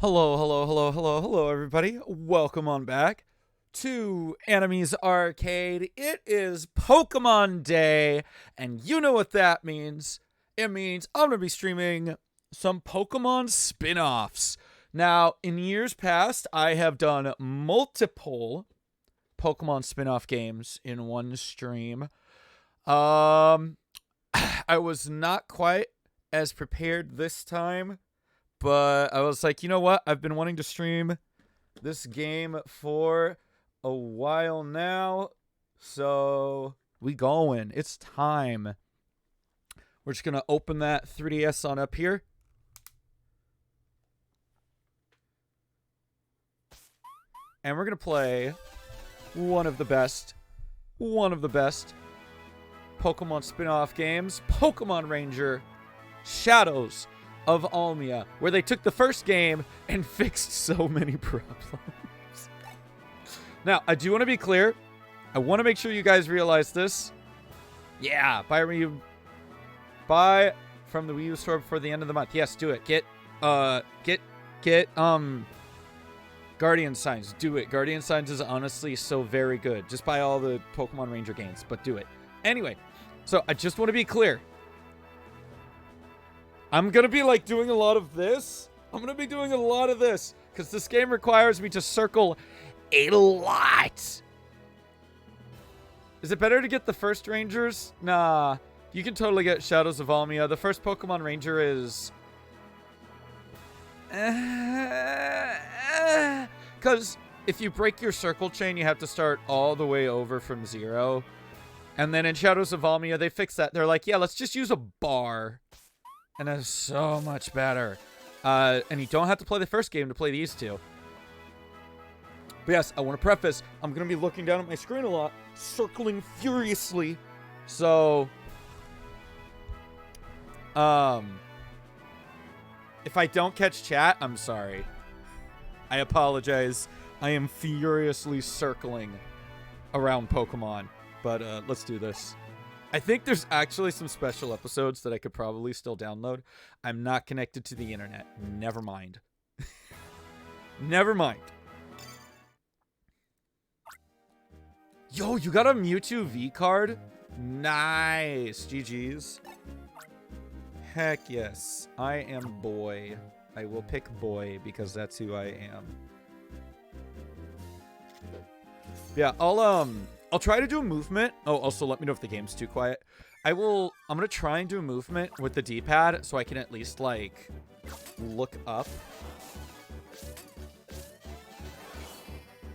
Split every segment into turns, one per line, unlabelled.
Hello, hello, hello, hello, hello, everybody. Welcome on back to Anime's Arcade. It is Pokemon Day, and you know what that means. It means I'm going to be streaming some Pokemon spin-offs. Now, in years past, I have done multiple Pokemon spin-off games in one stream. I was not quite as prepared this time. But I was like, you know what? I've been wanting to stream this game for a while now. So we going. It's time. We're just going to open that 3DS on up here. And we're going to play one of the best Pokemon spin-off games, Pokemon Ranger Shadows of Almia, where they took the first game and fixed so many problems. Now, I do want to be clear. I want to make sure you guys realize this. Yeah, buy from the Wii U store before the end of the month. Yes, do it. Get Guardian Signs. Do it. Guardian Signs is honestly so very good. Just buy all the Pokemon Ranger games, but do it. Anyway, so I just want to be clear. I'm going to be like doing a lot of this. Because this game requires me to circle a lot. Is it better to get the first Rangers? Nah. You can totally get Shadows of Almia. The first Pokemon Ranger is... Because if you break your circle chain, you have to start all the way over from 0. And then in Shadows of Almia, they fix that. They're like, yeah, let's just use a bar. And it's so much better. And you don't have to play the first game to play these two. But yes, I want to preface, I'm going to be looking down at my screen a lot, circling furiously. So, if I don't catch chat, I'm sorry. I apologize. I am furiously circling around Pokemon. But let's do this. I think there's actually some special episodes that I could probably still download. I'm not connected to the internet. Never mind. Never mind. Yo, you got a Mewtwo V card? Nice. GG's. Heck yes. I am boy. I will pick boy because that's who I am. Yeah, I'll try to do a movement. Oh, also let me know if the game's too quiet. I'm going to try and do a movement with the D-pad so I can at least, like, look up.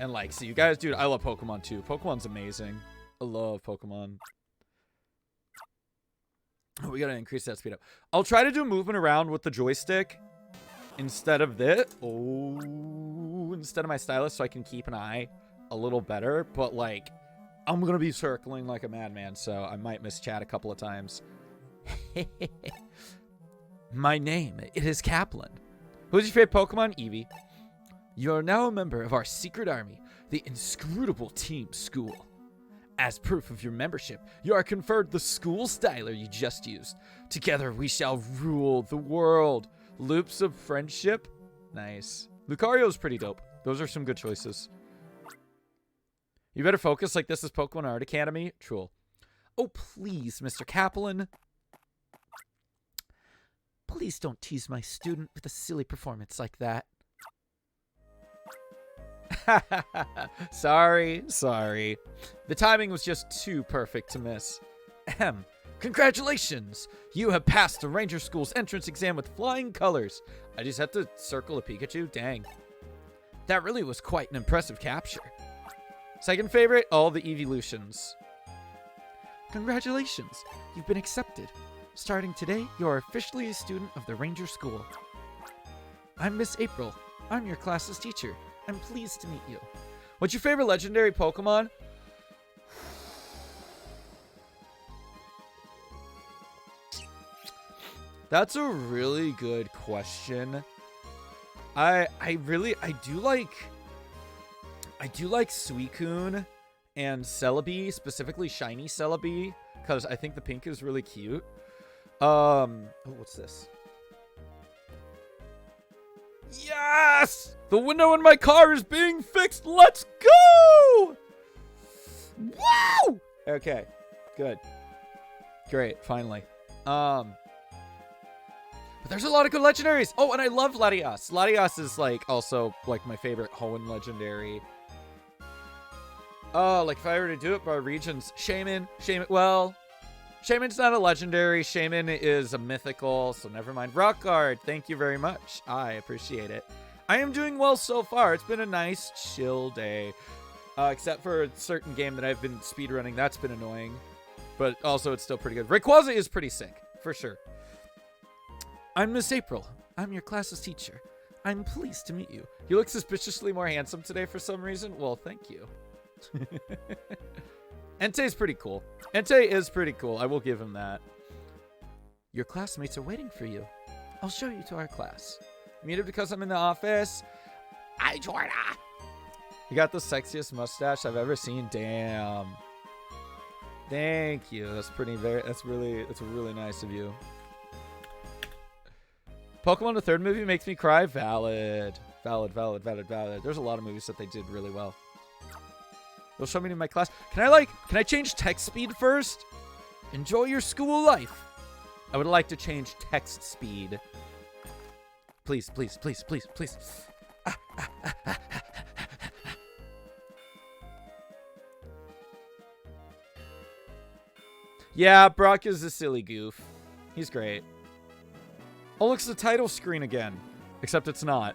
And, like, see you guys, dude, I love Pokemon too. Pokemon's amazing. I love Pokemon. Oh, we got to increase that speed up. I'll try to do movement around with the joystick instead of this. Oh, instead of my stylus so I can keep an eye a little better. But, like... I'm going to be circling like a madman, so I might miss chat a couple of times. My name, it is Kaplan. Who's your favorite Pokemon? Eevee. You are now a member of our secret army, the inscrutable Team School. As proof of your membership, you are conferred the school styler you just used. Together we shall rule the world. Loops of friendship? Nice. Lucario's pretty dope. Those are some good choices. You better focus like this is Pokemon Art Academy. Troll. Oh, please, Mr. Kaplan. Please don't tease my student with a silly performance like that. Sorry. The timing was just too perfect to miss. Ahem. Congratulations! You have passed the Ranger School's entrance exam with flying colors. I just had to circle a Pikachu? Dang. That really was quite an impressive capture. Second favorite, all the evolutions. Congratulations, you've been accepted. Starting today, you're officially a student of the Ranger School. I'm Miss April. I'm your class's teacher. I'm pleased to meet you. What's your favorite legendary Pokemon? That's a really good question. I do like Suicune and Celebi, specifically Shiny Celebi, because I think the pink is really cute. Oh, what's this? Yeah! Yes! The window in my car is being fixed. Let's go! Woo! Okay. Good. Great. Finally. But there's a lot of good legendaries. Oh, and I love Latias. Latias is like also like my favorite Hoenn legendary. Oh, like if I were to do it by regions, Shaman. Well, Shaman's not a legendary. Shaman is a mythical, so never mind. Rock Guard, thank you very much. I appreciate it. I am doing well so far. It's been a nice, chill day. Except for a certain game that I've been speedrunning. That's been annoying. But also, it's still pretty good. Rayquaza is pretty sick, for sure. I'm Miss April. I'm your class's teacher. I'm pleased to meet you. You look suspiciously more handsome today for some reason. Well, thank you. Entei's pretty cool. Entei is pretty cool. I will give him that. Your classmates are waiting for you. I'll show you to our class. Muted because I'm in the office. Hi, Jordan. You got the sexiest mustache I've ever seen. Damn. Thank you. That's really nice of you. Pokemon the third movie makes me cry. Valid. There's a lot of movies that they did really well. They'll show me in my class. Can I change text speed first? Enjoy your school life. I would like to change text speed. Please. Yeah, Brock is a silly goof. He's great. Oh, look, it's the title screen again. Except it's not.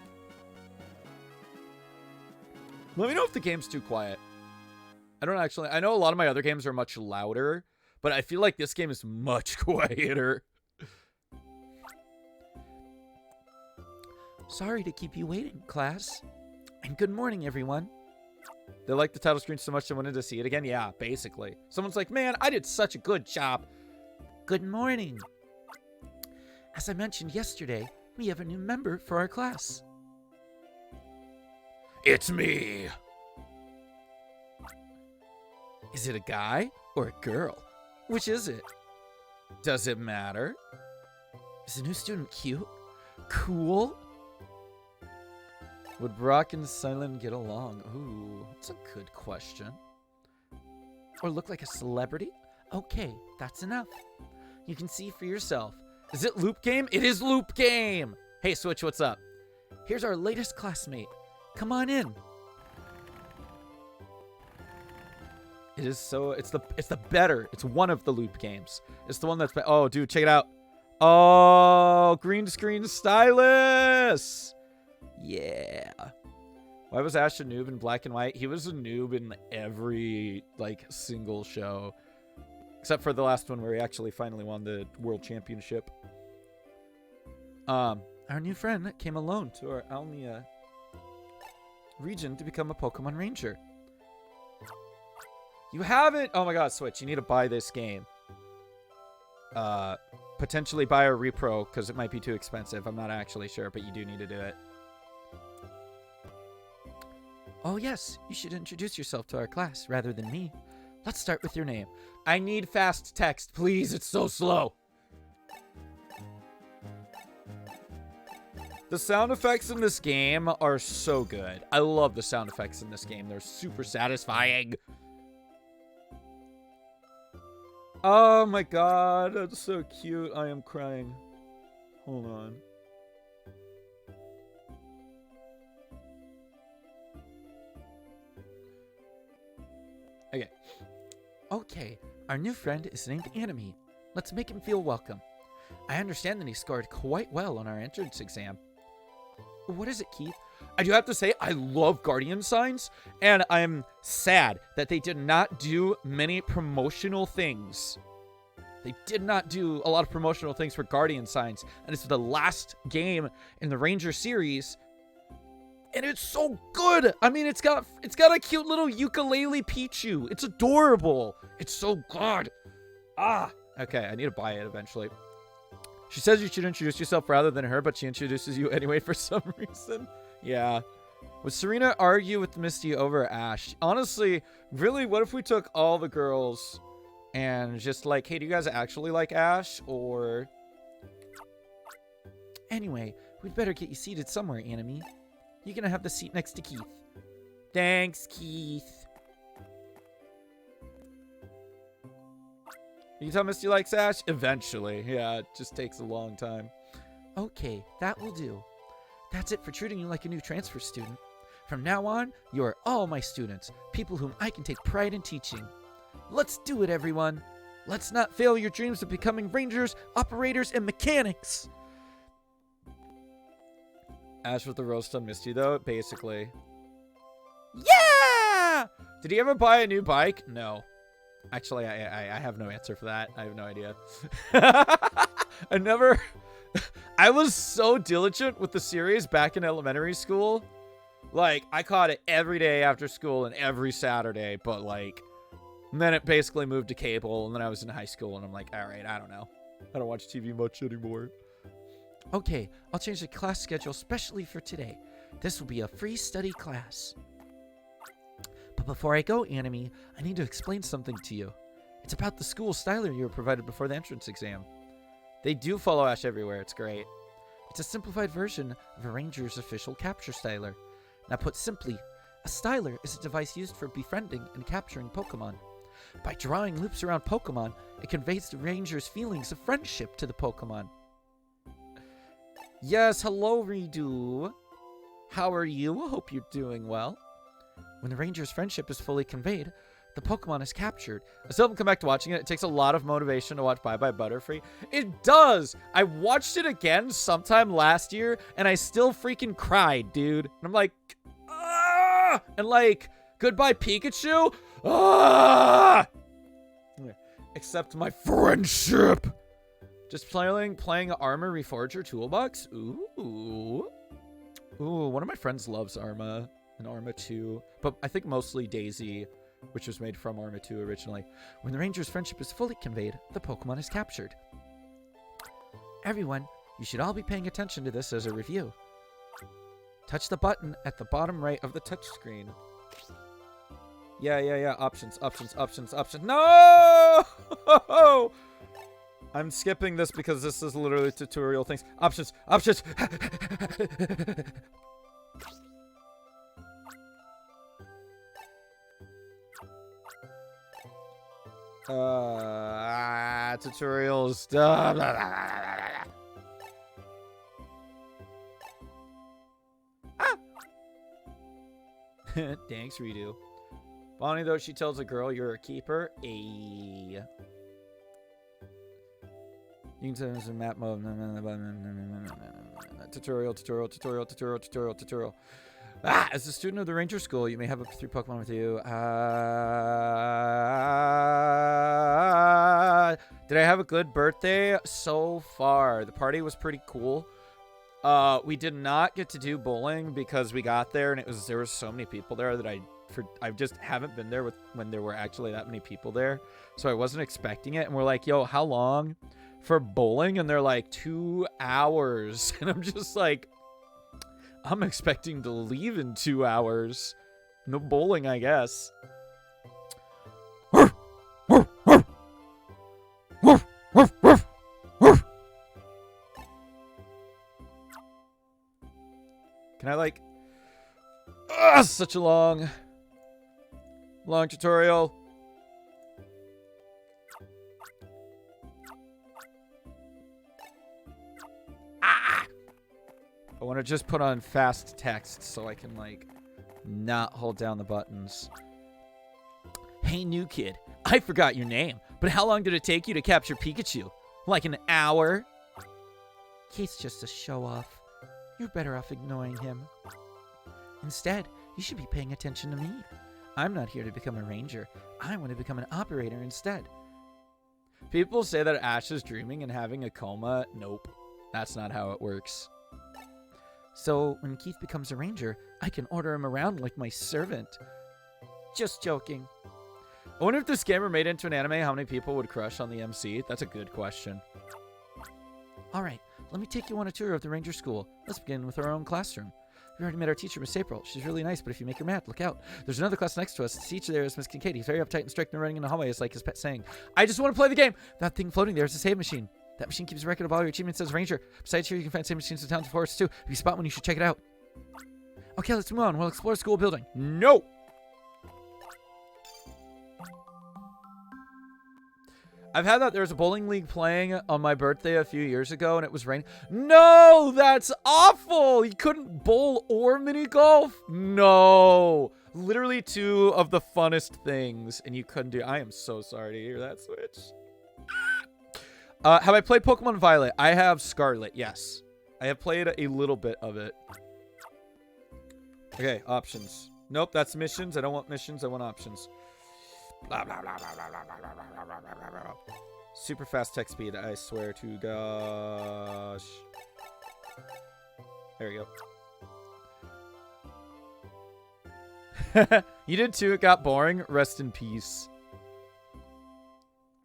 Let me know if the game's too quiet. I know a lot of my other games are much louder, but I feel like this game is much quieter. Sorry to keep you waiting, class. And good morning, everyone. They like the title screen so much they wanted to see it again? Yeah, basically. Someone's like, man, I did such a good job. Good morning. As I mentioned yesterday, we have a new member for our class. It's me. Is it a guy or a girl? Which is it? Does it matter? Is the new student cute? Cool? Would Brock and Silent get along? Ooh, that's a good question. Or look like a celebrity? Okay, that's enough. You can see for yourself. Is it Loop Game? It is Loop Game! Hey, Switch, what's up? Here's our latest classmate. Come on in. It is so... It's the better. It's one of the Loop games. It's the one that's... Oh, dude, check it out. Oh, green screen stylus! Yeah. Why was Ash a noob in Black and White? He was a noob in every, like, single show. Except for the last one where he actually finally won the World Championship. Our new friend came alone to our Almia region to become a Pokemon Ranger. You haven't... Oh my god, Switch. You need to buy this game. Potentially buy a repro, because it might be too expensive. I'm not actually sure, but you do need to do it. Oh yes, you should introduce yourself to our class rather than me. Let's start with your name. I need fast text, please. It's so slow. The sound effects in this game are so good. I love the sound effects in this game. They're super satisfying. Oh my god, that's so cute. I am crying. Hold on. Okay, our new friend is named Anime. Let's make him feel welcome. I understand that he scored quite well on our entrance exam. What is it, Keith? I do have to say, I love Guardian Signs, and I'm sad that they did not do many promotional things. They did not do a lot of promotional things for Guardian Signs, and it's the last game in the Ranger series, and it's so good. I mean, it's got a cute little ukulele Pichu. It's adorable. It's so good. Ah, okay, I need to buy it eventually. She says you should introduce yourself rather than her, but she introduces you anyway for some reason. Yeah. Would Serena argue with Misty over Ash? Honestly, really, what if we took all the girls and just like, hey, do you guys actually like Ash? Or... Anyway, we'd better get you seated somewhere, Anime. You're gonna have the seat next to Keith. Thanks, Keith. You can tell Misty likes Ash? Eventually. Yeah, it just takes a long time. Okay, that will do. That's it for treating you like a new transfer student. From now on, you are all my students, people whom I can take pride in teaching. Let's do it, everyone. Let's not fail your dreams of becoming rangers, operators, and mechanics. Ash with the roast on Misty, though, basically. Yeah! Did he ever buy a new bike? No. Actually, I have no answer for that. I have no idea. I was so diligent with the series back in elementary school. Like, I caught it every day after school and every Saturday, but like, and then it basically moved to cable, and then I was in high school, and I'm like, all right, I don't know. I don't watch TV much anymore. Okay, I'll change the class schedule specially for today. This will be a free study class. But before I go, Anime, I need to explain something to you. It's about the school styler you were provided before the entrance exam. They do follow Ash everywhere. It's great. It's a simplified version of a ranger's official capture styler. Now put simply, a styler is a device used for befriending and capturing Pokemon. By drawing loops around Pokemon, it conveys the ranger's feelings of friendship to the Pokemon. Yes, hello, Redo. How are you? I hope you're doing well. When the ranger's friendship is fully conveyed, the Pokemon is captured. I still haven't come back to watching it. It takes a lot of motivation to watch Bye Bye Butterfree. It does! I watched it again sometime last year, and I still freaking cried, dude. And I'm like, ah! And like, Goodbye Pikachu? Ah! Accept my friendship! Just playing Arma Reforger Toolbox? Ooh. Ooh, one of my friends loves Arma and Arma 2, but I think mostly Daisy, which was made from Arma 2 originally. When the ranger's friendship is fully conveyed, the Pokemon is captured. Everyone, you should all be paying attention to this as a review. Touch the button at the bottom right of the touchscreen. Yeah. Options. No! I'm skipping this because this is literally tutorial things. Options. Tutorials. Thanks, Redo. Bonnie, though, she tells a girl you're a keeper. You can tell us in map mode. Tutorial. As a student of the Ranger School, you may have up to 3 Pokemon with you. Did I have a good birthday? So far, the party was pretty cool. We did not get to do bowling because we got there and there were so many people there that I just haven't been there when there were actually that many people there. So I wasn't expecting it. And we're like, yo, how long for bowling? And they're like 2 hours. And I'm just like, I'm expecting to leave in 2 hours. No bowling, I guess. Can I like... such a long tutorial. I want to just put on fast text so I can, like, not hold down the buttons. Hey, new kid. I forgot your name, but how long did it take you to capture Pikachu? Like an hour? Keith's just a show-off. You're better off ignoring him. Instead, you should be paying attention to me. I'm not here to become a ranger. I want to become an operator instead. People say that Ash is dreaming and having a coma. Nope. That's not how it works. So, when Keith becomes a ranger, I can order him around like my servant. Just joking. I wonder if this game were made into an anime, how many people would crush on the MC? That's a good question. Alright, let me take you on a tour of the ranger school. Let's begin with our own classroom. We already met our teacher, Miss April. She's really nice, but if you make her mad, look out. There's another class next to us. The teacher there is Miss Kincaid. He's very uptight and strict, and running in the hallway is like his pet saying, I just want to play the game. That thing floating there is a save machine. That machine keeps a record of all your achievements as Ranger. Besides, here you can find save machines in towns and forests too. If you spot one, you should check it out. Okay, let's move on. We'll explore school building. No! I've had that. There was a bowling league playing on my birthday a few years ago, and it was raining. No! That's awful! You couldn't bowl or mini golf? No! Literally two of the funnest things, and you couldn't do. I am so sorry to hear that, Switch. Have I played Pokemon Violet? I have Scarlet, yes. I have played a little bit of it. Okay, options. Nope, that's missions. I don't want missions. I want options. Blah, blah, blah, blah, blah, blah, blah, blah, blah, blah, blah. Super fast text speed, I swear to gosh. There we go. You did too. It got boring. Rest in peace.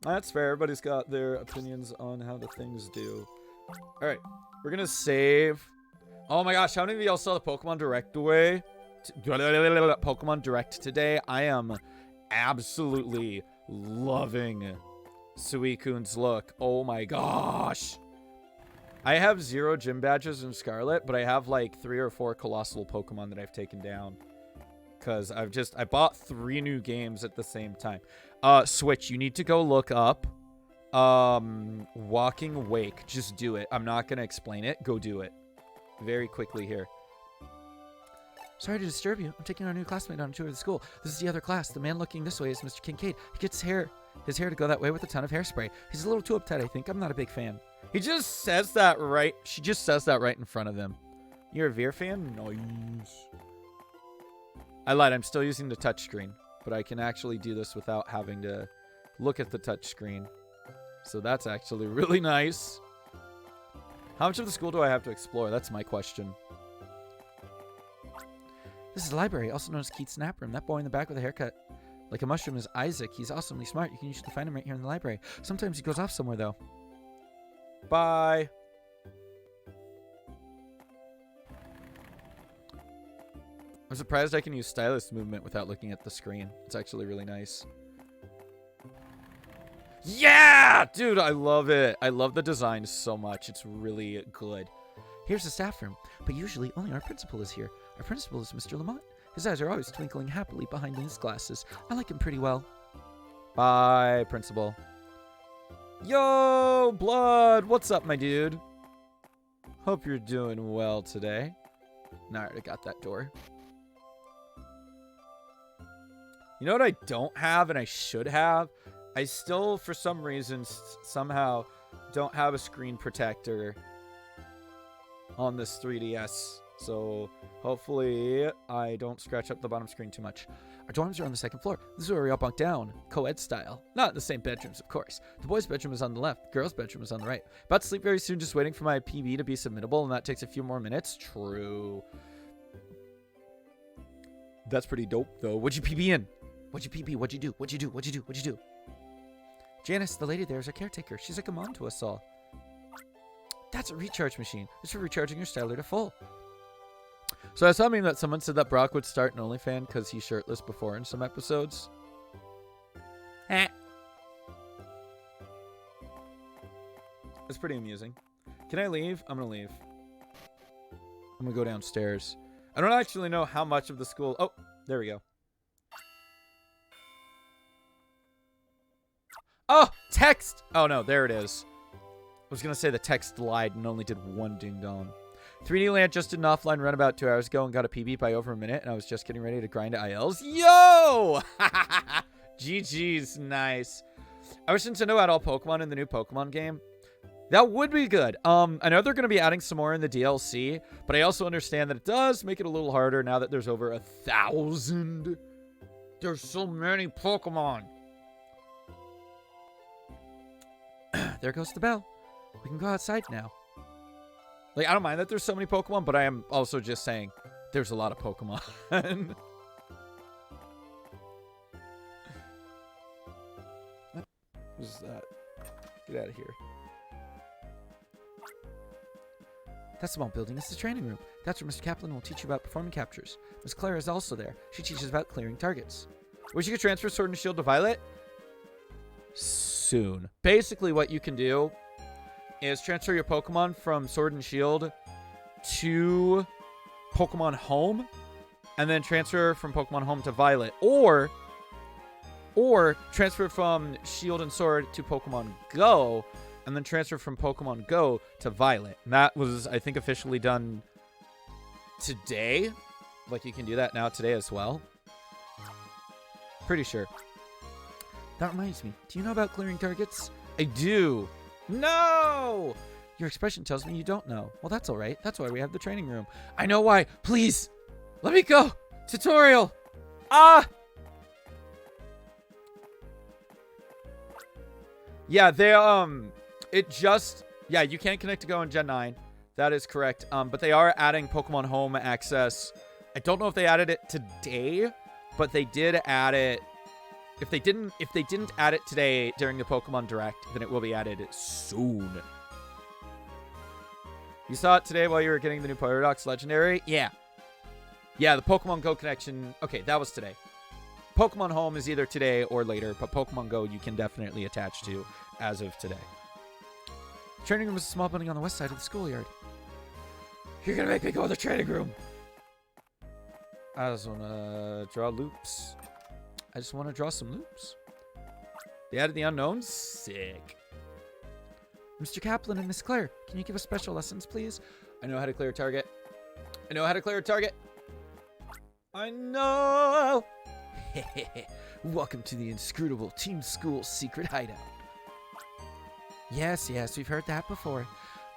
That's fair. Everybody's got their opinions on how the things do. All right. We're going to save. Oh my gosh. How many of y'all saw the Pokemon Direct away? Pokemon Direct today? I am absolutely loving Suicune's look. Oh my gosh. I have 0 gym badges in Scarlet, but I have like 3 or 4 colossal Pokemon that I've taken down. Because I bought 3 new games at the same time. Switch, you need to go look up Walking Wake. Just do it. I'm not going to explain it. Go do it. Very quickly here. Sorry to disturb you. I'm taking our new classmate on a tour of the school. This is the other class. The man looking this way is Mr. Kincaid. He gets his hair to go that way with a ton of hairspray. He's a little too uptight, I think. I'm not a big fan. He just says that right. She just says that right in front of him. You're a Veer fan? Nice. I lied. I'm still using the touchscreen, but I can actually do this without having to look at the touchscreen. So that's actually really nice. How much of the school do I have to explore? That's my question. This is the library, also known as Keith's nap room. That boy in the back with a haircut like a mushroom is Isaac. He's awesomely smart. You can usually find him right here in the library. Sometimes he goes off somewhere, though. Bye. I'm surprised I can use stylus movement without looking at the screen. It's actually really nice. Yeah! Dude, I love it. I love the design so much. It's really good. Here's the staff room, but usually only our principal is here. Our principal is Mr. Lamont. His eyes are always twinkling happily behind his glasses. I like him pretty well. Bye, principal. Yo, Blood! What's up, my dude? Hope you're doing well today. Nah, I already got that door. You know what I don't have and I should have? I still, for some reason, somehow don't have a screen protector on this 3DS. So hopefully I don't scratch up the bottom screen too much. Our dorms are on the 2nd floor. This is where we all bunk down, co-ed style. Not in the same bedrooms, of course. The boys' bedroom is on the left. The girls' bedroom is on the right. About to sleep very soon, just waiting for my PB to be submittable, and that takes a few more minutes. True. That's pretty dope, though. What'd you PB in? What'd you PB? What'd you do? What'd you do? What'd you do? What'd you do? Janice, the lady there, is our caretaker. She's like a mom to us all. That's a recharge machine. It's for recharging your styler to full. So I saw something that someone said that Brock would start an OnlyFans because he's shirtless before in some episodes. It's pretty amusing. Can I leave? I'm going to leave. I'm going to go downstairs. I don't actually know how much of the school... Oh, there we go. Oh, text! Oh, no, there it is. I was going to say the text lied and only did one ding-dong. 3D Land just did an offline run about 2 hours ago and got a PB by over a minute, and I was just getting ready to grind ILs. Yo! GG's, nice. I wish Nintendo had all Pokemon in the new Pokemon game. That would be good. I know they're going to be adding some more in the DLC, but I also understand that it does make it a little harder now that there's over 1,000. There's so many Pokemon. There goes the bell. We can go outside now. Like, I don't mind that there's so many Pokemon, but I am also just saying there's a lot of Pokemon. What is that? Get out of here. That small building is the training room. That's where Mr. Kaplan will teach you about performing captures. Miss Claire is also there. She teaches about clearing targets. Wish you could transfer Sword and Shield to Violet? Soon. Basically, what you can do is transfer your Pokemon from Sword and Shield to Pokemon Home, and then transfer from Pokemon Home to Violet, or transfer from Shield and Sword to Pokemon Go, and then transfer from Pokemon Go to Violet. And that was, I think, officially done today. Like, you can do that now today as well. Pretty sure. That reminds me. Do you know about clearing targets? I do. No! Your expression tells me you don't know. Well, that's all right. That's why we have the training room. I know why. Please, let me go. Tutorial. Ah! Yeah, they, yeah, you can't connect to Go in Gen 9. That is correct. But they are adding Pokemon Home access. I don't know if they added it today, but they did add it. If they didn't add it today during the Pokemon Direct, then it will be added soon. You saw it today while you were getting the new Paradox Legendary? Yeah. Yeah, the Pokemon Go connection. Okay, that was today. Pokemon Home is either today or later, but Pokemon Go you can definitely attach to as of today. The training room is a small building on the west side of the schoolyard. You're gonna make me go to the training room. I just wanna draw loops. I just wanna draw some loops. They added the unknowns? Sick. Mr. Kaplan and Miss Claire, can you give us special lessons, please? I know how to clear a target. I know how to clear a target. I know. Welcome to the inscrutable Team School secret hideout. Yes, yes, we've heard that before.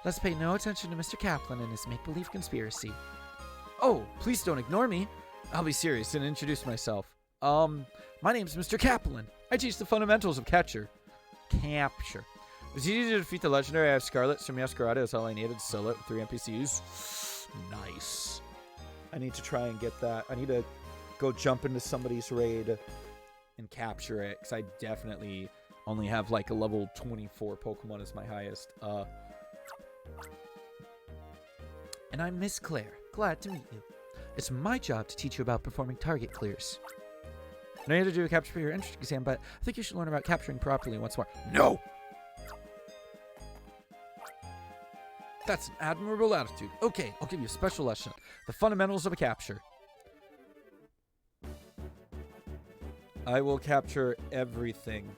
Let's pay no attention to Mr. Kaplan and his make-believe conspiracy. Oh, please don't ignore me. I'll be serious and introduce myself. My name's Mr. Kaplan. I teach the fundamentals of capture. It was easy to defeat the legendary. I have Scarlet, so Masquerade is all I needed to sell it with 3 NPCs. Nice. I need to try and get that. I need to go jump into somebody's raid and capture it, because I definitely only have like a level 24 Pokemon as my highest. And I'm Miss Claire. Glad to meet you. It's my job to teach you about performing target clears. I know you have to do a capture for your entrance exam, but I think you should learn about capturing properly once more. No! That's an admirable attitude. Okay, I'll give you a special lesson. The fundamentals of a capture. I will capture everything.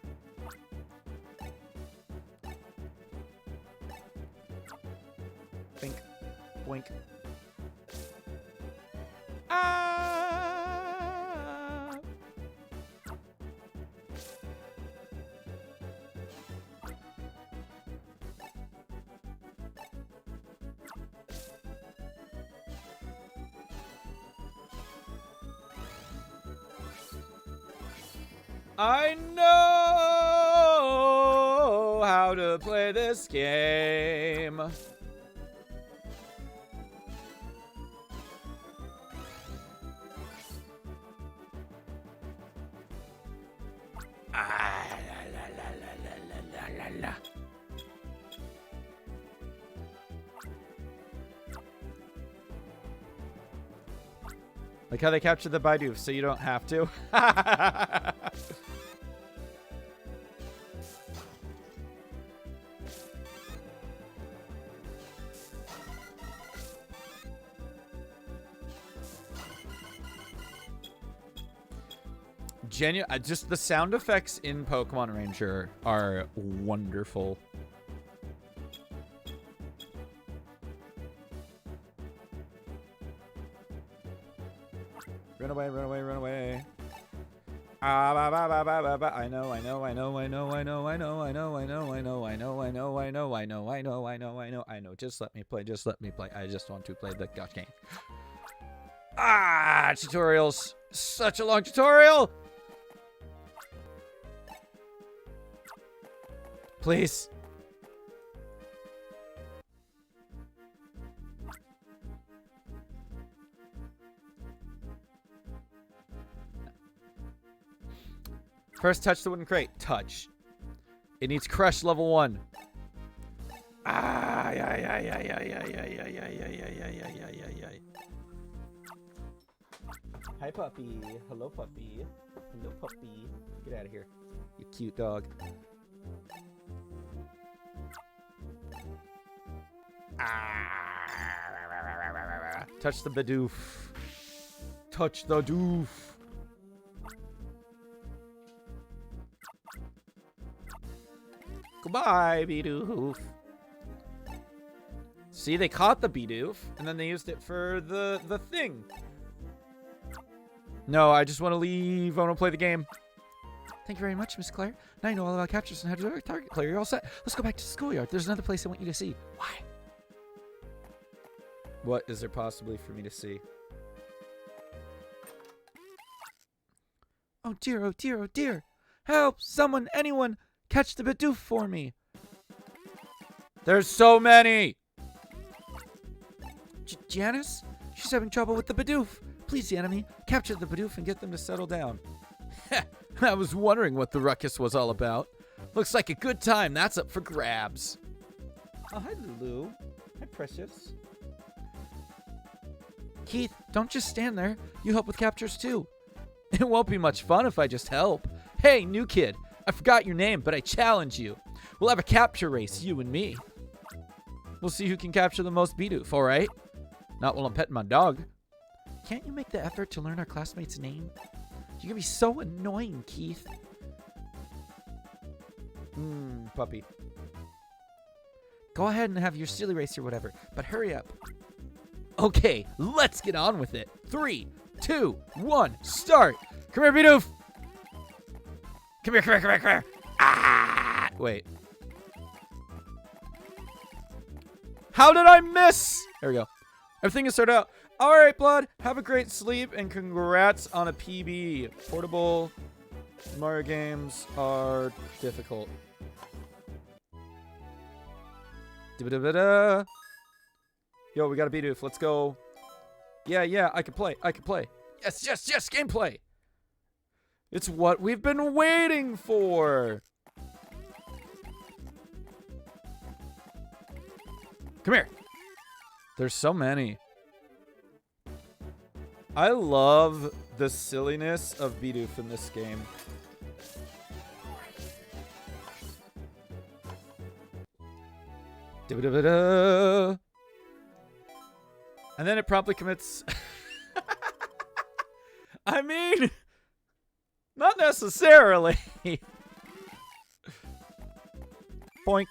Blink. Blink. Ah! I know how to play this game. Like how they captured the Baidu, so you don't have to. Just the sound effects in Pokemon Ranger are wonderful. Run away, run away, run away. Ah, ba, ba, ba, ba, ba, ba. I know. Just let me play. I just want to play the gosh game. Ah, tutorials. Such a long tutorial. Please. First, touch the wooden crate. Touch. It needs crush level 1. Ah, yeah. Hi, puppy. Hello, puppy. Hello, puppy. Get out of here, you cute dog. Ah. Touch the Bidoof. Touch the doof. Goodbye, Bidoof. See, they caught the Bidoof, and then they used it for the thing. No, I just want to leave. I want to play the game. Thank you very much, Miss Claire. Now you know all about captures and how to target Claire. You're all set. Let's go back to the schoolyard. There's another place I want you to see. Why? What is there possibly for me to see? Oh dear, oh dear, oh dear. Help! Someone, anyone, catch the Bidoof for me. There's so many! Janice? She's having trouble with the Bidoof. Please, the enemy, capture the Bidoof and get them to settle down. I was wondering what the ruckus was all about. Looks like a good time. That's up for grabs. Oh, hi, Lulu. Hi, Precious. Keith, don't just stand there. You help with captures, too. It won't be much fun if I just help. Hey, new kid. I forgot your name, but I challenge you. We'll have a capture race, you and me. We'll see who can capture the most Bidoof, all right? Not while I'm petting my dog. Can't you make the effort to learn our classmate's name? You're gonna be so annoying, Keith. Puppy. Go ahead and have your silly race or whatever, but hurry up. Okay, let's get on with it. 3, 2, 1, start. Come here, Bidoof. Come here, come here, come here, come here. Ah! Wait. How did I miss? There we go. Everything is sorted out. All right, Blood. Have a great sleep and congrats on a PB. Portable Mario games are difficult. Da-da-da-da. Yo, we got a Bidoof. Let's go. Yeah, I can play. I can play. Yes, gameplay. It's what we've been waiting for. Come here. There's so many. I love the silliness of Bidoof in this game. Da-da-da-da. And then it promptly commits. I mean, not necessarily. Boink.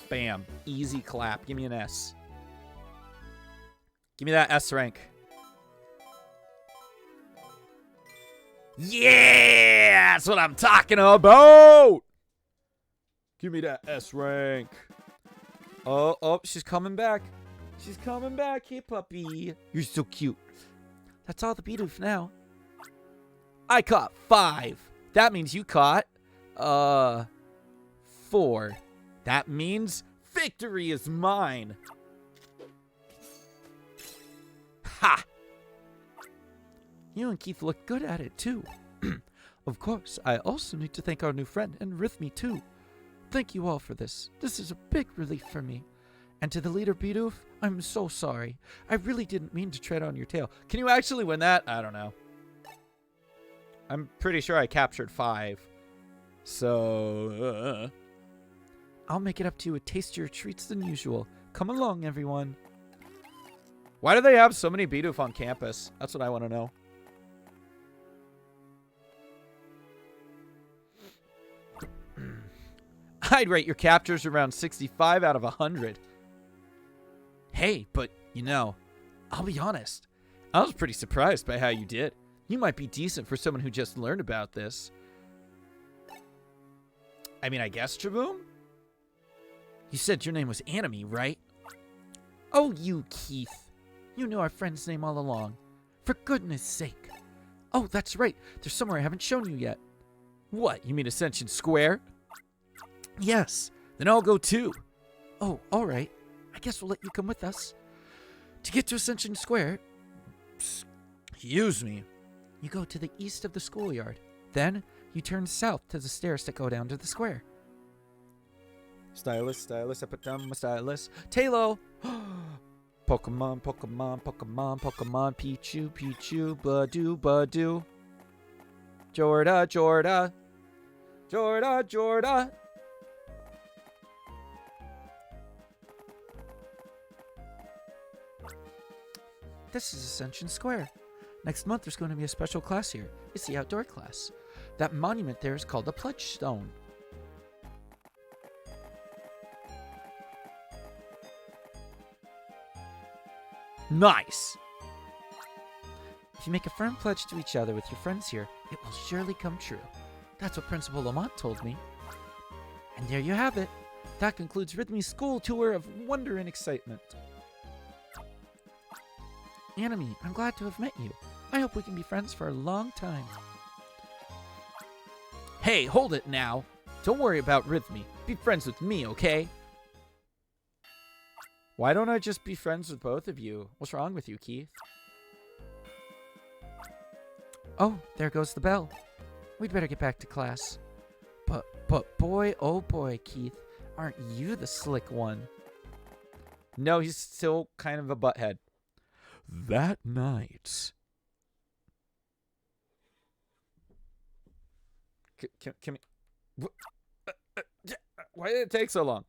Bam. Easy clap. Give me an S. Give me that S rank. Yeah! That's what I'm talking about! Give me that S rank. Oh, she's coming back. She's coming back. Hey, puppy. You're so cute. That's all the Bidoof now. I caught 5. That means you caught, 4. That means victory is mine. Ha! You and Keith look good at it, too. Of course, I also need to thank our new friend, and Rhythmy, too. Thank you all for this. This is a big relief for me. And to the leader, Bidoof, I'm so sorry. I really didn't mean to tread on your tail. Can you actually win that? I don't know. I'm pretty sure I captured 5. So... I'll make it up to you a tastier treats than usual. Come along, everyone. Why do they have so many Bidoof on campus? That's what I want to know. I'd rate your captures around 65 out of 100. Hey, but, you know, I'll be honest. I was pretty surprised by how you did. You might be decent for someone who just learned about this. I mean, I guess, Traboom? You said your name was Anime, right? Oh, you, Keith. You knew our friend's name all along. For goodness sake. Oh, that's right. There's somewhere I haven't shown you yet. What, you mean Ascension Square? Yes. Then I'll go too. Oh, all right. I guess we'll let you come with us. To get to Ascension Square, excuse me, you go to the east of the schoolyard. Then you turn south to the stairs that go down to the square. Stylus, I put down my stylus. Talo! Pokemon, Pichu, Badoo. Jorda. this is Ascension Square. Next month there's going to be a special class here. It's the outdoor class. That monument there is called the Pledge Stone. Nice! If you make a firm pledge to each other with your friends here, it will surely come true. That's what Principal Lamont told me. And there you have it. That concludes Rhythmy's school tour of wonder and excitement. Anime, I'm glad to have met you. I hope we can be friends for a long time. Hey, hold it now. Don't worry about Rhythmy. Be friends with me, okay? Why don't I just be friends with both of you? What's wrong with you, Keith? Oh, there goes the bell. We'd better get back to class. But boy, oh boy, Keith, aren't you the slick one? No, he's still kind of a butthead. That night... Can we... Why did it take so long?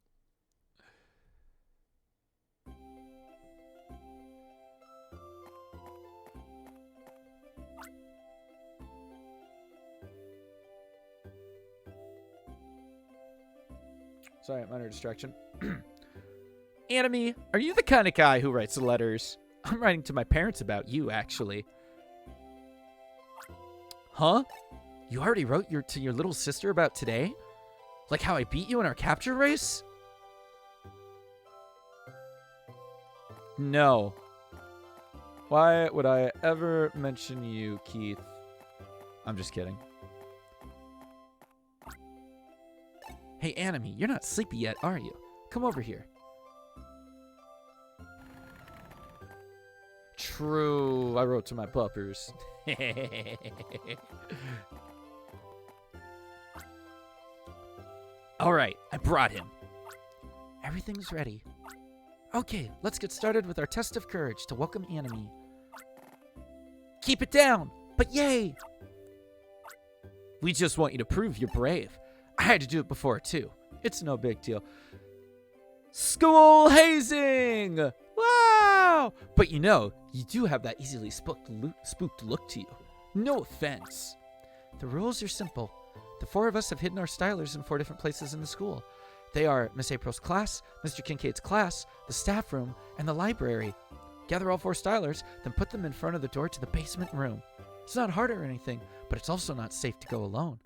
Sorry, minor distraction. Anime, are you the kind of guy who writes letters? I'm writing to my parents about you, actually. Huh? You already wrote to your little sister about today? Like how I beat you in our capture race? No. Why would I ever mention you, Keith? I'm just kidding. Hey, Anime, you're not sleepy yet, are you? Come over here. True, I wrote to my puppers. Alright, I brought him. Everything's ready. Okay, let's get started with our test of courage to welcome Anime. Keep it down, but yay! We just want you to prove you're brave. I had to do it before, too. It's no big deal. School hazing! Wow! But you know, you do have that easily spooked look to you. No offense. The rules are simple. The four of us have hidden our stylers in 4 different places in the school. They are Miss April's class, Mr. Kincaid's class, the staff room, and the library. Gather all 4 stylers, then put them in front of the door to the basement room. It's not hard or anything, but it's also not safe to go alone.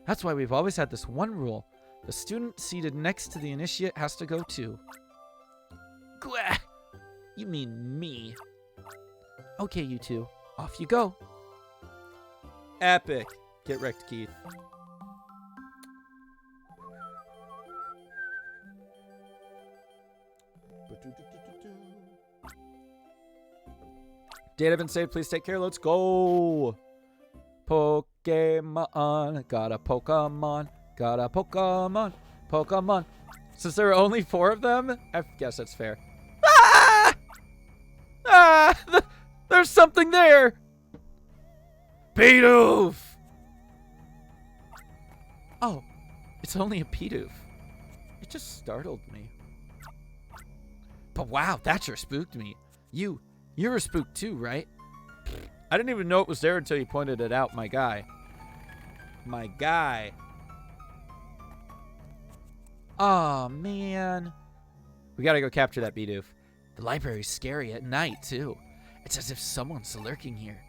That's why we've always had this one rule. The student seated next to the initiate has to go too. Gwah! You mean me. Okay, you two. Off you go. Epic. Get wrecked, Keith. Data been saved. Please take care. Let's go. Pokemon. Got a Pokemon. Got a Pokemon. Pokemon. Since there are only 4 of them, I guess that's fair. Ah! Ah! There's something there. Bidoof. Oh, it's only a Bidoof. It just startled me. But wow, that sure spooked me. You were spooked too, right? I didn't even know it was there until you pointed it out, my guy. My guy. Aw, man. We gotta go capture that Bidoof. The library's scary at night, too. It's as if someone's lurking here.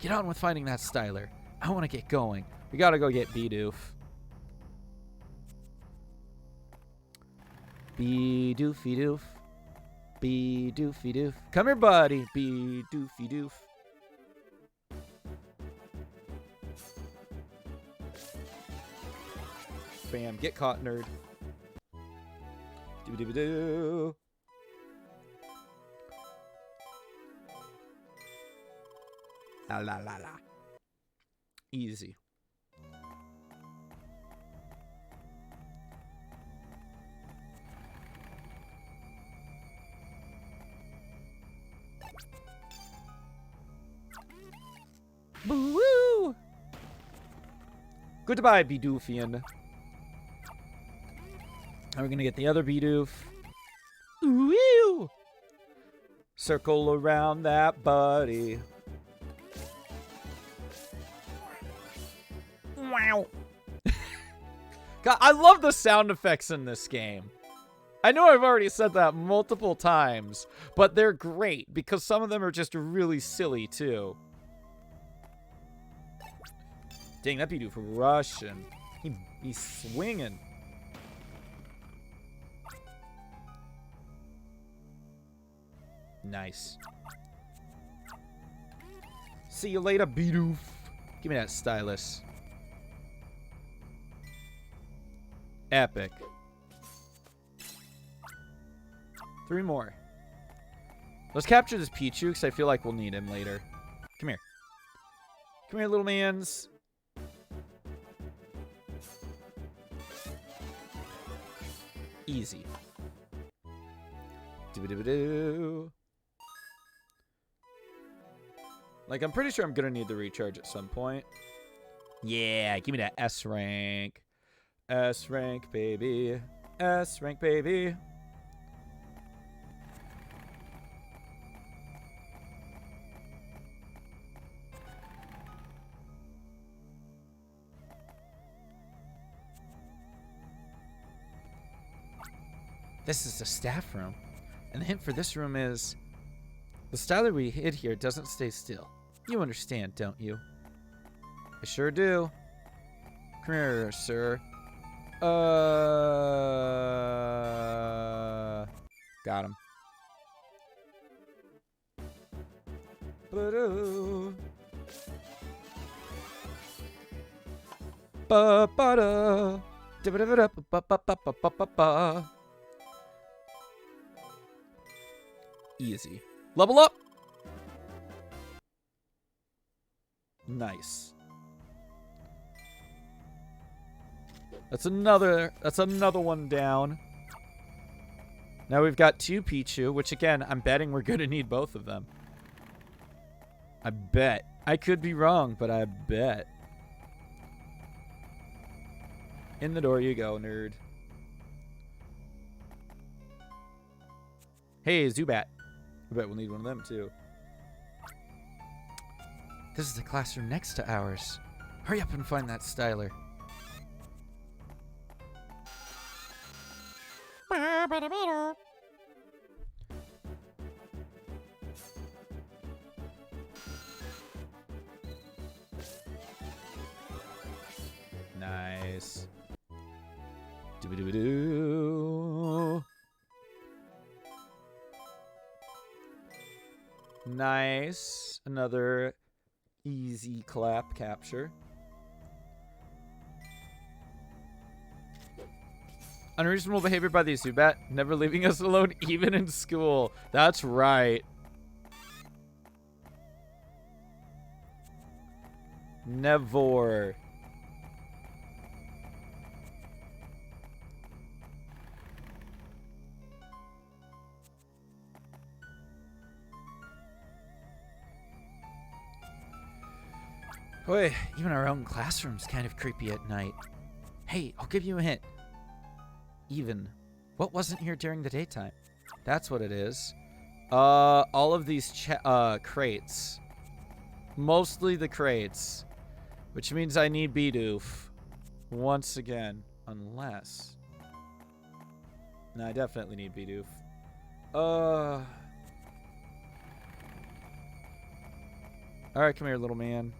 Get on with finding that styler. I want to get going. We gotta go get Bidoof. Bidoofy doof. Bidoofy doof. Come here, buddy. Bidoofy doof. Bam. Get caught, nerd. Doo-doo-doo. La la la la. Easy. Boo-woo! Goodbye, Bidoofian. Now we're gonna get the other Bidoof. Ooh-wee! Circle around that buddy. Wow. God, I love the sound effects in this game. I know I've already said that multiple times, but they're great because some of them are just really silly too. Dang, that Bidoof rushing. He's swinging. Nice. See you later, Bidoof. Give me that stylus. Epic. 3 more. Let's capture this Pichu because I feel like we'll need him later. Come here. Come here, little mans. Easy. Doo-ba-doo-ba-doo. Like, I'm pretty sure I'm going to need the recharge at some point. Yeah, give me that S rank. S rank, baby. S rank, baby. This is the staff room. And the hint for this room is the styler we hid here doesn't stay still. You understand, don't you? I sure do. Come here, sir. Got him. Ba-ba-da. Da-ba-da-ba-da-ba-ba-ba-ba-ba. Easy. Level up. Nice. That's another one down. Now we've got 2 Pichu, which again, I'm betting we're going to need both of them. I bet. I could be wrong, but I bet. In the door you go, nerd. Hey, Zubat. I bet we'll need one of them, too. This is the classroom next to ours. Hurry up and find that styler. Nice. Doo-ba-doo-ba-doo. Nice. Another easy clap capture. Unreasonable behavior by the Zubat, never leaving us alone even in school. That's right. Never. Boy, even our own classroom's kind of creepy at night. Hey, I'll give you a hint. Even. What wasn't here during the daytime? That's what it is. All of these crates. Mostly the crates. Which means I need Bidoof. Once again. Unless. No, I definitely need Bidoof. Alright, come here, little man.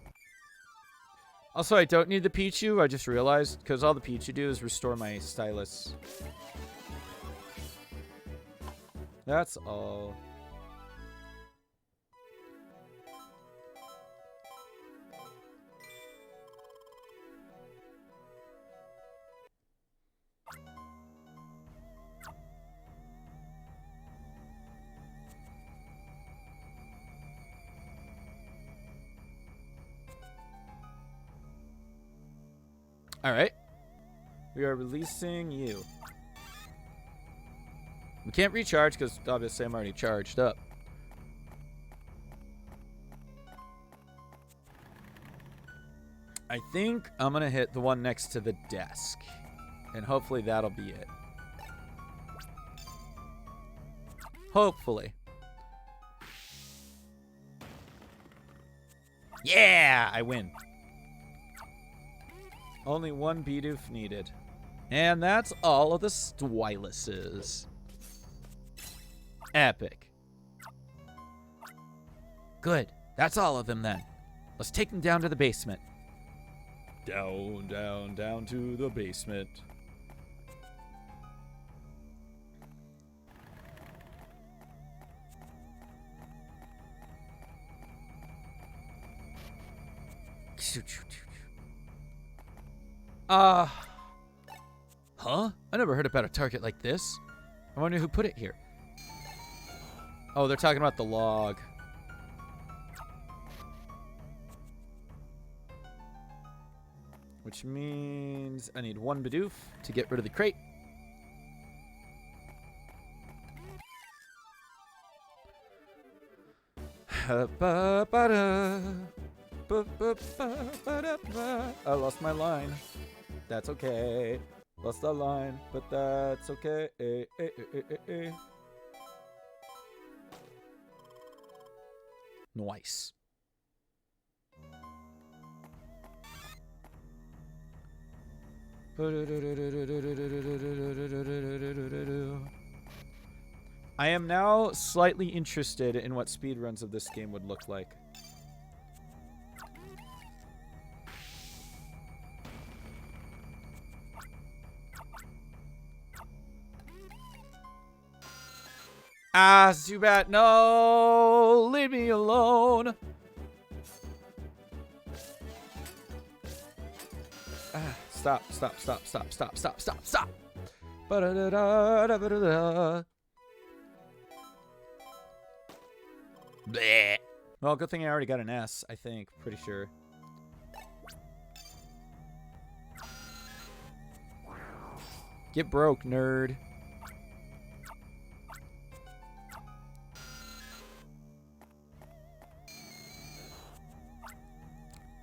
Also, I don't need the Pichu, I just realized, because all the Pichu do is restore my stylus. That's all. Alright. We are releasing you. We can't recharge because obviously I'm already charged up. I think I'm going to hit the one next to the desk. And hopefully that'll be it. Hopefully. Yeah, I win. Only one Bidoof needed. And that's all of the Styluses. Epic. Good. That's all of them then. Let's take them down to the basement. Down, down, down to the basement. Huh? I never heard about a target like this. I wonder who put it here. Oh, they're talking about the log. Which means I need one Bidoof to get rid of the crate. I lost my line. That's okay. Lost the line, but that's okay. Nice. I am now slightly interested in what speedruns of this game would look like. Ah, Zubat, no! Leave me alone! Stop. Bleh. Well, good thing I already got an S, I think. Pretty sure. Get broke, nerd.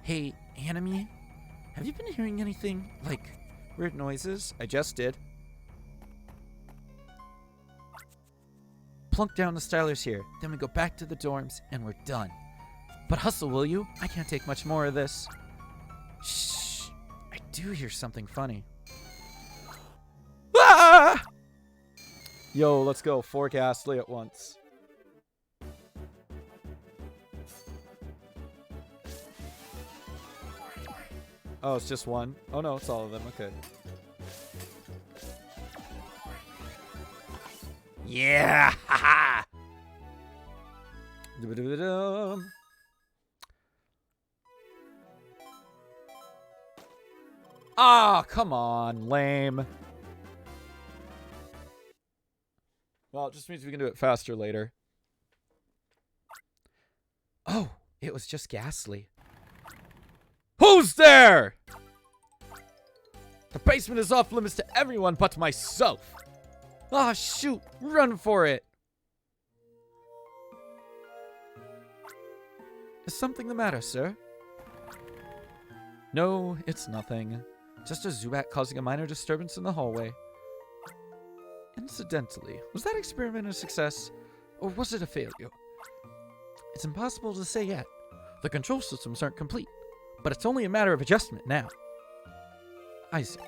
Hey, Anime? Have you been hearing anything, like, weird noises? I just did. Plunk down the stylers here, then we go back to the dorms, and we're done. But hustle, will you? I can't take much more of this. Shh! I do hear something funny. Ah! Yo, let's go. 4 Ghastly at once. Oh, it's just one? Oh no, it's all of them. Okay. Yeah! Haha! Ah, come on, lame. Well, it just means we can do it faster later. Oh, it was just Ghastly. Who's there? The basement is off limits to everyone but myself. Ah, shoot. Run for it. Is something the matter, sir? No, it's nothing. Just a Zubat causing a minor disturbance in the hallway. Incidentally, was that experiment a success, or was it a failure? It's impossible to say yet. The control systems aren't complete, but it's only a matter of adjustment now. Isaac,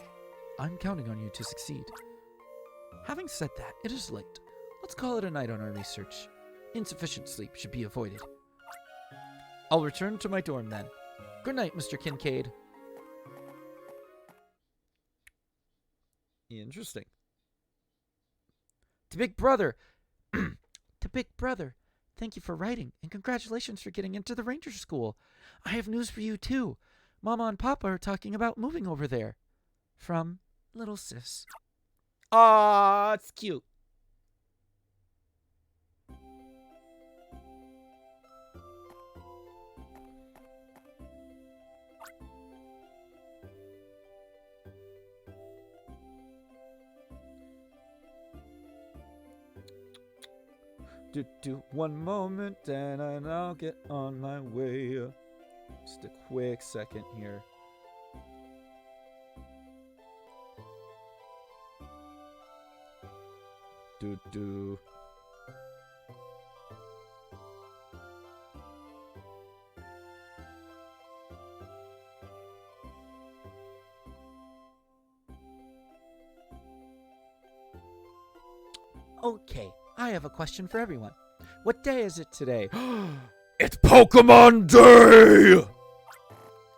I'm counting on you to succeed. Having said that, it is late. Let's call it a night on our research. Insufficient sleep should be avoided. I'll return to my dorm then. Good night, Mr. Kincaid. Interesting. To Big Brother. To Big Brother. Thank you for writing, and congratulations for getting into the Ranger School. I have news for you, too. Mama and Papa are talking about moving over there. From Little Sis. Aw, it's cute. Do one moment and I'll get on my way. Just a quick second here. Do. Okay, I have a question for everyone. What day is it today? It's Pokemon Day!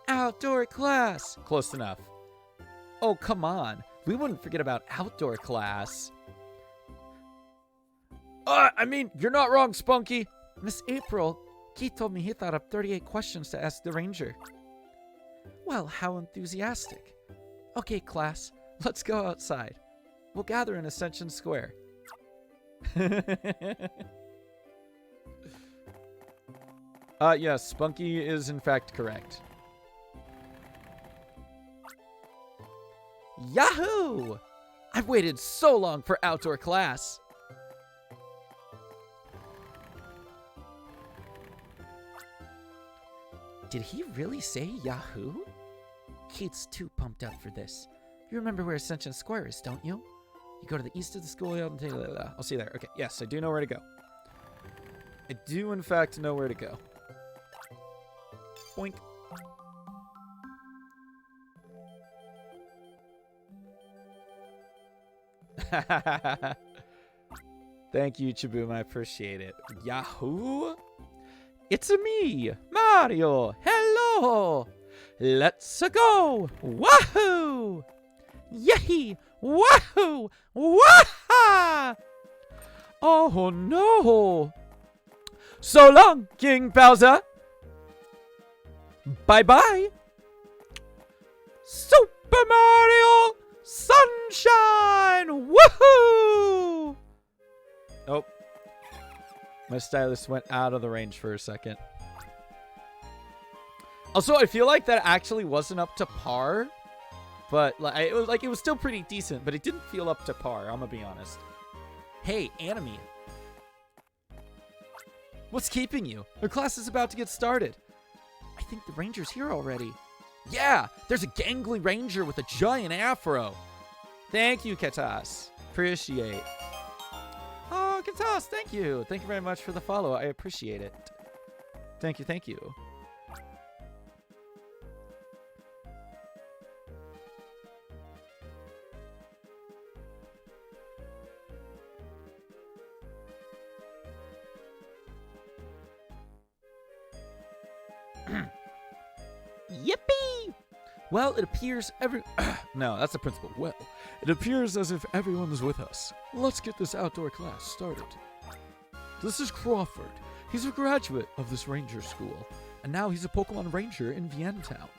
Outdoor class. Close enough. Oh, come on. We wouldn't forget about outdoor class. I mean, you're not wrong, Spunky. Miss April, Keith told me he thought up 38 questions to ask the ranger. Well, how enthusiastic. Okay, class, let's go outside. We'll gather in Ascension Square. Yes, Spunky is in fact correct. Yahoo! I've waited so long for outdoor class. Did he really say Yahoo? Keith's too pumped up for this. You remember where Ascension Square is, don't you? You go to the east of the schoolyard and I'll see you there. Okay, yes, I do know where to go. I do, in fact, know where to go. Boink. Thank you, Chaboom. I appreciate it. Yahoo! It's me, Mario. Hello. Let's go. Wahoo! Yay! Wahoo! Waha! Oh no! So long, King Bowser. Bye-bye. Super Mario Sunshine! Woohoo! Oh. My stylus went out of the range for a second. Also, I feel like that actually wasn't up to par. But it was still pretty decent, but it didn't feel up to par, I'm gonna be honest. Hey, Anime. What's keeping you? The class is about to get started. I think the ranger's here already. Yeah, there's a gangly ranger with a giant afro. Thank you, Katas. Appreciate. Oh, Katas, thank you. Thank you very much for the follow. I appreciate it. Thank you, thank you. Yippee! Well, it appears no, that's the principal. Well, it appears as if everyone's with us. Let's get this outdoor class started. This is Crawford. He's a graduate of this ranger school, and now he's a Pokemon Ranger in Vientown.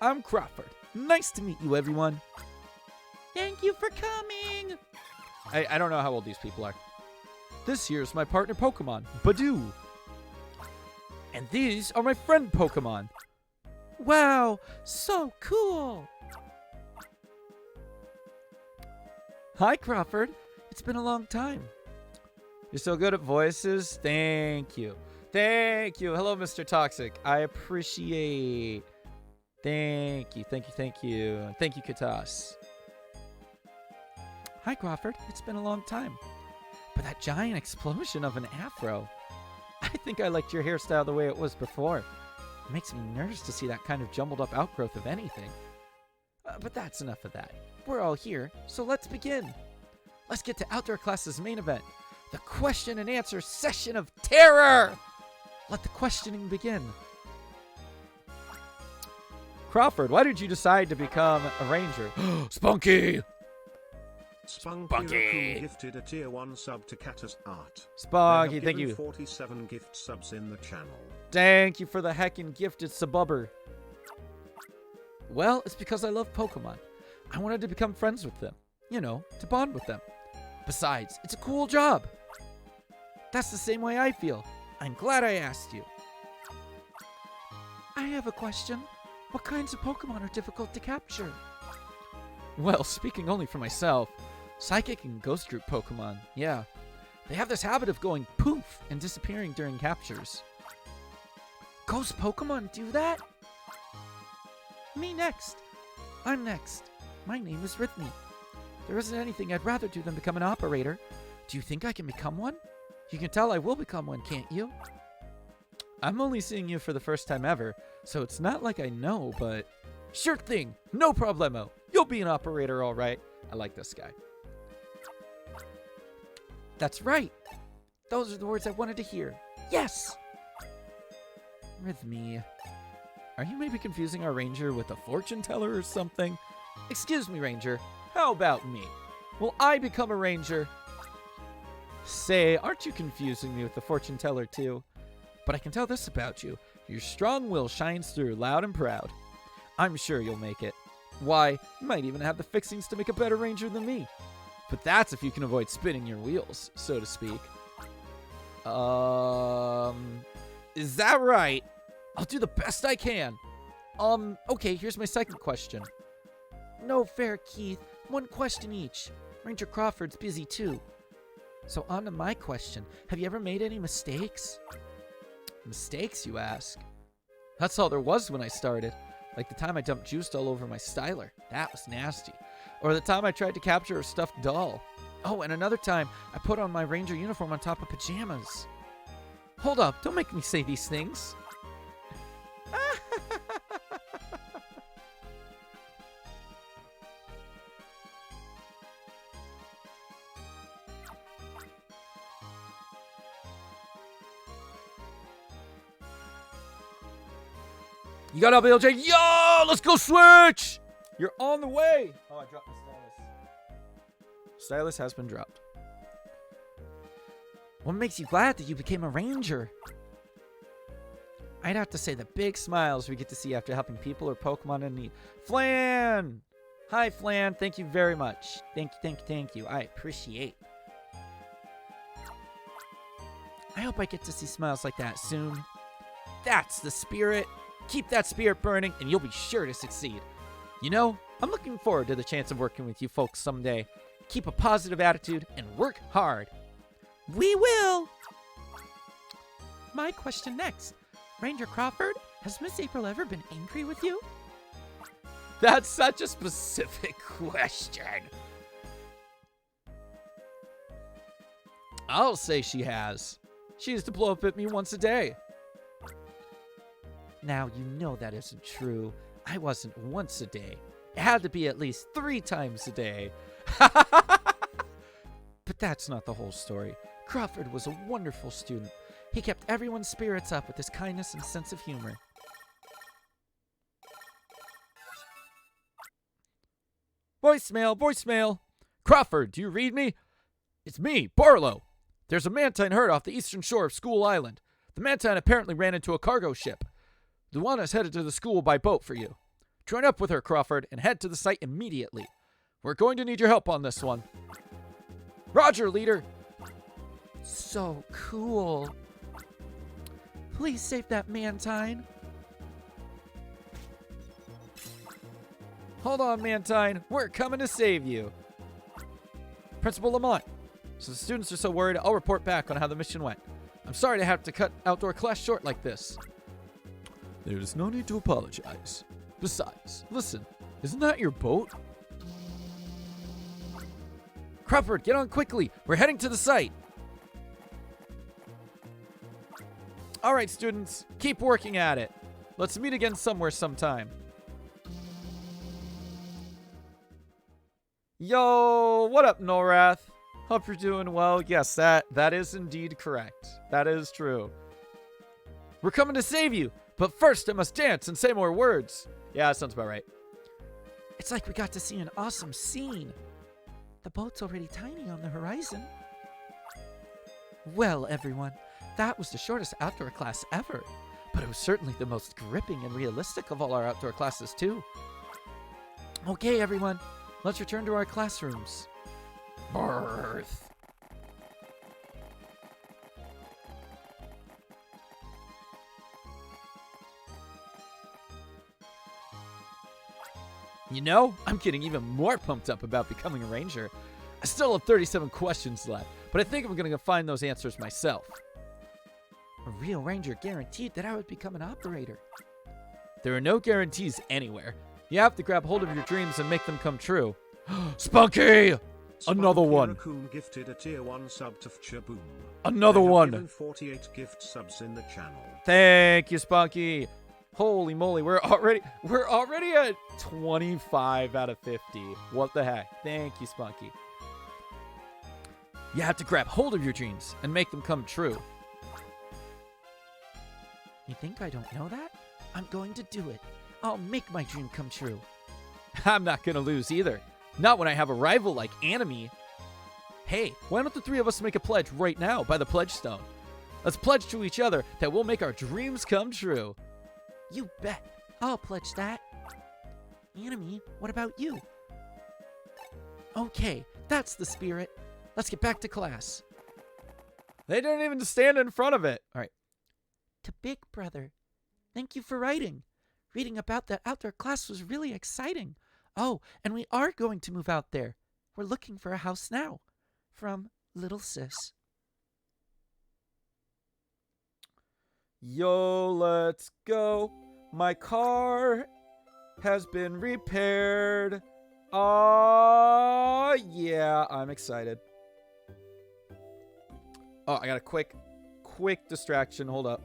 I'm Crawford. Nice to meet you, everyone. Thank you for coming. I don't know how old these people are. This here's my partner Pokemon, Badoo. And these are my friend Pokemon. Wow, so cool. Hi, Crawford. It's been a long time. You're so good at voices. Thank you. Thank you. Hello, Mr. Toxic. I appreciate. Thank you. Thank you. Thank you. Thank you, Katas. Hi, Crawford. It's been a long time. But that giant explosion of an afro. I think I liked your hairstyle the way it was before. It makes me nervous to see that kind of jumbled up outgrowth of anything. But that's enough of that. We're all here, so let's begin. Let's get to outdoor class's main event. The question and answer session of terror! Let the questioning begin. Crawford, why did you decide to become a ranger? Spunky!
Spunky gifted a tier 1 sub to Catus Art.
Spunky, thank you.
47 gift subs in the channel.
Thank you for the heckin' gifted sububber. Well, it's because I love Pokemon. I wanted to become friends with them. You know, to bond with them. Besides, it's a cool job. That's the same way I feel. I'm glad I asked you. I have a question. What kinds of Pokemon are difficult to capture? Well, speaking only for myself, Psychic and Ghost Group Pokemon, yeah. They have this habit of going poof and disappearing during captures. Ghost Pokemon do that? Me next. I'm next. My name is Rhythmy. There isn't anything I'd rather do than become an operator. Do you think I can become one? You can tell I will become one, can't you? I'm only seeing you for the first time ever, so it's not like I know, but... Sure thing! No problemo! You'll be an operator, alright. I like this guy. That's right. Those are the words I wanted to hear. Yes! Rhythmy. Are you maybe confusing our ranger with a fortune teller or something? Excuse me, ranger. How about me? Will I become a ranger? Say, aren't you confusing me with the fortune teller too? But I can tell this about you. Your strong will shines through loud and proud. I'm sure you'll make it. Why, you might even have the fixings to make a better ranger than me. But that's if you can avoid spinning your wheels, so to speak. Is that right? I'll do the best I can. Okay, here's my second question. No fair, Keith. One question each. Ranger Crawford's busy too. So on to my question. Have you ever made any mistakes? Mistakes, you ask? That's all there was when I started. Like the time I dumped juice all over my styler. That was nasty. Or the time I tried to capture a stuffed doll. Oh, and another time I put on my ranger uniform on top of pajamas. Hold up, don't make me say these things. You got up, LJ. Yo, let's go switch. You're on the way. Oh, I dropped my stylus. Stylus has been dropped. What makes you glad that you became a ranger? I'd have to say the big smiles we get to see after helping people or Pokemon in need. Flan! Hi, Flan. Thank you very much. Thank you. I appreciate. I hope I get to see smiles like that soon. That's the spirit. Keep that spirit burning, and you'll be sure to succeed. You know, I'm looking forward to the chance of working with you folks someday. Keep a positive attitude and work hard. We will! My question next. Ranger Crawford, has Miss April ever been angry with you? That's such a specific question. I'll say she has. She used to blow up at me once a day. Now, you know that isn't true. I wasn't once a day. It had to be at least 3 times a day. But that's not the whole story. Crawford was a wonderful student. He kept everyone's spirits up with his kindness and sense of humor. Voicemail. Crawford, do you read me? It's me, Barlow. There's a Mantine hurt off the eastern shore of School Island. The Mantine apparently ran into a cargo ship. Luana's headed to the school by boat for you. Join up with her, Crawford, and head to the site immediately. We're going to need your help on this one. Roger, leader. So cool. Please save that Mantine. Hold on, Mantine. We're coming to save you. Principal Lamont. So the students are so worried, I'll report back on how the mission went. I'm sorry to have to cut outdoor class short like this. There's no need to apologize. Besides, listen, isn't that your boat? Crawford, get on quickly. We're heading to the site. All right, students, keep working at it. Let's meet again somewhere sometime. Yo, what up, Norath? Hope you're doing well. Yes, that is indeed correct. That is true. We're coming to save you, but first I must dance and say more words. Yeah, that sounds about right. It's like we got to see an awesome scene. The boat's already tiny on the horizon. Well, everyone, that was the shortest outdoor class ever, but it was certainly the most gripping and realistic of all our outdoor classes, too. Okay, everyone, let's return to our classrooms. Birth. You know, I'm getting even more pumped up about becoming a ranger. I still have 37 questions left, but I think I'm going to find those answers myself. A real ranger guaranteed that I would become an operator. There are no guarantees anywhere. You have to grab hold of your dreams and make them come true. Spunky! Another one.
Raccoon gifted a tier 1 sub to Fchaboom.
Another one.
Given 48 gift subs in the channel.
Thank you, Spunky. Holy moly, we're already at 25 out of 50. What the heck? Thank you, Spunky. You have to grab hold of your dreams and make them come true. You think I don't know that? I'm going to do it. I'll make my dream come true. I'm not going to lose either. Not when I have a rival like Anime. Hey, why don't the three of us make a pledge right now by the pledge stone? Let's pledge to each other that we'll make our dreams come true. You bet. I'll pledge that. Anime, what about you? Okay, that's the spirit. Let's get back to class. They didn't even stand in front of it. All right. To Big Brother, thank you for writing. Reading about the outdoor class was really exciting. Oh, and we are going to move out there. We're looking for a house now. From Little Sis. Yo, let's go. My car has been repaired. Oh, yeah, I'm excited. Oh, I got a quick distraction. Hold up.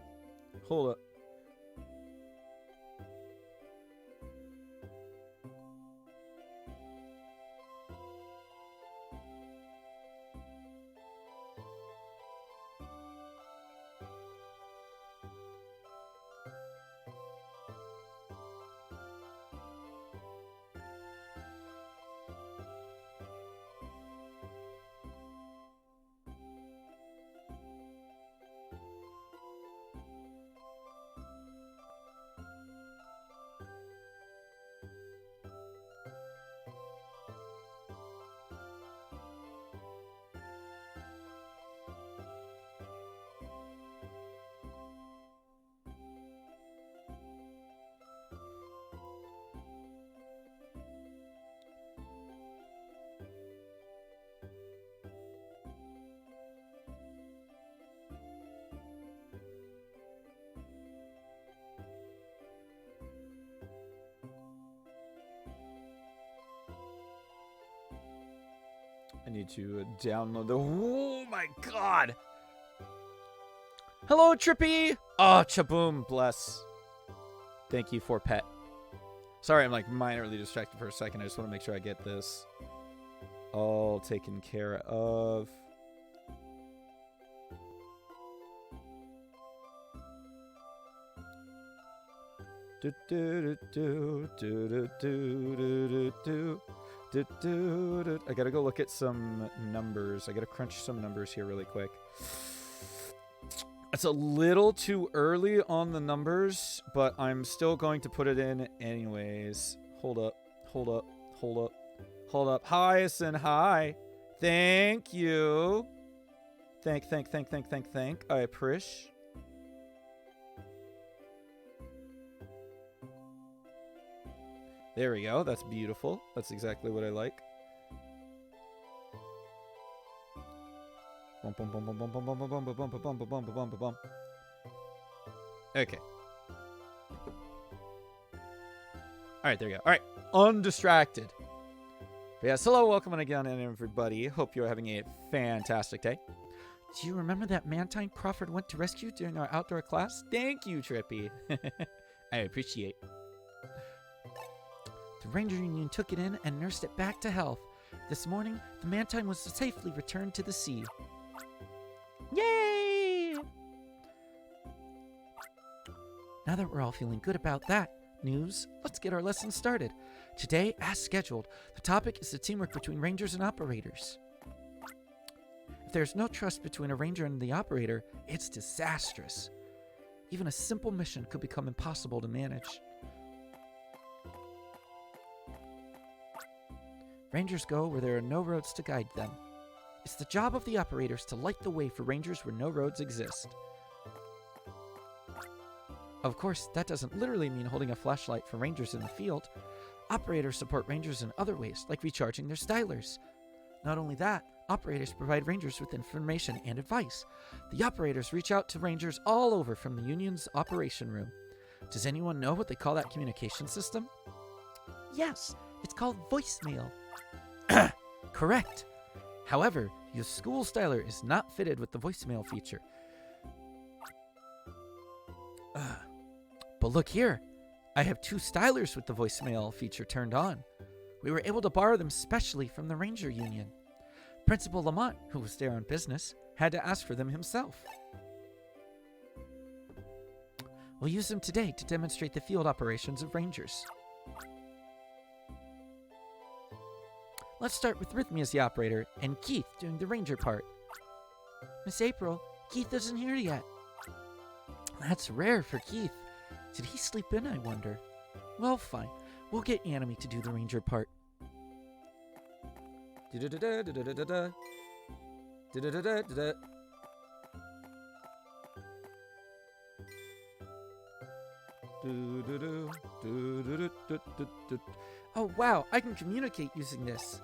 I need to download the... Oh, my God. Hello, Trippy. Oh, Chaboom. Bless. Thank you for pet. Sorry, I'm like minorly distracted for a second. I just want to make sure I get this all taken care of. Do do do do do do do. I gotta go look at some numbers. I gotta crunch some numbers here really quick. It's a little too early on the numbers, but I'm still going to put it in anyways. Hold up. Hyacinth, hi. Thank you. Thank. I appreciate. There we go. That's beautiful. That's exactly what I like. Okay. Alright, there we go. Alright. Undistracted. But yes, hello, welcome again, everybody. Hope you're having a fantastic day. Do you remember that Mantine Crawford went to rescue during our outdoor class? Thank you, Trippy. I appreciate. The Ranger Union took it in and nursed it back to health. This morning, the Mantine was safely returned to the sea. Yay! Now that we're all feeling good about that news, let's get our lesson started. Today, as scheduled, the topic is the teamwork between Rangers and operators. If there's no trust between a Ranger and the operator, it's disastrous. Even a simple mission could become impossible to manage. Rangers go where there are no roads to guide them. It's the job of the operators to light the way for Rangers where no roads exist. Of course, that doesn't literally mean holding a flashlight for Rangers in the field. Operators support Rangers in other ways, like recharging their stylers. Not only that, operators provide Rangers with information and advice. The operators reach out to Rangers all over from the Union's operation room. Does anyone know what they call that communication system? Yes, it's called voicemail. Correct. However, your school styler is not fitted with the voicemail feature. But look here. I have 2 stylers with the voicemail feature turned on. We were able to borrow them specially from the Ranger Union. Principal Lamont, who was there on business, had to ask for them himself. We'll use them today to demonstrate the field operations of Rangers. Let's start with Rhythmia as the operator and Keith doing the Ranger part. Miss April, Keith isn't here yet. That's rare for Keith. Did he sleep in, I wonder? Well, fine. We'll get Anime to do the Ranger part. Da-da-da-da-da-da-da-da. Da-da-da-da-da-da. Do-do-do, do-do-do-do-do-do. Oh, wow, I can communicate using this.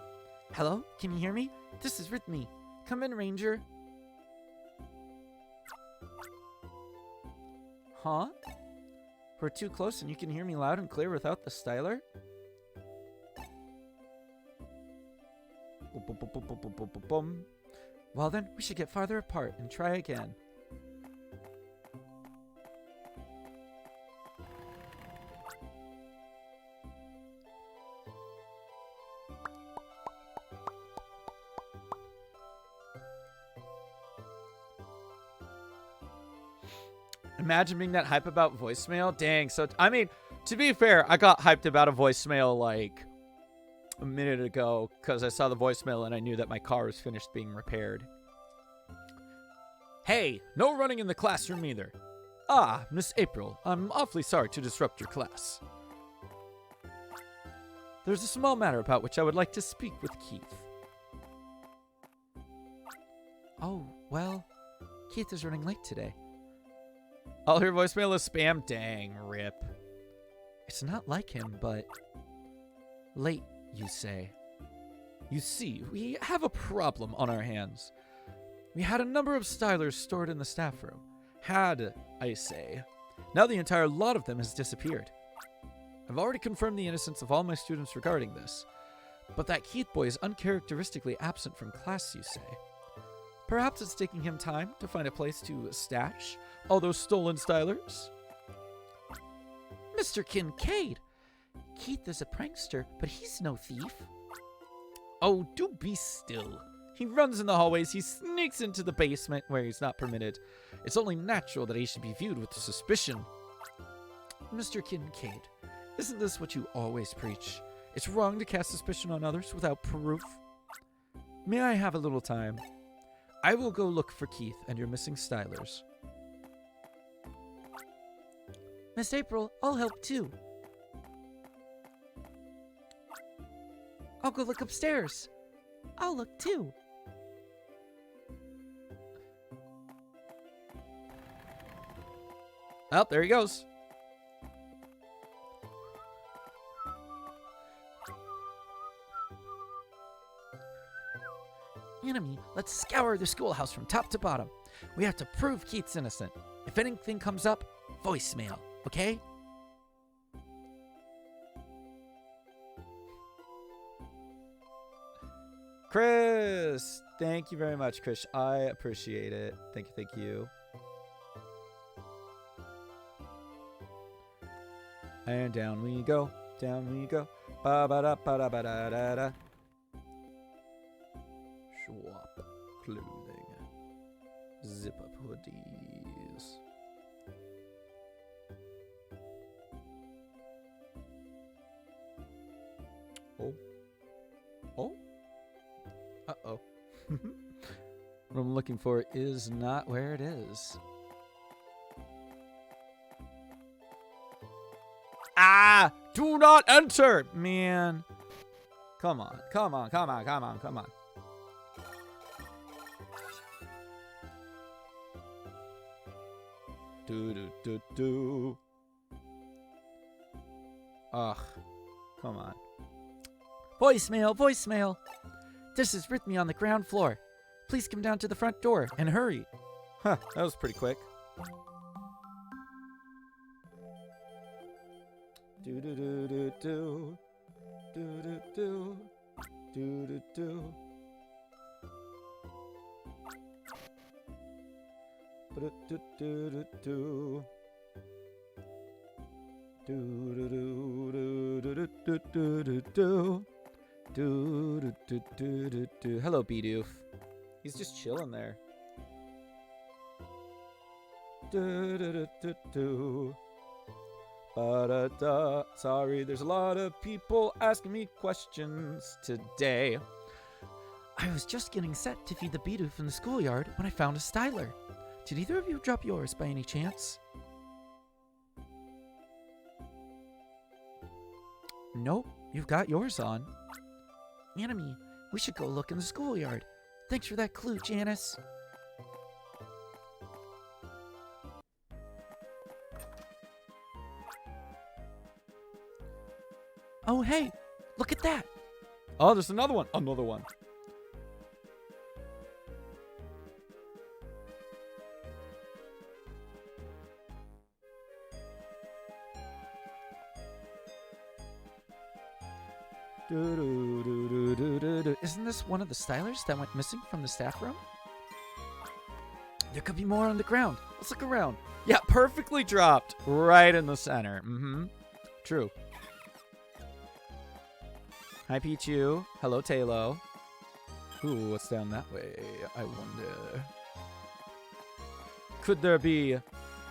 Hello, can you hear me? This is Rhythmia. Come in, Ranger. Huh? We're too close and you can hear me loud and clear without the styler? Well then, we should get farther apart and try again. Imagine being that hype about voicemail. Dang. So, I mean, to be fair, I got hyped about a voicemail like a minute ago because I saw the voicemail and I knew that my car was finished being repaired. Hey, no running in the classroom either. Ah, Miss April, I'm awfully sorry to disrupt your class. There's a small matter about which I would like to speak with Keith. Oh, well, Keith is running late today. All your voicemail is spam? Dang, rip. It's not like him, but... Late, you say. You see, we have a problem on our hands. We had a number of stylers stored in the staff room. Had, I say. Now the entire lot of them has disappeared. I've already confirmed the innocence of all my students regarding this. But that Keith boy is uncharacteristically absent from class, you say. Perhaps it's taking him time to find a place to stash all those stolen stylers? Mr. Kincaid! Keith is a prankster, but he's no thief. Oh, do be still. He runs in the hallways, he sneaks into the basement where he's not permitted. It's only natural that he should be viewed with suspicion. Mr. Kincaid, isn't this what you always preach? It's wrong to cast suspicion on others without proof. May I have a little time? I will go look for Keith and your missing stylers. Miss April, I'll help too. I'll go look upstairs. I'll look too. Oh, there he goes. Anime, let's scour the schoolhouse from top to bottom. We have to prove Keith's innocent. If anything comes up, voicemail, okay? Chris! Thank you very much, Chris. I appreciate it. Thank you, thank you. And down we go. Down we go. Ba-ba-da-ba-da-ba-da-da-da. Swap clothing. Zip up hoodies. Oh. Oh. Uh-oh. What I'm looking for is not where it is. Ah! Do not enter! Man. Come on. Come on. Come on. Come on. Come on. Do. Ugh. Come on. Voicemail, voicemail. This is Rhythmia on the ground floor. Please come down to the front door and hurry. Huh, that was pretty quick. Do. Do. Hello, Bidoof. He's just chilling there. Sorry, there's a lot of people asking me questions today. I was just getting set to feed the Bidoof in the schoolyard when I found a styler. Did either of you drop yours by any chance? Nope, you've got yours on. Anime, we should go look in the schoolyard. Thanks for that clue, Janice. Oh, hey, look at that. Oh, there's another one. Another one. Isn't this one of the stylers that went missing from the staff room? There could be more on the ground. Let's look around. Yeah, perfectly dropped right in the center. True. Hi, Pichu. Hello, Talo. Ooh, what's down that way? I wonder. Could there be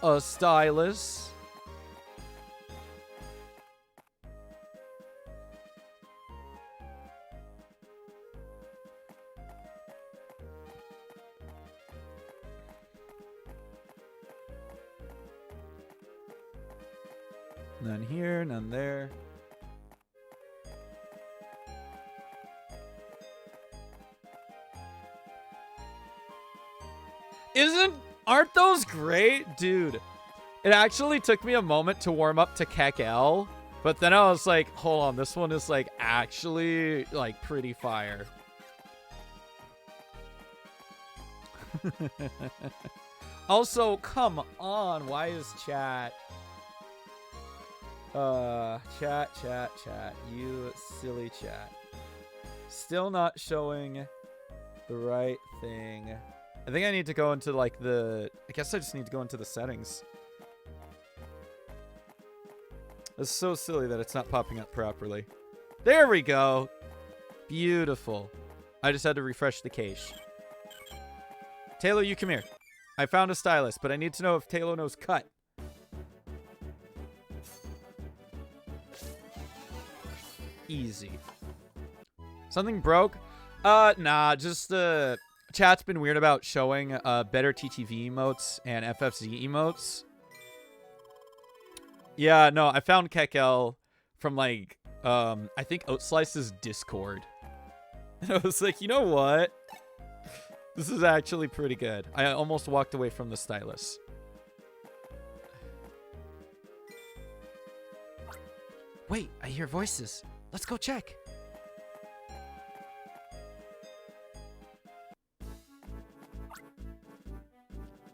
a stylus? None here, none there. Aren't those great? Dude, it actually took me a moment to warm up to Kekel, but then I was like, hold on, this one is like actually like pretty fire. Also, come on, why is chat? Chat, you silly chat. Still not showing the right thing. I think I need to go into like I guess I just need to go into the settings. It's so silly that it's not popping up properly. There we go. Beautiful. I just had to refresh the cache. Taylor, you come here. I found a stylus, but I need to know if Taylor knows cut. Easy. Something broke? Nah, just chat's been weird about showing better TTV emotes and FFZ emotes. Yeah, no, I found Kekel from like I think Oatslice's Discord. And I was like, you know what? This is actually pretty good. I almost walked away from the stylus. Wait, I hear voices. Let's go check.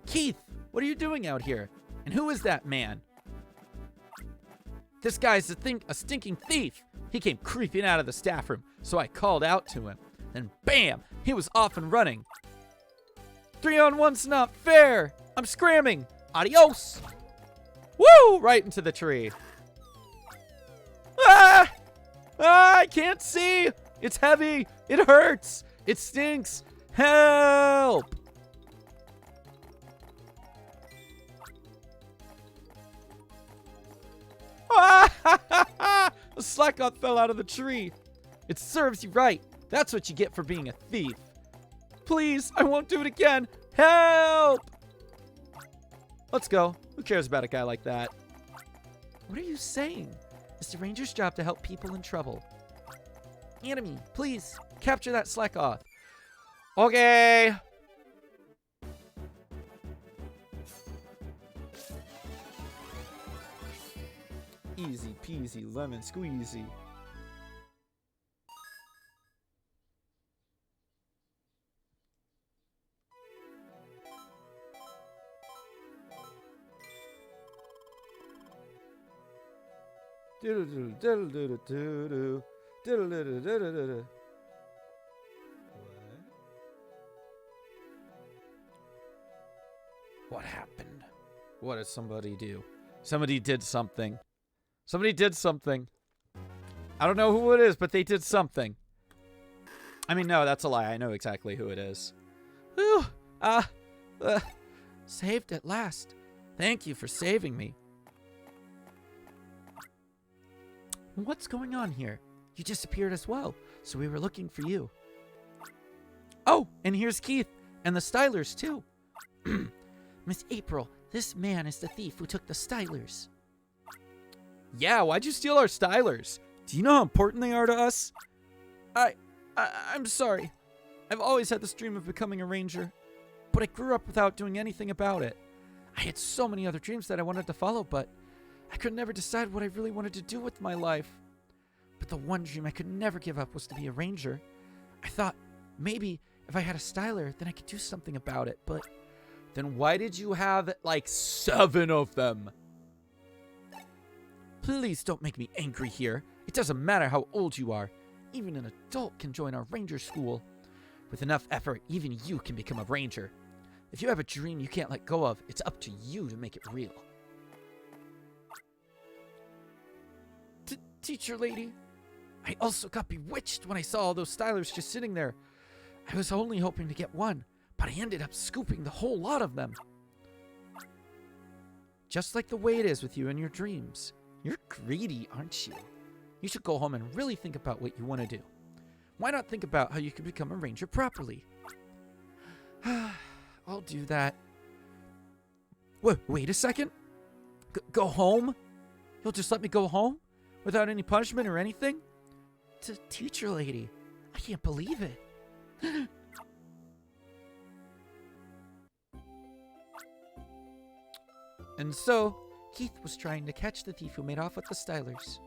Keith, what are you doing out here? And who is that man? This guy's a stinking thief. He came creeping out of the staff room, so I called out to him. Then bam, he was off and running. 3-on-1's not fair. I'm scramming. Adios. Woo! Right into the tree. Ah! Ah, I can't see. It's heavy. It hurts. It stinks. Help! Ah! The slack-off fell out of the tree. It serves you right. That's what you get for being a thief. Please, I won't do it again. Help! Let's go. Who cares about a guy like that? What are you saying? It's the ranger's job to help people in trouble. Anime, please, capture that slack-off. Okay. Easy peasy lemon squeezy. What happened? What did somebody do? Somebody did something. Somebody did something. I don't know who it is, but they did something. I mean, no, that's a lie. I know exactly who it is. Whew. Uh, saved at last. Thank you for saving me. What's going on here? You disappeared as well, so we were looking for you. Oh, and here's Keith, and the Stylers, too. Miss April, this man is the thief who took the Stylers. Yeah, why'd you steal our Stylers? Do you know how important they are to us? I'm sorry. I've always had this dream of becoming a ranger, but I grew up without doing anything about it. I had so many other dreams that I wanted to follow, but I could never decide what I really wanted to do with my life. But the one dream I could never give up was to be a ranger. I thought maybe if I had a styler, then I could do something about it, but then why did you have like 7 of them? Please don't make me angry here. It doesn't matter how old you are. Even an adult can join our ranger school. With enough effort, even you can become a ranger. If you have a dream you can't let go of, it's up to you to make it real. Teacher lady, I also got bewitched when I saw all those stylers just sitting there. I was only hoping to get one, but I ended up scooping the whole lot of them. Just like the way it is with you in your dreams. You're greedy, aren't you? You should go home and really think about what you want to do. Why not think about how you can become a ranger properly? I'll do that. Wait a second? Go home? You'll just let me go home? Without any punishment or anything? Teacher lady, I can't believe it. And so, Keith was trying to catch the thief who made off with the Stylers.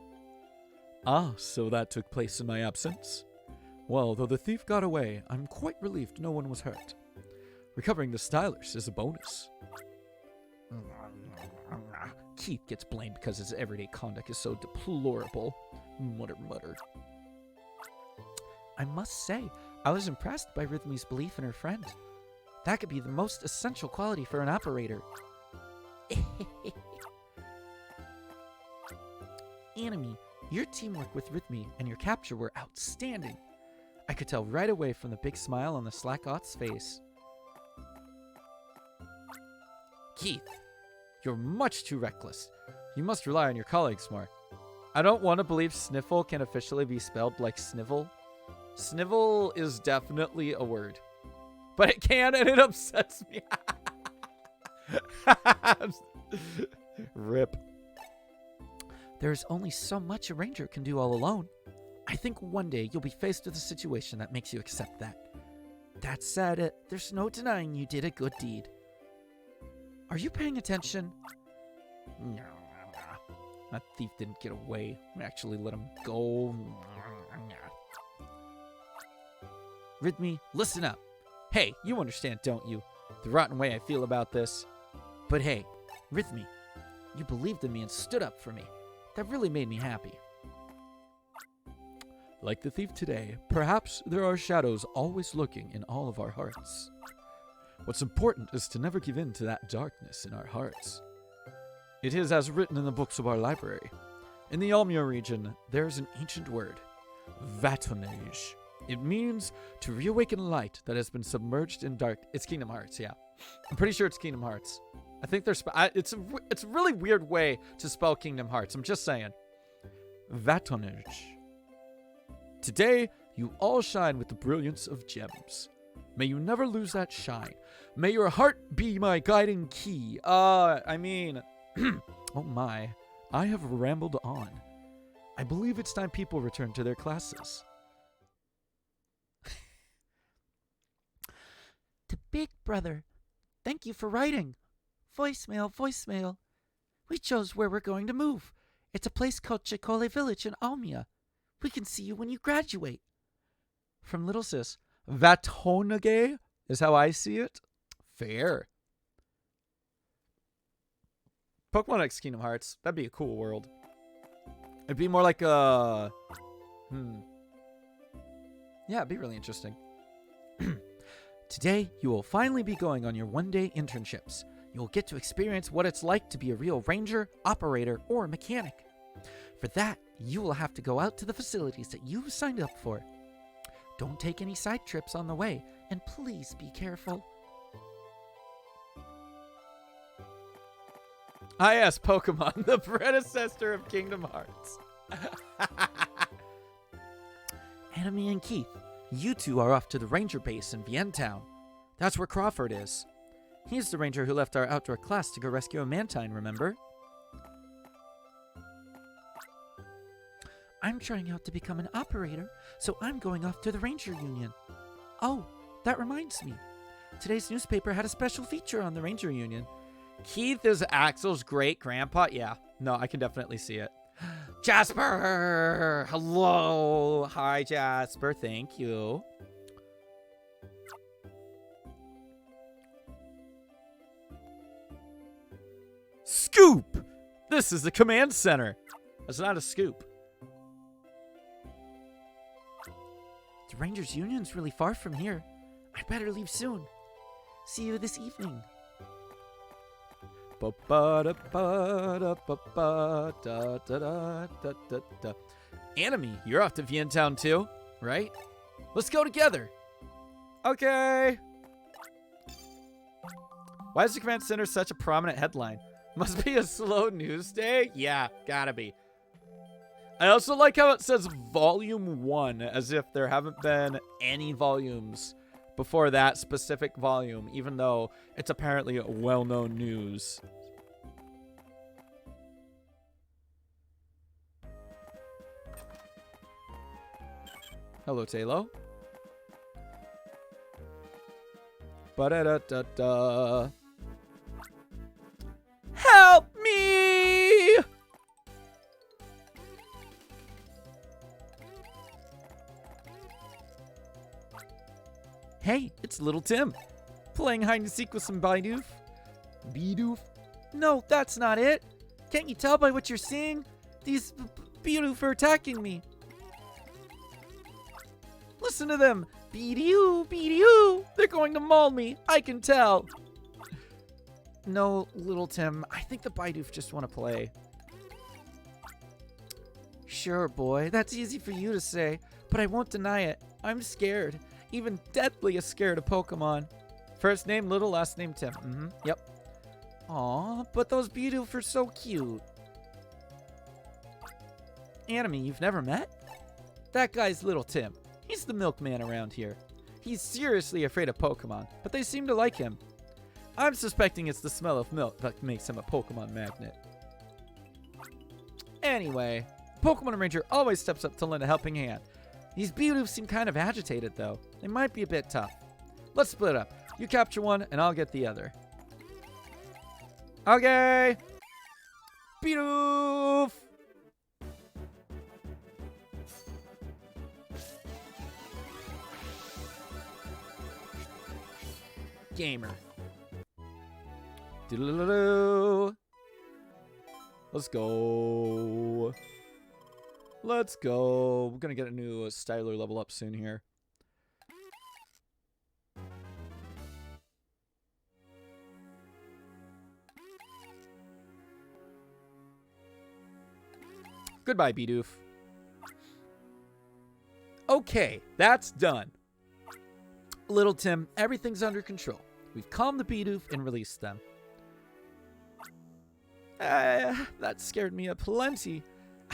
Ah, so that took place in my absence? Well, though the thief got away, I'm quite relieved no one was hurt. Recovering the Stylers is a bonus. Keith gets blamed because his everyday conduct is so deplorable. Mutter, mutter. I must say, I was impressed by Rhythmy's belief in her friend. That could be the most essential quality for an operator. Anime, your teamwork with Rhythmy and your capture were outstanding. I could tell right away from the big smile on the Slack Ott's face. Keith, you're much too reckless. You must rely on your colleagues more. I don't want to believe Sniffle can officially be spelled like Snivel. Snivel is definitely a word. But it can, and it upsets me. Rip. There's only so much a ranger can do all alone. I think one day you'll be faced with a situation that makes you accept that. That said, there's no denying you did a good deed. Are you paying attention? No. That thief didn't get away. I actually let him go. Rhythmy, listen up. Hey, you understand, don't you? The rotten way I feel about this. But hey, Rhythmy, you believed in me and stood up for me. That really made me happy. Like the thief today, perhaps there are shadows always lurking in all of our hearts. What's important is to never give in to that darkness in our hearts. It is as written in the books of our library. In the Almia region, there is an ancient word, vatonage. It means to reawaken light that has been submerged in dark. It's Kingdom Hearts, yeah. I'm pretty sure it's Kingdom Hearts. I think there's it's a really weird way to spell Kingdom Hearts. I'm just saying. Vatonage. Today, you all shine with the brilliance of gems. May you never lose that shine. May your heart be my guiding key. Oh my. I have rambled on. I believe it's time people return to their classes. To Big Brother, thank you for writing. Voicemail, voicemail. We chose where we're going to move. It's a place called Chicole Village in Almia. We can see you when you graduate. From Little Sis, Vatonage is how I see it. Fair. Pokemon X Kingdom Hearts. That'd be a cool world. It'd be more like a... Yeah, it'd be really interesting. Today, you will finally be going on your one-day internships. You will get to experience what it's like to be a real ranger, operator, or mechanic. For that, you will have to go out to the facilities that you've signed up for. Don't take any side trips on the way, and please be careful. Ah, yes, Pokemon, the predecessor of Kingdom Hearts. Anime and Keith, you two are off to the ranger base in Vientown. That's where Crawford is. He's the ranger who left our outdoor class to go rescue a Mantine, remember? I'm trying out to become an operator, so I'm going off to the Ranger Union. Oh, that reminds me. Today's newspaper had a special feature on the Ranger Union. Keith is Axel's great-grandpa? Yeah, no, I can definitely see it. Jasper! Hello! Hi, Jasper. Thank you. Scoop! This is the command center. That's not a scoop. The Rangers Union's really far from here. I better leave soon. See you this evening. Anime, you're off to Vientown too, right? Let's go together. Okay. Why is the command center such a prominent headline? Must be a slow news day? Yeah, gotta be. I also like how it says Volume 1, as if there haven't been any volumes before that specific volume, even though it's apparently well-known news. Hello, Talo. Ba-da-da-da-da. Help me! Hey, it's Little Tim. Playing hide and seek with some Bidoof. Bidoof? No, that's not it. Can't you tell by what you're seeing? These Bidoof are attacking me. Listen to them. Bidoo, Bidoo. They're going to maul me. I can tell. No, Little Tim. I think the Bidoof just want to play. Sure, boy. That's easy for you to say, but I won't deny it. I'm scared. Even deathly scared of Pokemon. First name Little, last name Tim. Yep. Aw, but those Bidoof are so cute. Anime, you've never met? That guy's Little Tim. He's the milkman around here. He's seriously afraid of Pokemon, but they seem to like him. I'm suspecting it's the smell of milk that makes him a Pokemon magnet. Anyway, Pokemon Ranger always steps up to lend a helping hand. These Bidoof seem kind of agitated, though. They might be a bit tough. Let's split up. You capture one, and I'll get the other. Okay. Bidoof! Gamer. Doodle-doo-doo. Let's go. Let's go. We're going to get a new Styler level up soon here. Goodbye, Bidoof. Okay, that's done. Little Tim, everything's under control. We've calmed the Bidoof and released them. That scared me aplenty.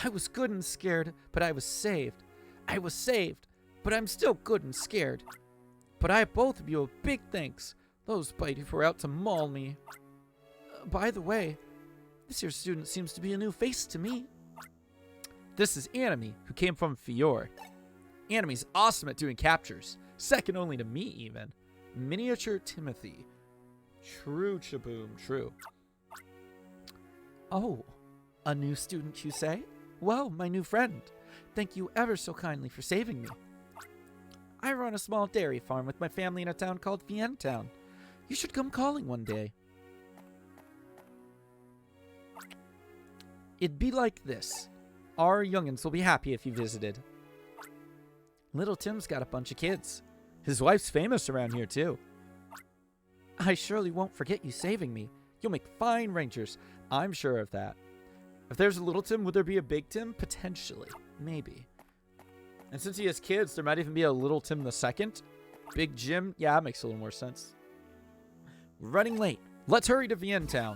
I was good and scared, but I was saved. I was saved, but I'm still good and scared. But I owe both of you a big thanks. Those Bidoof were out to maul me. By the way, this here student seems to be a new face to me. This is Anime, who came from Fior. Anime's awesome at doing captures. Second only to me, even. Miniature Timothy. True, Chaboom, true. Oh, a new student, you say? Well, my new friend. Thank you ever so kindly for saving me. I run a small dairy farm with my family in a town called Vientown. You should come calling one day. It'd be like this. Our young'uns will be happy if you visited. Little Tim's got a bunch of kids. His wife's famous around here, too. I surely won't forget you saving me. You'll make fine rangers. I'm sure of that. If there's a Little Tim, would there be a Big Tim? Potentially. Maybe. And since he has kids, there might even be a little Tim the second. Big Jim. Yeah, that makes a little more sense. We're running late. Let's hurry to Vientown.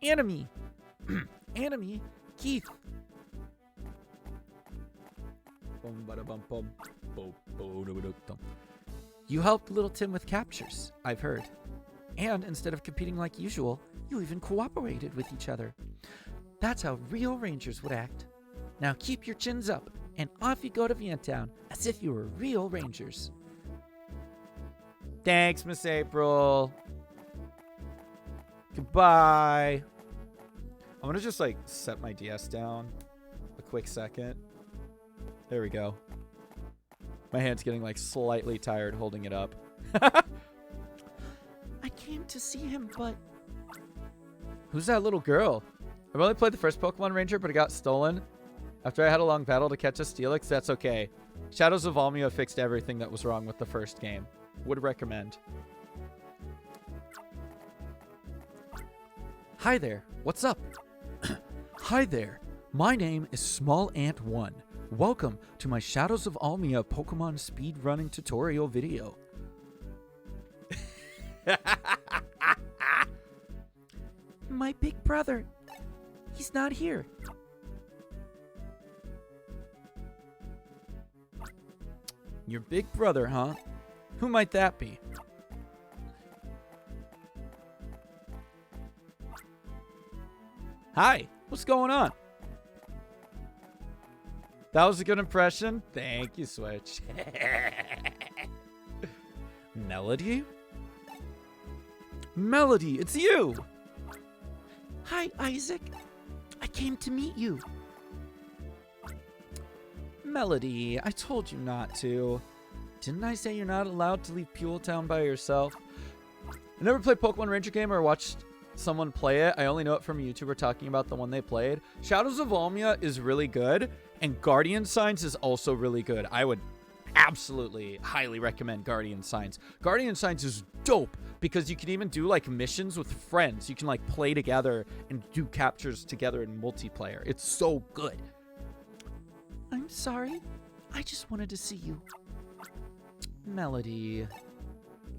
Anime. Anime. Keith. You helped little Tim with captures, I've heard. And instead of competing like usual, you even cooperated with each other. That's how real rangers would act. Now keep your chins up, and off you go to Vientown, as if you were real rangers. Thanks, Miss April. Goodbye. I'm gonna just, like, set my DS down a quick second. There we go. My hand's getting, like, slightly tired holding it up. I came to see him, but... Who's that little girl? I've only played the first Pokemon Ranger, but it got stolen. After I had a long battle to catch a Steelix, that's okay. Shadows of Almia fixed everything that was wrong with the first game. Would recommend. Hi there. What's up? Hi there. My name is Small Ant 1. Welcome to my Shadows of Almia Pokemon speedrunning tutorial video. My big brother. He's not here. Your big brother, huh? Who might that be? Hi, what's going on? That was a good impression. Thank you, Switch. Melody? Melody, it's you! Hi, Isaac. I came to meet you. Melody, I told you not to. Didn't I say you're not allowed to leave Puel Town by yourself? I never played Pokemon Ranger game or watched someone play it. I only know it from a YouTuber talking about the one they played. Shadows of Almia is really good, and Guardian Signs is also really good. I would absolutely highly recommend Guardian Signs. Guardian Signs is dope because you can even do like missions with friends. You can like play together and do captures together in multiplayer. It's so good. I'm sorry. I just wanted to see you. Melody,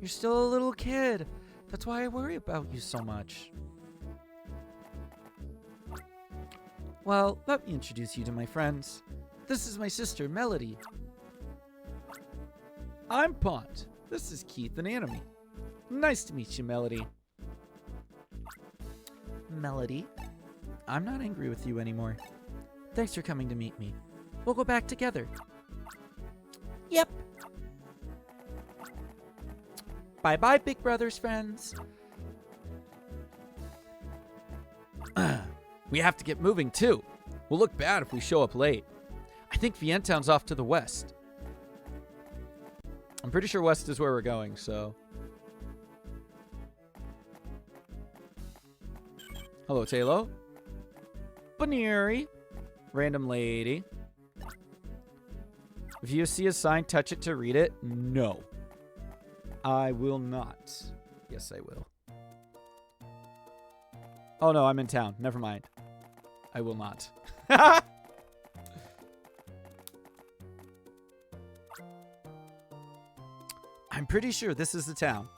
you're still a little kid. That's why I worry about you so much. Well, let me introduce you to my friends. This is my sister, Melody. I'm Pont. This is Keith and Anime. Nice to meet you, Melody. Melody, I'm not angry with you anymore. Thanks for coming to meet me. We'll go back together. Yep. Bye-bye, Big Brother's friends. We have to get moving, too. We'll look bad if we show up late. I think Vientown's off to the west. I'm pretty sure west is where we're going, so... Hello, Talo. Baneri. Random lady. If you see a sign, touch it to read it. No. I will not. Yes, I will. Oh, no, I'm in town. Never mind. I will not. I'm pretty sure this is the town.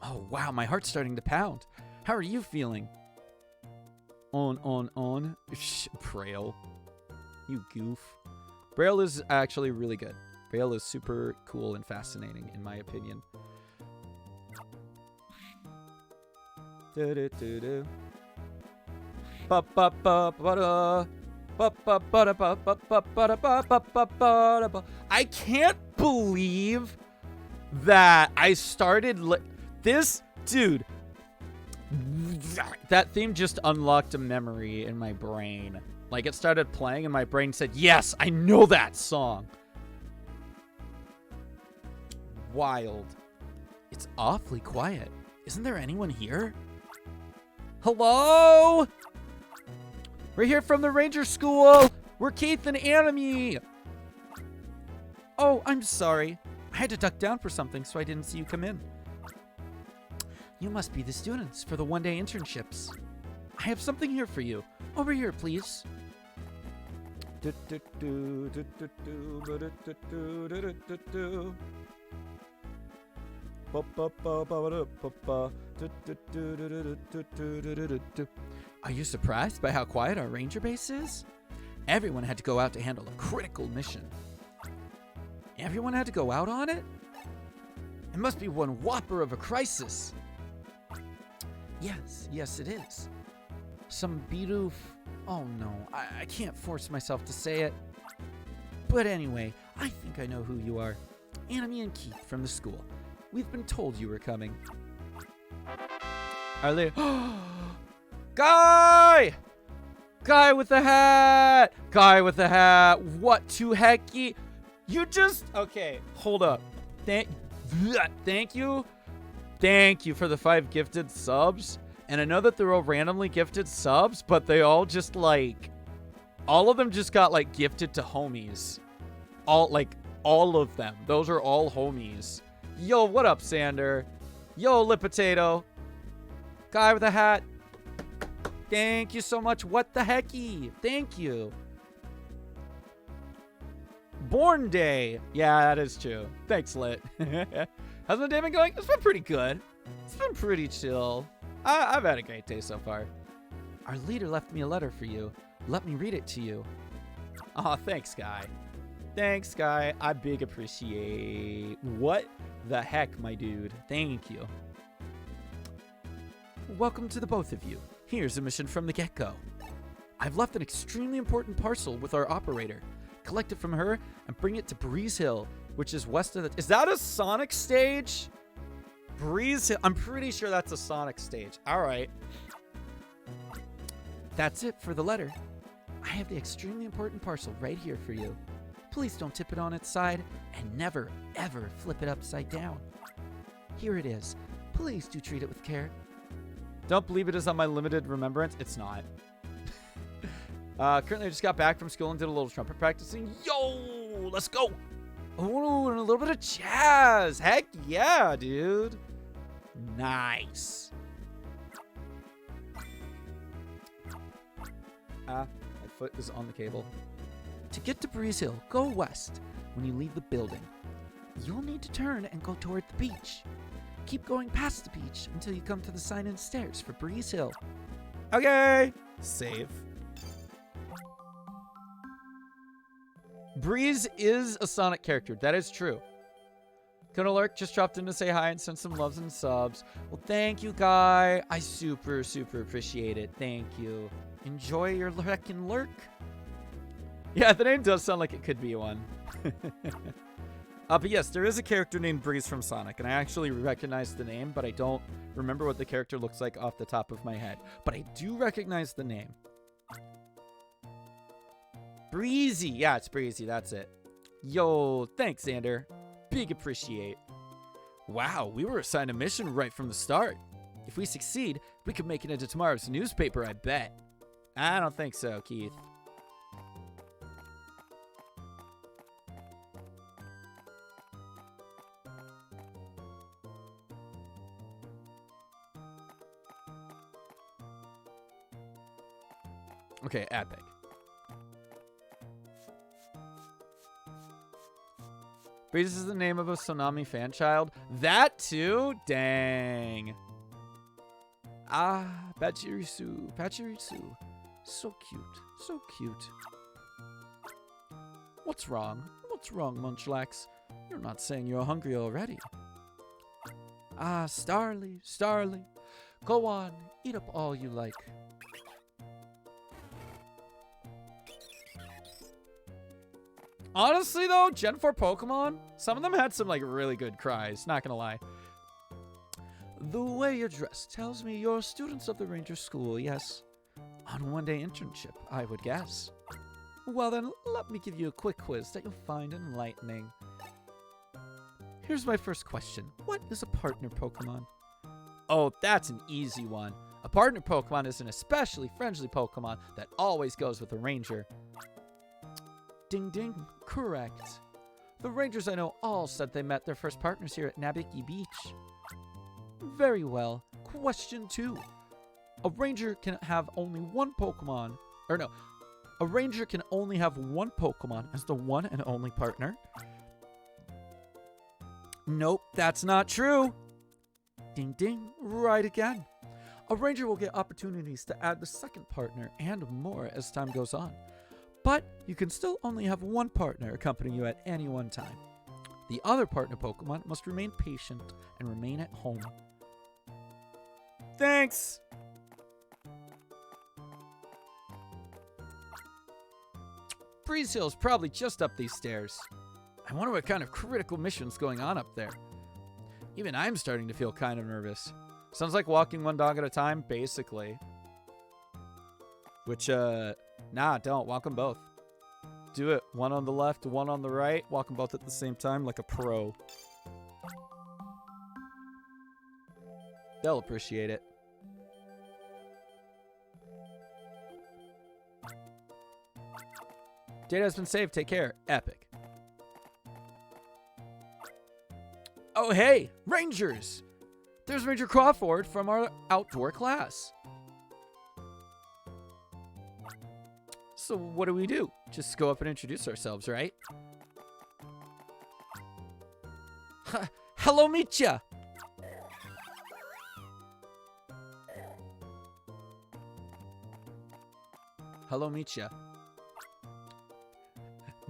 Oh, wow, my heart's starting to pound. How are you feeling? On. Shh, Braille. You goof. Braille is actually really good. Braille is super cool and fascinating, in my opinion. Do-do-do-do. I can't believe that I started this dude. That theme just unlocked a memory in my brain. Like it started playing and my brain said, "Yes, I know that song." Wild. It's awfully quiet. Isn't there anyone here? Hello? We're here from the Ranger School. We're Keith and Anime. Oh, I'm sorry. I had to duck down for something, so I didn't see you come in. You must be the students for the one-day internships. I have something here for you. Over here, please. Are you surprised by how quiet our ranger base is? Everyone had to go out to handle a critical mission. Everyone had to go out on it? It must be one whopper of a crisis. Yes, it is. Some Bidoof. Oh no, I can't force myself to say it. But anyway, I think I know who you are. Anime and Keith from the school. We've been told you were coming. Are they? Guy! Guy with the hat! Guy with the hat! What to hecky? You just... Okay, hold up. Thank you. Thank you for the 5 gifted subs. And I know that they're all randomly gifted subs, but they all just like... All of them just got like gifted to homies. All of them. Those are all homies. Yo, what up, Sander? Yo, Lip Potato. Guy with a hat. Thank you so much. What the hecky? Thank you. Born Day. Yeah, that is true. Thanks, Lit. How's my day been going? It's been pretty good. It's been pretty chill. I've had a great day so far. Our leader left me a letter for you. Let me read it to you. Aw, thanks, Guy. Thanks, Guy. I big appreciate. What the heck, my dude? Thank you. Welcome to the both of you. Here's a mission from the get-go. I've left an extremely important parcel with our operator. Collect it from her and bring it to Breeze Hill, which is west of the... Is that a Sonic stage? Breeze Hill. I'm pretty sure that's a Sonic stage. All right. That's it for the letter. I have the extremely important parcel right here for you. Please don't tip it on its side and never, ever flip it upside down. Here it is. Please do treat it with care. Don't believe it is on my limited remembrance. It's not. Currently, I just got back from school and did a little trumpet practicing. Yo, let's go. Oh, and a little bit of jazz. Heck yeah, dude. Nice. My foot is on the cable. To get to Breeze Hill, go west. When you leave the building, you'll need to turn and go toward the beach. Keep going past the beach until you come to the sign and stairs for Breeze Hill. Okay. Save. Breeze is a Sonic character. That is true. Kona Lurk just dropped in to say hi and send some loves and subs. Well, thank you, Guy. I super, super appreciate it. Thank you. Enjoy your heckin' lurk. Yeah, the name does sound like it could be one. But yes, there is a character named Breeze from Sonic, and I actually recognize the name, but I don't remember what the character looks like off the top of my head. But I do recognize the name. Breezy. Yeah, it's Breezy. That's it. Yo, thanks, Xander. Big appreciate. Wow, we were assigned a mission right from the start. If we succeed, we could make it into tomorrow's newspaper, I bet. I don't think so, Keith. Okay, epic. Breeze is the name of a Tsunami fan child. That too? Dang. Ah, Pachirisu. Pachirisu. So cute. So cute. What's wrong? What's wrong, Munchlax? You're not saying you're hungry already. Ah, Starly. Starly. Go on. Eat up all you like. Honestly, though, Gen 4 Pokemon, some of them had some, like, really good cries. Not gonna lie. The way you're dressed tells me you're students of the Ranger School, yes? On a one-day internship, I would guess. Well then, let me give you a quick quiz that you'll find enlightening. Here's my first question. What is a partner Pokemon? Oh, that's an easy one. A partner Pokemon is an especially friendly Pokemon that always goes with a Ranger. Ding ding, correct. The Rangers I know all said they met their first partners here at Nabiki Beach. Very well. Question 2. A Ranger can have only one Pokemon Or no, a ranger can only have one Pokemon as the one and only partner. Nope, that's not true. Ding ding, right again. A ranger will get opportunities to add the second partner and more as time goes on. But you can still only have one partner accompanying you at any one time. The other partner Pokemon must remain patient and remain at home. Thanks! Breeze Hill's probably just up these stairs. I wonder what kind of critical mission's going on up there. Even I'm starting to feel kind of nervous. Sounds like walking one dog at a time, basically. Which, nah, don't. Walk them both. Do it. One on the left, one on the right. Walk them both at the same time like a pro. They'll appreciate it. Data has been saved. Take care. Epic. Oh, hey, Rangers! There's Ranger Crawford from our outdoor class. So what do we do? Just go up and introduce ourselves, right? Hello, Micha! Hello, Micha.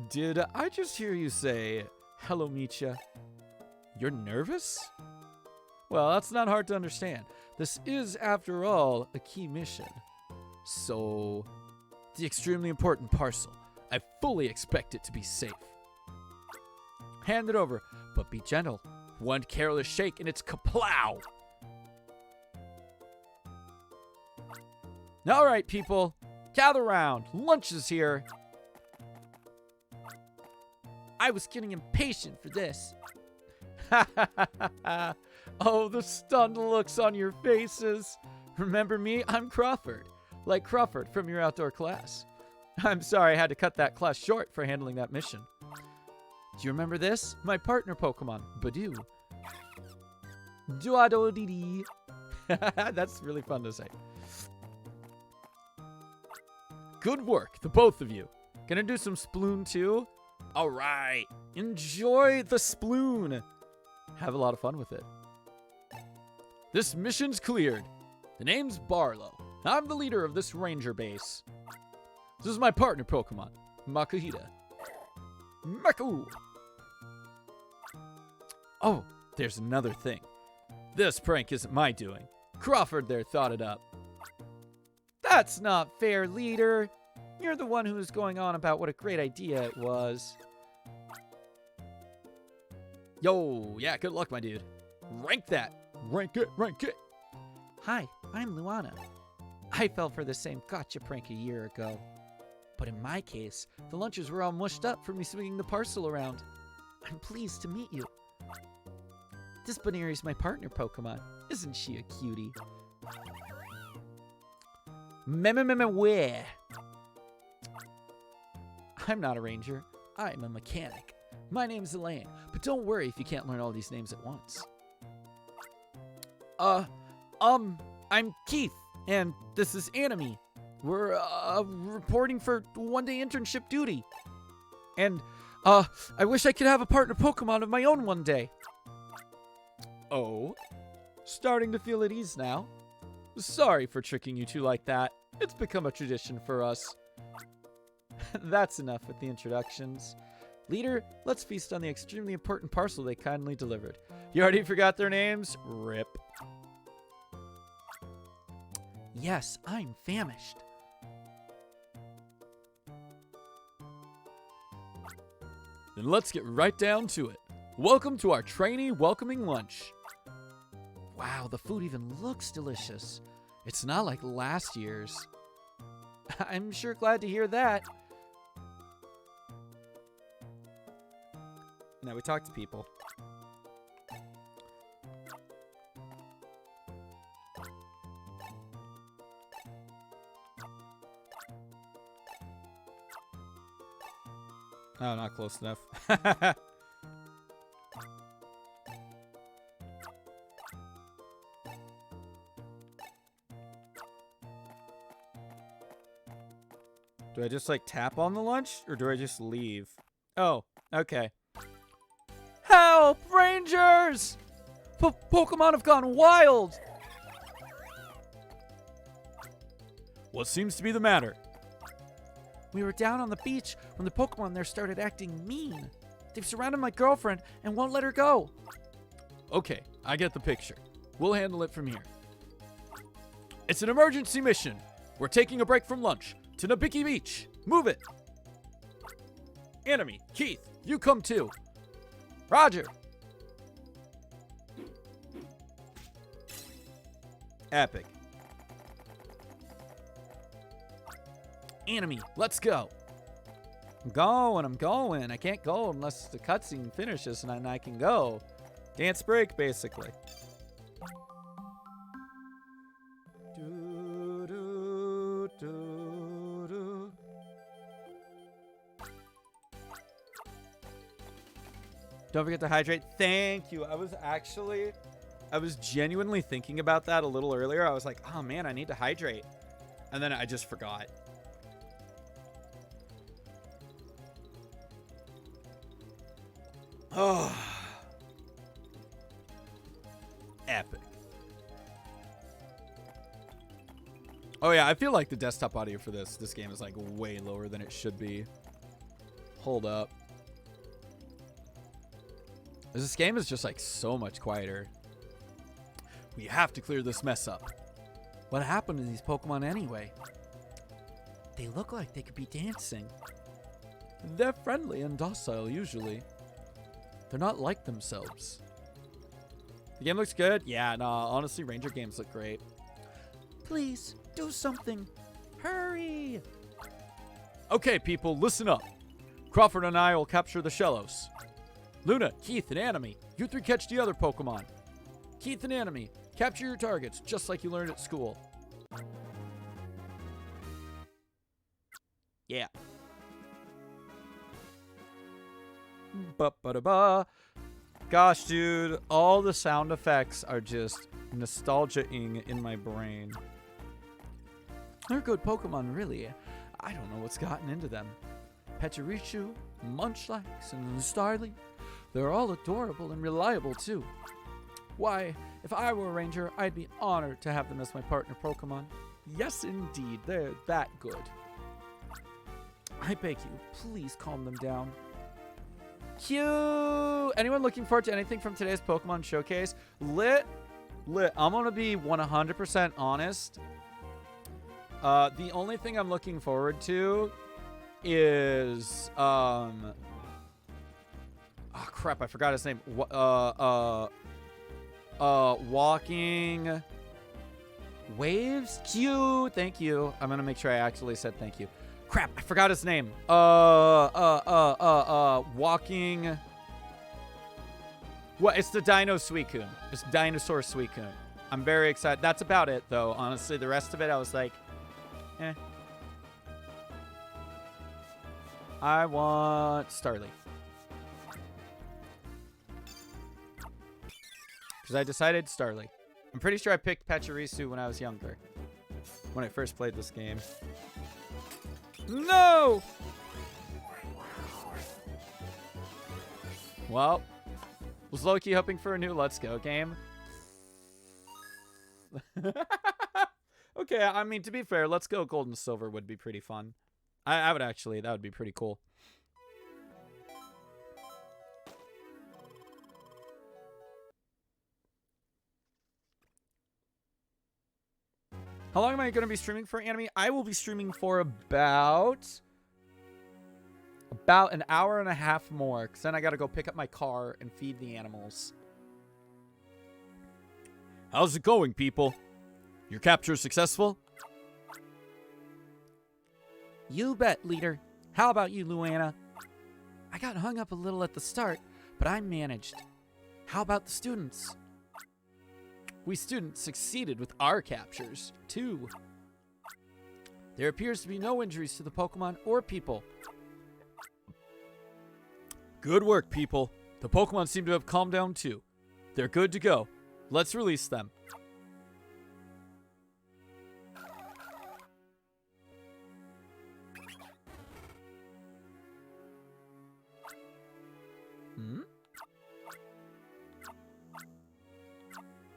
Did I just hear you say, hello, Micha? You're nervous? Well, that's not hard to understand. This is, after all, a key mission. So, the extremely important parcel. I fully expect it to be safe. Hand it over, but be gentle. One careless shake and it's kaplow! All right, people. Gather round. Lunch is here. I was getting impatient for this. Oh, the stunned looks on your faces. Remember me? I'm Crawford. Like Crawford from your outdoor class. I'm sorry I had to cut that class short for handling that mission. Do you remember this? My partner Pokemon, Badoo. Duado-dee-dee. That's really fun to say. Good work, the both of you. Gonna do some Sploon too? All right. Enjoy the Sploon. Have a lot of fun with it. This mission's cleared. The name's Barlow. I'm the leader of this ranger base. This is my partner Pokemon, Makuhita. Maku! Oh, there's another thing. This prank isn't my doing. Crawford there thought it up. That's not fair, leader. You're the one who was going on about what a great idea it was. Yo, yeah, good luck, my dude. Rank that. Rank it, rank it. Hi, I'm Luana. I fell for the same gotcha prank a year ago. But in my case, the lunches were all mushed up from me swinging the parcel around. I'm pleased to meet you. This Baneri's my partner Pokemon. Isn't she a cutie? Where? I'm not a ranger. I'm a mechanic. My name's Elaine, but don't worry if you can't learn all these names at once. I'm Keith, and this is Anime. We're, reporting for one-day internship duty. And, I wish I could have a partner Pokemon of my own one day. Oh? Starting to feel at ease now? Sorry for tricking you two like that. It's become a tradition for us. That's enough with the introductions. Leader, let's feast on the extremely important parcel they kindly delivered. You already forgot their names? Rip. Yes, I'm famished. Then let's get right down to it. Welcome to our trainee welcoming lunch. Wow, the food even looks delicious. It's not like last year's. I'm sure glad to hear that. Now we talk to people. Oh, not close enough. Do I just like tap on the lunch or do I just leave? Oh, okay. Help! Rangers! Pokemon have gone wild! What seems to be the matter? We were down on the beach when the Pokemon there started acting mean. They've surrounded my girlfriend and won't let her go. Okay, I get the picture. We'll handle it from here. It's an emergency mission. We're taking a break from lunch to Nabiki Beach. Move it. Anime, Keith, you come too. Roger. Epic. Anime, let's go. I'm going. I can't go unless the cutscene finishes and then I can go. Dance break, basically. Don't forget to hydrate. Thank you. I was genuinely thinking about that a little earlier. I was like, oh man, I need to hydrate. And then I just forgot. Oh. Epic. Oh yeah, I feel like the desktop audio for this game is like way lower than it should be. Hold up. This game is just like so much quieter. We have to clear this mess up. What happened to these Pokemon anyway? They look like they could be dancing. They're friendly and docile usually. They're not like themselves. The game looks good. Yeah, no, honestly, Ranger games look great. Please, do something. Hurry. Okay, people, listen up. Crawford and I will capture the Shellos. Luna, Keith, and Anime, you three catch the other Pokemon. Keith and Anime, capture your targets, just like you learned at school. Yeah. Ba-ba-da-ba. Gosh, dude, all the sound effects are just nostalgia-ing in my brain. They're good Pokemon, really. I don't know what's gotten into them. Pachirisu, Munchlax, and Starly. They're all adorable and reliable, too. Why, if I were a ranger, I'd be honored to have them as my partner Pokemon. Yes, indeed, they're that good. I beg you, please calm them down. Cute! Anyone looking forward to anything from today's Pokemon Showcase? Lit. I'm gonna be 100% honest. The only thing I'm looking forward to is oh crap, I forgot his name. Walking Waves? Cute. Thank you. I'm gonna make sure I actually said thank you. Crap, I forgot his name. Walking. What? It's the Dino Suicune. It's Dinosaur Suicune. I'm very excited. That's about it, though. Honestly, the rest of it, I was like, eh. I want Starly. Because I decided Starly. I'm pretty sure I picked Pachirisu when I was younger. When I first played this game. No! Well, was low-key hoping for a new Let's Go game. Okay, I mean, to be fair, Let's Go Gold and Silver would be pretty fun. I would actually, that would be pretty cool. How long am I going to be streaming for Anime? I will be streaming for about an hour and a half more, because then I got to go pick up my car and feed the animals. How's it going, people? Your capture successful? You bet, leader. How about you, Luana? I got hung up a little at the start, but I managed. How about the students? We students succeeded with our captures, too. There appears to be no injuries to the Pokemon or people. Good work, people. The Pokemon seem to have calmed down, too. They're good to go. Let's release them.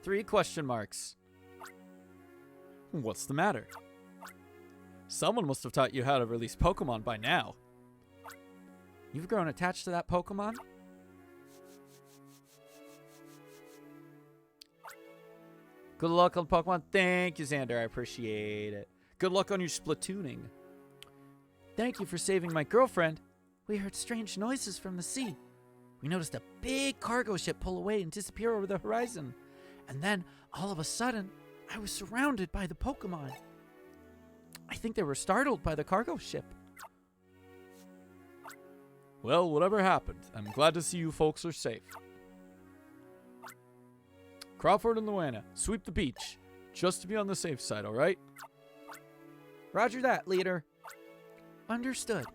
3 question marks. What's the matter? Someone must have taught you how to release Pokemon by now. You've grown attached to that Pokemon? Good luck on Pokemon. Thank you, Xander. I appreciate it. Good luck on your splatooning. Thank you for saving my girlfriend. We heard strange noises from the sea. We noticed a big cargo ship pull away and disappear over the horizon. And then, all of a sudden, I was surrounded by the Pokemon. I think they were startled by the cargo ship. Well, whatever happened, I'm glad to see you folks are safe. Crawford and Luana, sweep the beach. Just to be on the safe side, alright? Roger that, leader. Understood.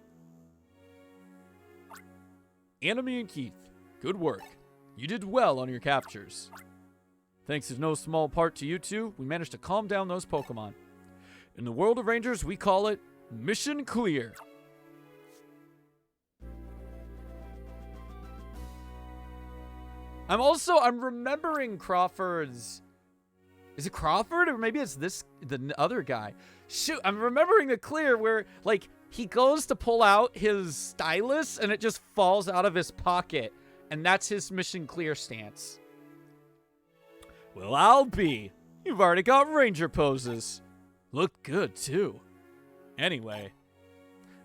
Anime and Keith, good work. You did well on your captures. Thanks in no small part to you two, we managed to calm down those Pokemon. In the world of Rangers, we call it Mission Clear. I'm remembering Crawford's... Is it Crawford? Or maybe it's the other guy. Shoot, I'm remembering the clear where, like, he goes to pull out his stylus and it just falls out of his pocket. And that's his mission clear stance. Well, I'll be. You've already got ranger poses. Look good, too. Anyway.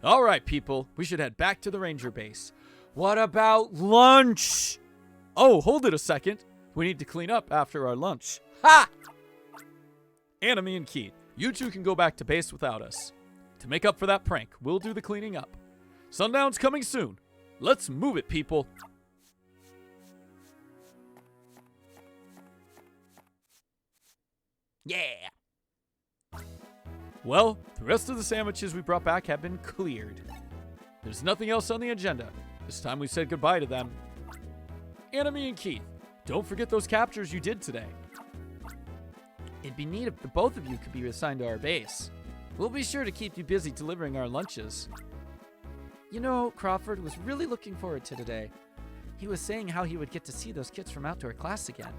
Alright, people. We should head back to the ranger base. What about lunch? Oh, hold it a second. We need to clean up after our lunch. Ha! Anime and Keith, you two can go back to base without us. To make up for that prank, we'll do the cleaning up. Sundown's coming soon. Let's move it, people. Yeah! Well, the rest of the sandwiches we brought back have been cleared. There's nothing else on the agenda. This time we said goodbye to them. Anime and Keith, don't forget those captures you did today. It'd be neat if the both of you could be assigned to our base. We'll be sure to keep you busy delivering our lunches. You know, Crawford was really looking forward to today. He was saying how he would get to see those kids from outdoor class again.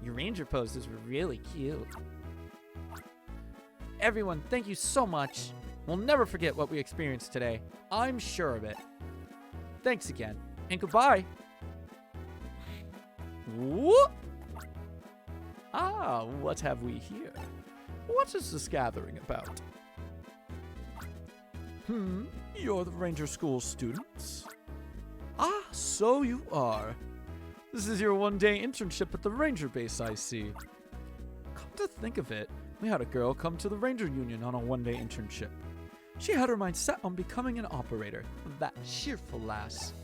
Your ranger poses were really cute. Everyone, thank you so much. We'll never forget what we experienced today. I'm sure of it. Thanks again, and goodbye. Whoop! Ah, what have we here? What is this gathering about? You're the Ranger School students? Ah, so you are. This is your one-day internship at the Ranger base, I see. Come to think of it, we had a girl come to the Ranger Union on a one-day internship. She had her mind set on becoming an operator, that cheerful lass.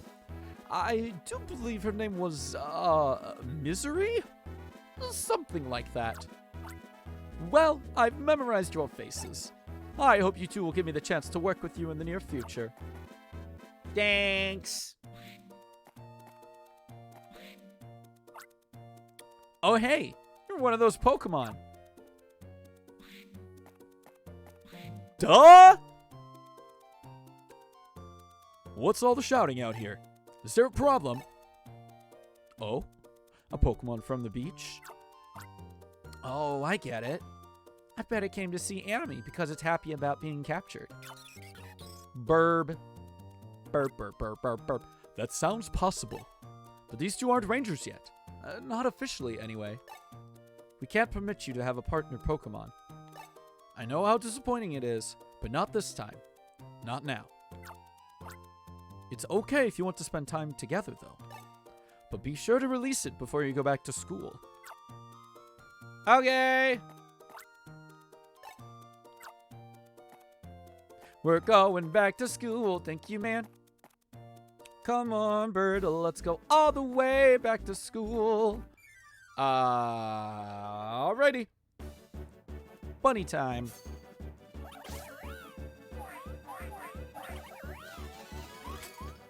I do believe her name was, Misery? Something like that. Well, I've memorized your faces. I hope you two will give me the chance to work with you in the near future. Thanks. Oh, hey, you're one of those Pokemon. Duh! What's all the shouting out here? Is there a problem? Oh, a Pokemon from the beach? Oh, I get it. I bet it came to see Anime because it's happy about being captured. Burb. Burp, burp, burp, burp, burp. That sounds possible. But these two aren't rangers yet. Not officially, anyway. We can't permit you to have a partner Pokemon. I know how disappointing it is, but not this time. Not now. It's okay if you want to spend time together, though. But be sure to release it before you go back to school. Okay! We're going back to school. Thank you, man. Come on, bird. Let's go all the way back to school. Alrighty. Bunny time.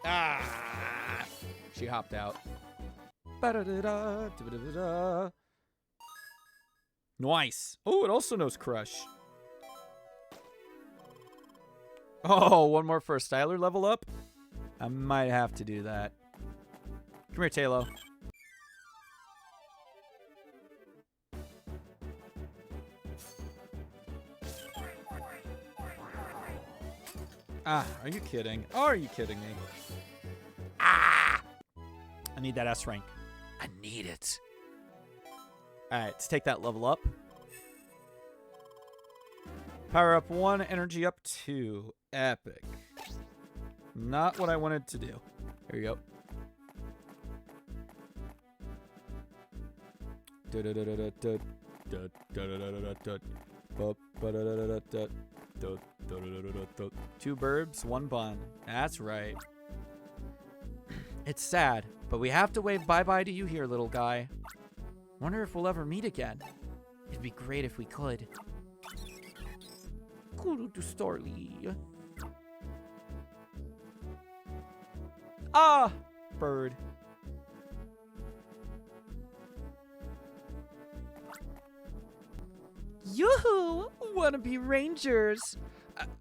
Ah! She hopped out. Ba-da-da-da, nice. Oh, it also knows Crush. Oh, one more for a Styler level up? I might have to do that. Come here, Talo. Ah, are you kidding? Are you kidding me? Ah! I need that S rank. I need it. Alright, let's take that level up. Power up 1, energy up 2. Epic. Not what I wanted to do. Here you go. 2 burbs, 1 bun. That's right. It's sad, but we have to wave bye-bye to you here, little guy. Wonder if we'll ever meet again. It'd be great if we could. Cool to Starly. Ah! Bird. Yoo-hoo! Wanna be rangers?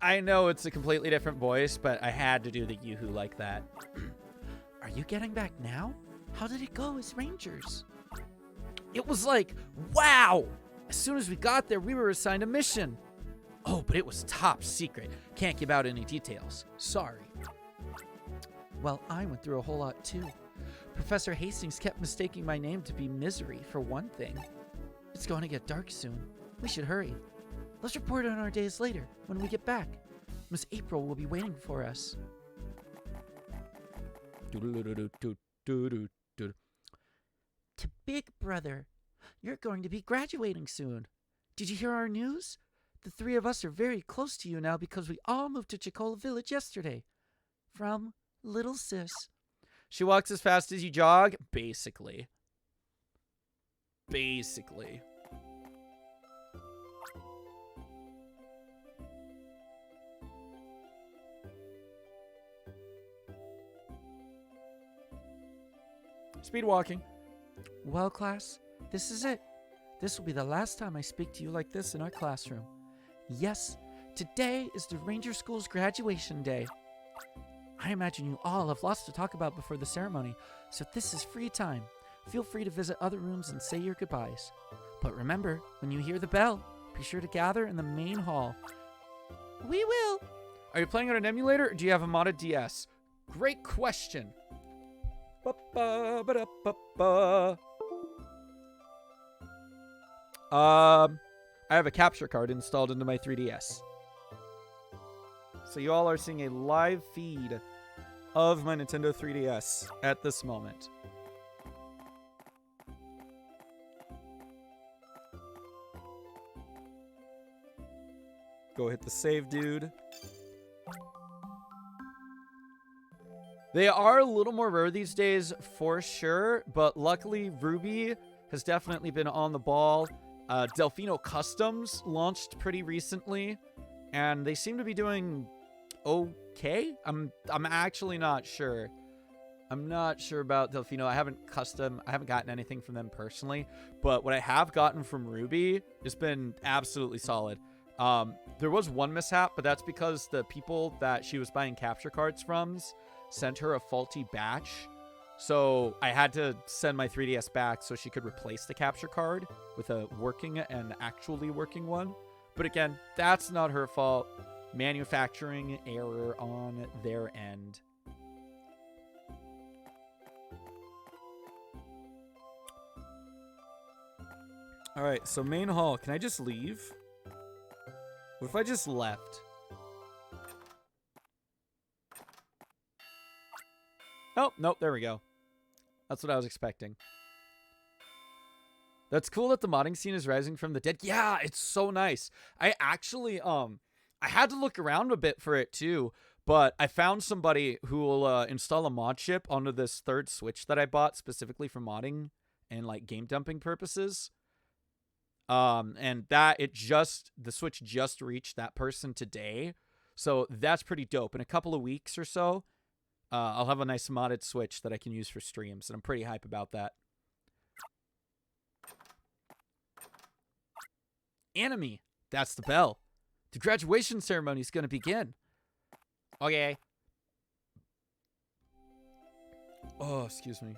I know it's a completely different voice, but I had to do the yoo-hoo like that. Are you getting back now? How did it go as rangers? It was like, wow! As soon as we got there, we were assigned a mission. Oh, but it was top secret. Can't give out any details. Sorry. Well, I went through a whole lot too. Professor Hastings kept mistaking my name to be Misery, for one thing. It's going to get dark soon. We should hurry. Let's report on our days later, when we get back. Miss April will be waiting for us. To Big Brother, you're going to be graduating soon. Did you hear our news? The 3 of us are very close to you now because we all moved to Chicola Village yesterday. From Little Sis. She walks as fast as you jog? Basically. Basically. Speed walking. Well, class, this is it. This will be the last time I speak to you like this in our classroom. Yes, today is the Ranger School's graduation day. I imagine you all have lots to talk about before the ceremony, so this is free time. Feel free to visit other rooms and say your goodbyes. But remember, when you hear the bell, be sure to gather in the main hall. We will. Are you playing on an emulator or do you have a modded DS? Great question. I have a capture card installed into my 3DS. So you all are seeing a live feed of my Nintendo 3DS at this moment. Go hit the save, dude. They are a little more rare these days, for sure, but luckily Ruby has definitely been on the ball. Delfino Customs launched pretty recently, and they seem to be doing okay. I'm actually not sure. I'm not sure about Delfino. I haven't gotten anything from them personally, but what I have gotten from Ruby has been absolutely solid. There was one mishap, but that's because the people that she was buying capture cards from sent her a faulty batch. So I had to send my 3DS back so she could replace the capture card with a working and actually working one. But again, that's not her fault. Manufacturing error on their end. All right, so main hall. Can I just leave? What if I just left? Oh, nope, there we go. That's what I was expecting. That's cool that the modding scene is rising from the dead. Yeah, it's so nice. I actually, I had to look around a bit for it too, but I found somebody who will install a mod chip onto this third Switch that I bought specifically for modding and like game dumping purposes. And that the Switch just reached that person today. So that's pretty dope. In a couple of weeks or so, I'll have a nice modded Switch that I can use for streams, and I'm pretty hype about that. Anime, that's the bell. The graduation ceremony is going to begin. Okay. Oh, excuse me.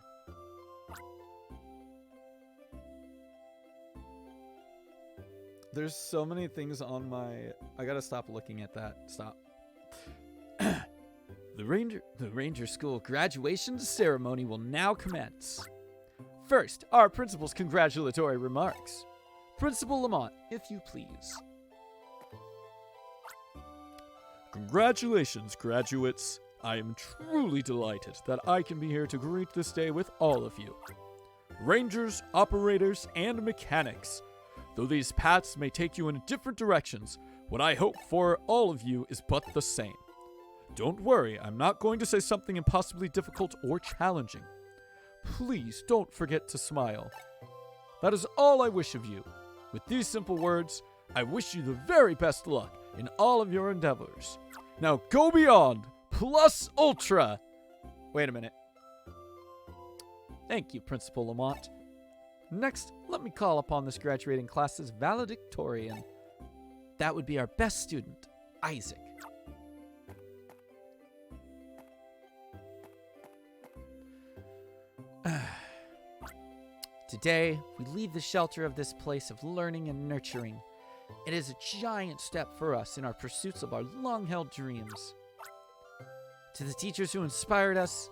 There's so many things on my... I gotta stop looking at that. Stop. The Ranger School graduation ceremony will now commence. First, our principal's congratulatory remarks. Principal Lamont, if you please. Congratulations, graduates. I am truly delighted that I can be here to greet this day with all of you. Rangers, operators, and mechanics. Though these paths may take you in different directions, what I hope for all of you is but the same. Don't worry, I'm not going to say something impossibly difficult or challenging. Please don't forget to smile. That is all I wish of you. With these simple words, I wish you the very best luck in all of your endeavors. Now go beyond, plus ultra. Wait a minute. Thank you, Principal Lamont. Next, let me call upon this graduating class's valedictorian. That would be our best student, Isaac. Today, we leave the shelter of this place of learning and nurturing. It is a giant step for us in our pursuits of our long-held dreams. To the teachers who inspired us,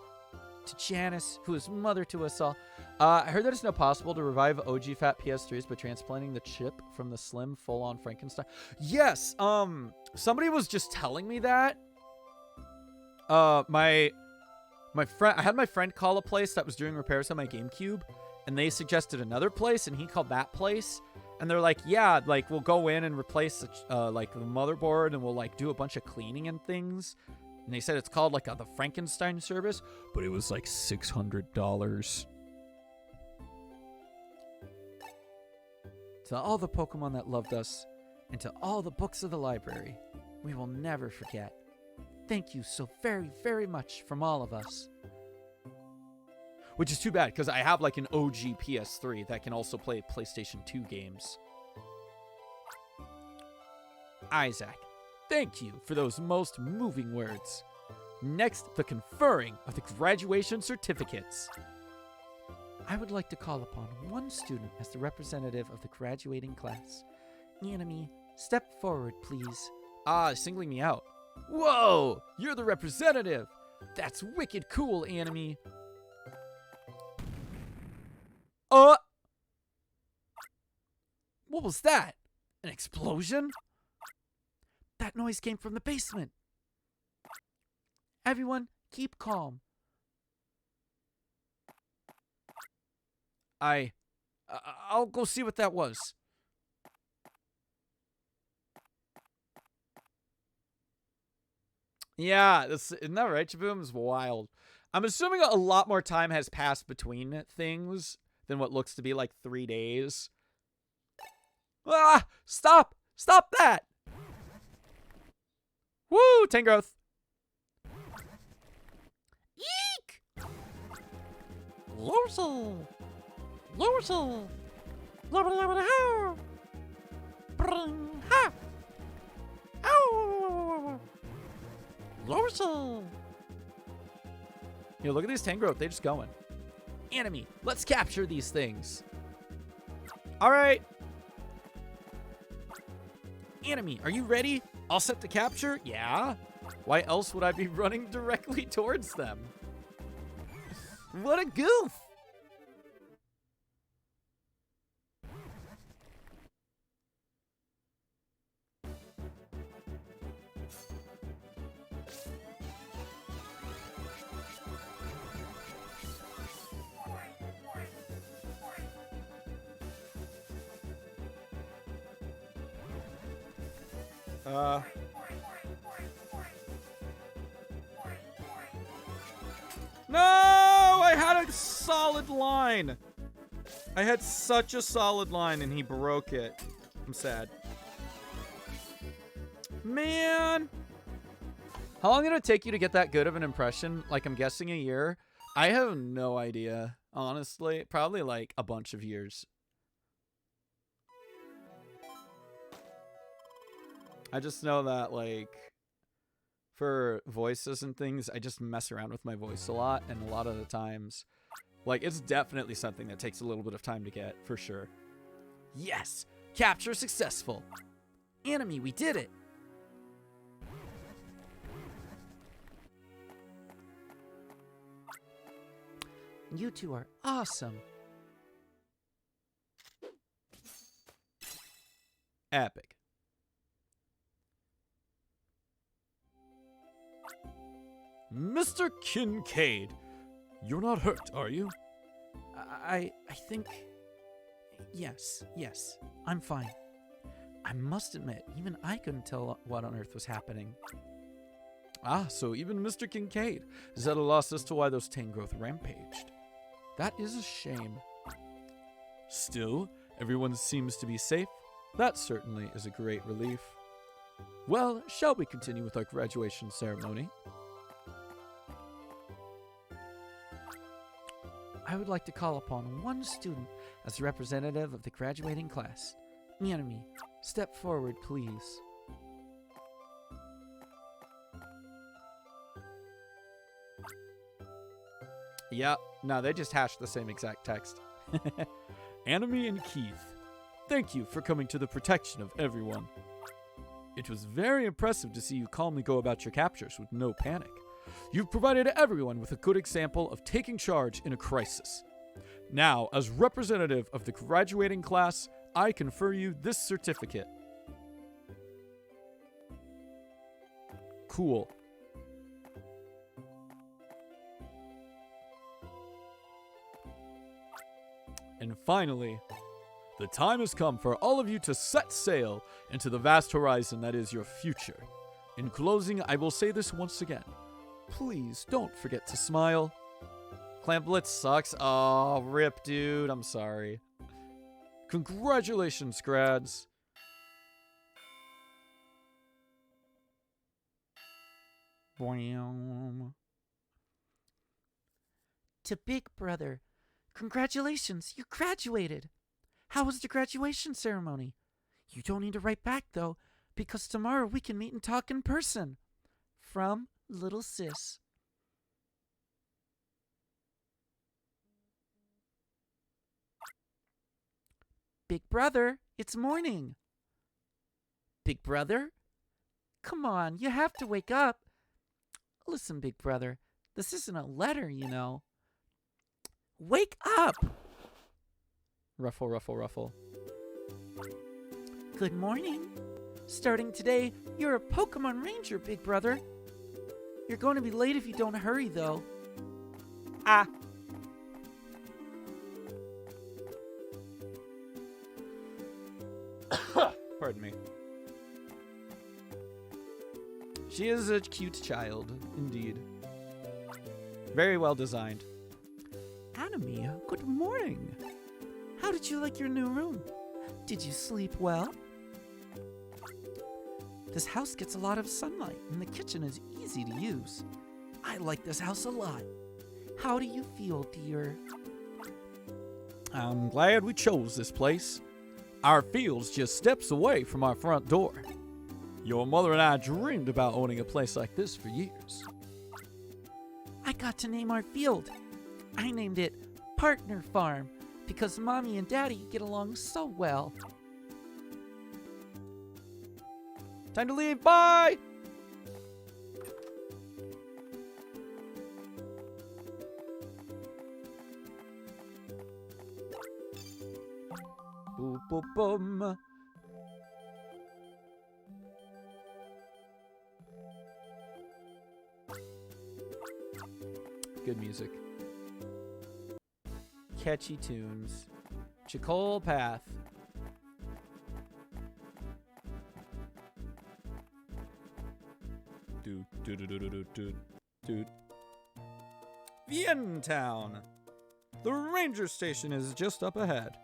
to Janice, who is mother to us all. I heard that it's now possible to revive OG fat PS3s by transplanting the chip from the slim, full-on Frankenstein. Yes, somebody was just telling me that. My friend, I had my friend call a place that was doing repairs on my GameCube, and they suggested another place, and he called that place. And they're like, yeah, like, we'll go in and replace, like, the motherboard, and we'll, like, do a bunch of cleaning and things. And they said it's called, like, the Frankenstein service, but it was, like, $600. To all the Pokemon that loved us, and to all the books of the library, we will never forget. Thank you so very, very much from all of us. Which is too bad, because I have, like, an OG PS3 that can also play PlayStation 2 games. Isaac, thank you for those most moving words. Next, the conferring of the graduation certificates. I would like to call upon one student as the representative of the graduating class. Anime, step forward, please. Singling me out. Whoa, you're the representative. That's wicked cool, Anime. What was that? An explosion? That noise came from the basement. Everyone, keep calm. I'll go see what that was. Yeah, isn't that right, Chaboom? It's wild. I'm assuming a lot more time has passed between things than what looks to be like 3 days. Ah! Stop! Stop that! Woo! Tangrowth. Eek! Lucy! Lucy! Bring ha! Ow! Lucy! Yo, look at these Tangrowth. They're just going. Anime, let's capture these things. All right. Anime, are you ready? All set to capture? Yeah. Why else would I be running directly towards them? What a goof. No! I had a solid line. I had such a solid line and he broke it. I'm sad. Man! How long did it take you to get that good of an impression? Like, I'm guessing a year? I have no idea, honestly. Probably like a bunch of years. I just know that, like, for voices and things, I just mess around with my voice a lot, and a lot of the times, like, it's definitely something that takes a little bit of time to get, for sure. Yes! Capture successful! Anime, we did it! You two are awesome. Epic. Mr. Kincaid, you're not hurt, are you? I think... Yes, I'm fine. I must admit, even I couldn't tell what on earth was happening. Ah, so even Mr. Kincaid is at a loss as to why those Tangrowth rampaged. That is a shame. Still, everyone seems to be safe. That certainly is a great relief. Well, shall we continue with our graduation ceremony? I would like to call upon one student as representative of the graduating class. Anime, step forward, please. Yeah, no, they just hashed the same exact text. Anime and Keith, thank you for coming to the protection of everyone. It was very impressive to see you calmly go about your captures with no panic. You've provided everyone with a good example of taking charge in a crisis. Now, as representative of the graduating class, I confer you this certificate. Cool. And finally, the time has come for all of you to set sail into the vast horizon that is your future. In closing, I will say this once again. Please don't forget to smile. Clan Blitz sucks. Oh, rip, dude. I'm sorry. Congratulations, grads. Boom. To Big Brother, congratulations, you graduated. How was the graduation ceremony? You don't need to write back, though, because tomorrow we can meet and talk in person. From Little Sis. Big Brother, it's morning. Big Brother? Come on, you have to wake up. Listen, Big Brother, this isn't a letter, you know. Wake up! Ruffle, ruffle, ruffle. Good morning. Starting today, you're a Pokemon Ranger, Big Brother. You're going to be late if you don't hurry, though. Ah. Pardon me. She is a cute child, indeed. Very well designed. Anime, good morning. How did you like your new room? Did you sleep well? This house gets a lot of sunlight, and the kitchen is easy to use. I like this house a lot. How do you feel, dear? I'm glad we chose this place. Our field's just steps away from our front door. Your mother and I dreamed about owning a place like this for years. I got to name our field. I named it Partner Farm because Mommy and Daddy get along so well. Time to leave. Bye! Boop, boop, boom. Good music. Catchy tunes. Chicole Path. Dude. Vientown. The ranger station is just up ahead.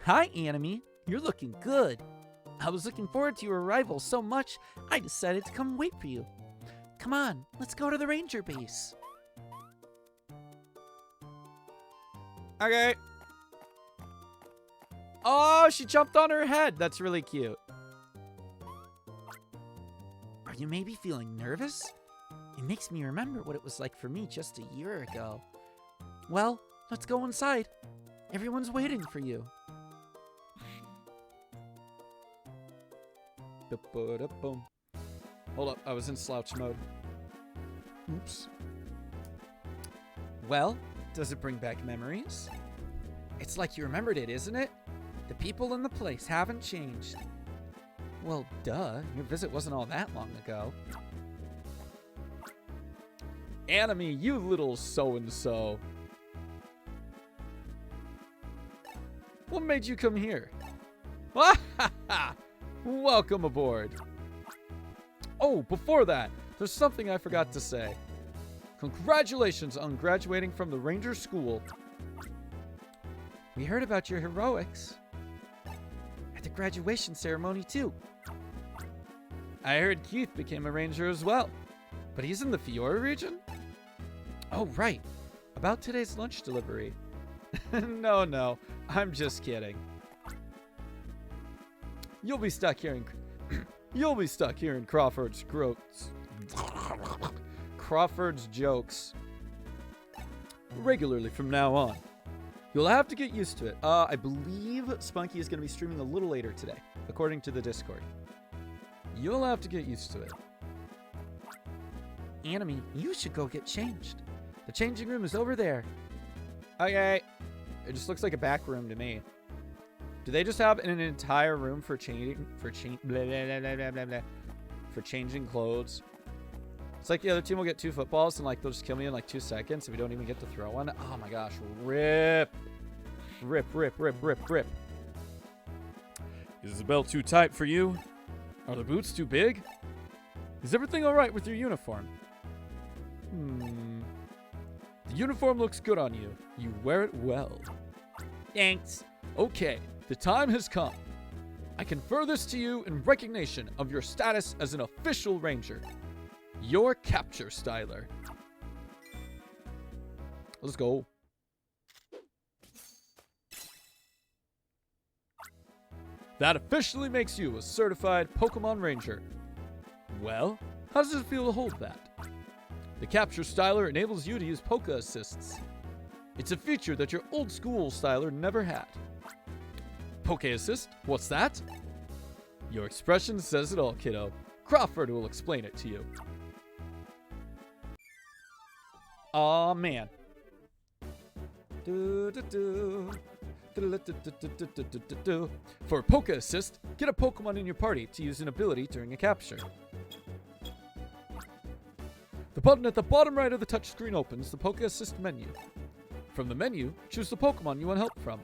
Hi, Anime. You're looking good. I was looking forward to your arrival so much, I decided to come wait for you. Come on, let's go to the ranger base. Okay. Oh, she jumped on her head. That's really cute. Are you maybe feeling nervous? It makes me remember what it was like for me just a year ago. Well, let's go inside. Everyone's waiting for you. Hold up, I was in slouch mode. Oops. Well, does it bring back memories? It's like you remembered it, isn't it? The people and the place haven't changed. Well, duh. Your visit wasn't all that long ago. Anime, you little so-and-so. What made you come here? Welcome aboard. Oh, before that, there's something I forgot to say. Congratulations on graduating from the Ranger School. We heard about your heroics at the graduation ceremony, too. I heard Keith became a ranger as well, but he's in the Fiora region? Oh, right. About today's lunch delivery. No, I'm just kidding. You'll be stuck hearing Crawford's jokes regularly from now on. You'll have to get used to it. I believe Spunky is going to be streaming a little later today, according to the Discord. You'll have to get used to it. Anime, you should go get changed. The changing room is over there. Okay. It just looks like a back room to me. Do they just have an entire room for changing clothes? It's like the other team will get 2 footballs and like they'll just kill me in like 2 seconds if we don't even get to throw one. Oh my gosh, rip. Is the belt too tight for you? Are the boots too big? Is everything all right with your uniform? The uniform looks good on you. You wear it well. Thanks. Okay, the time has come. I confer this to you in recognition of your status as an official ranger. Your capture styler. Let's go. That officially makes you a certified Pokemon Ranger. Well, how does it feel to hold that? The capture styler enables you to use Poke Assists. It's a feature that your old school styler never had. Poke Assist? What's that? Your expression says it all, kiddo. Crawford will explain it to you. Aw, man. For Poke Assist, get a Pokemon in your party to use an ability during a capture. The button at the bottom right of the touchscreen opens the Poke Assist menu. From the menu, choose the Pokemon you want help from.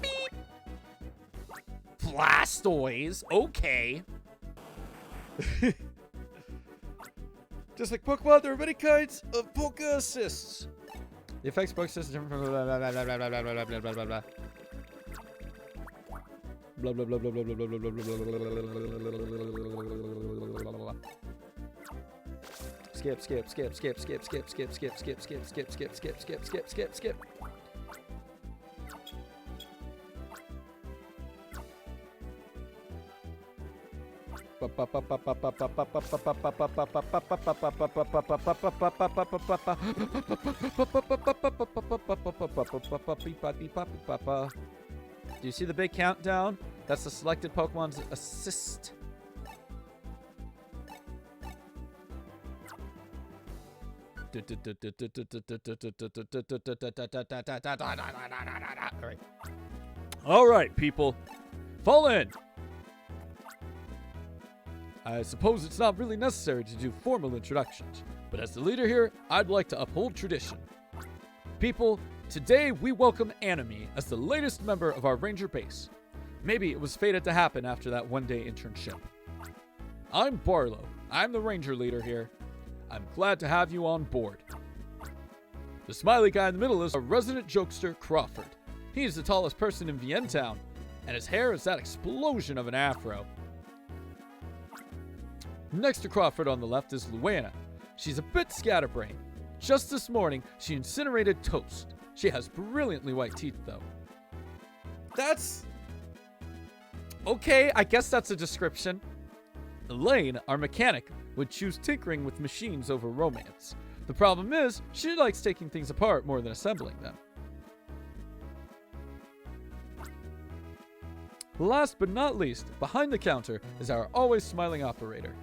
Beep. Blastoise, okay. Just like Pokemon, there are many kinds of Poke Assists. The effects Poke Assist is different from blah blah blah blah blah blah blah blah blah blah blah. Blah blah blah blah blah blah blah blah blah blah. Skip. Do you see the big countdown? That's the selected Pokemon's assist. All right, people. Fall in. I suppose it's not really necessary to do formal introductions, but as the leader here, I'd like to uphold tradition. People, today we welcome Anime as the latest member of our Ranger base. Maybe it was fated to happen after that one-day internship. I'm Barlow. I'm the Ranger leader here. I'm glad to have you on board. The smiley guy in the middle is our resident jokester, Crawford. He's the tallest person in Vientown, and his hair is that explosion of an afro. Next to Crawford on the left is Luana. She's a bit scatterbrained. Just this morning, she incinerated toast. She has brilliantly white teeth, though. That's... okay, I guess that's a description. Elaine, our mechanic, would choose tinkering with machines over romance. The problem is, she likes taking things apart more than assembling them. Last but not least, behind the counter is our always smiling operator.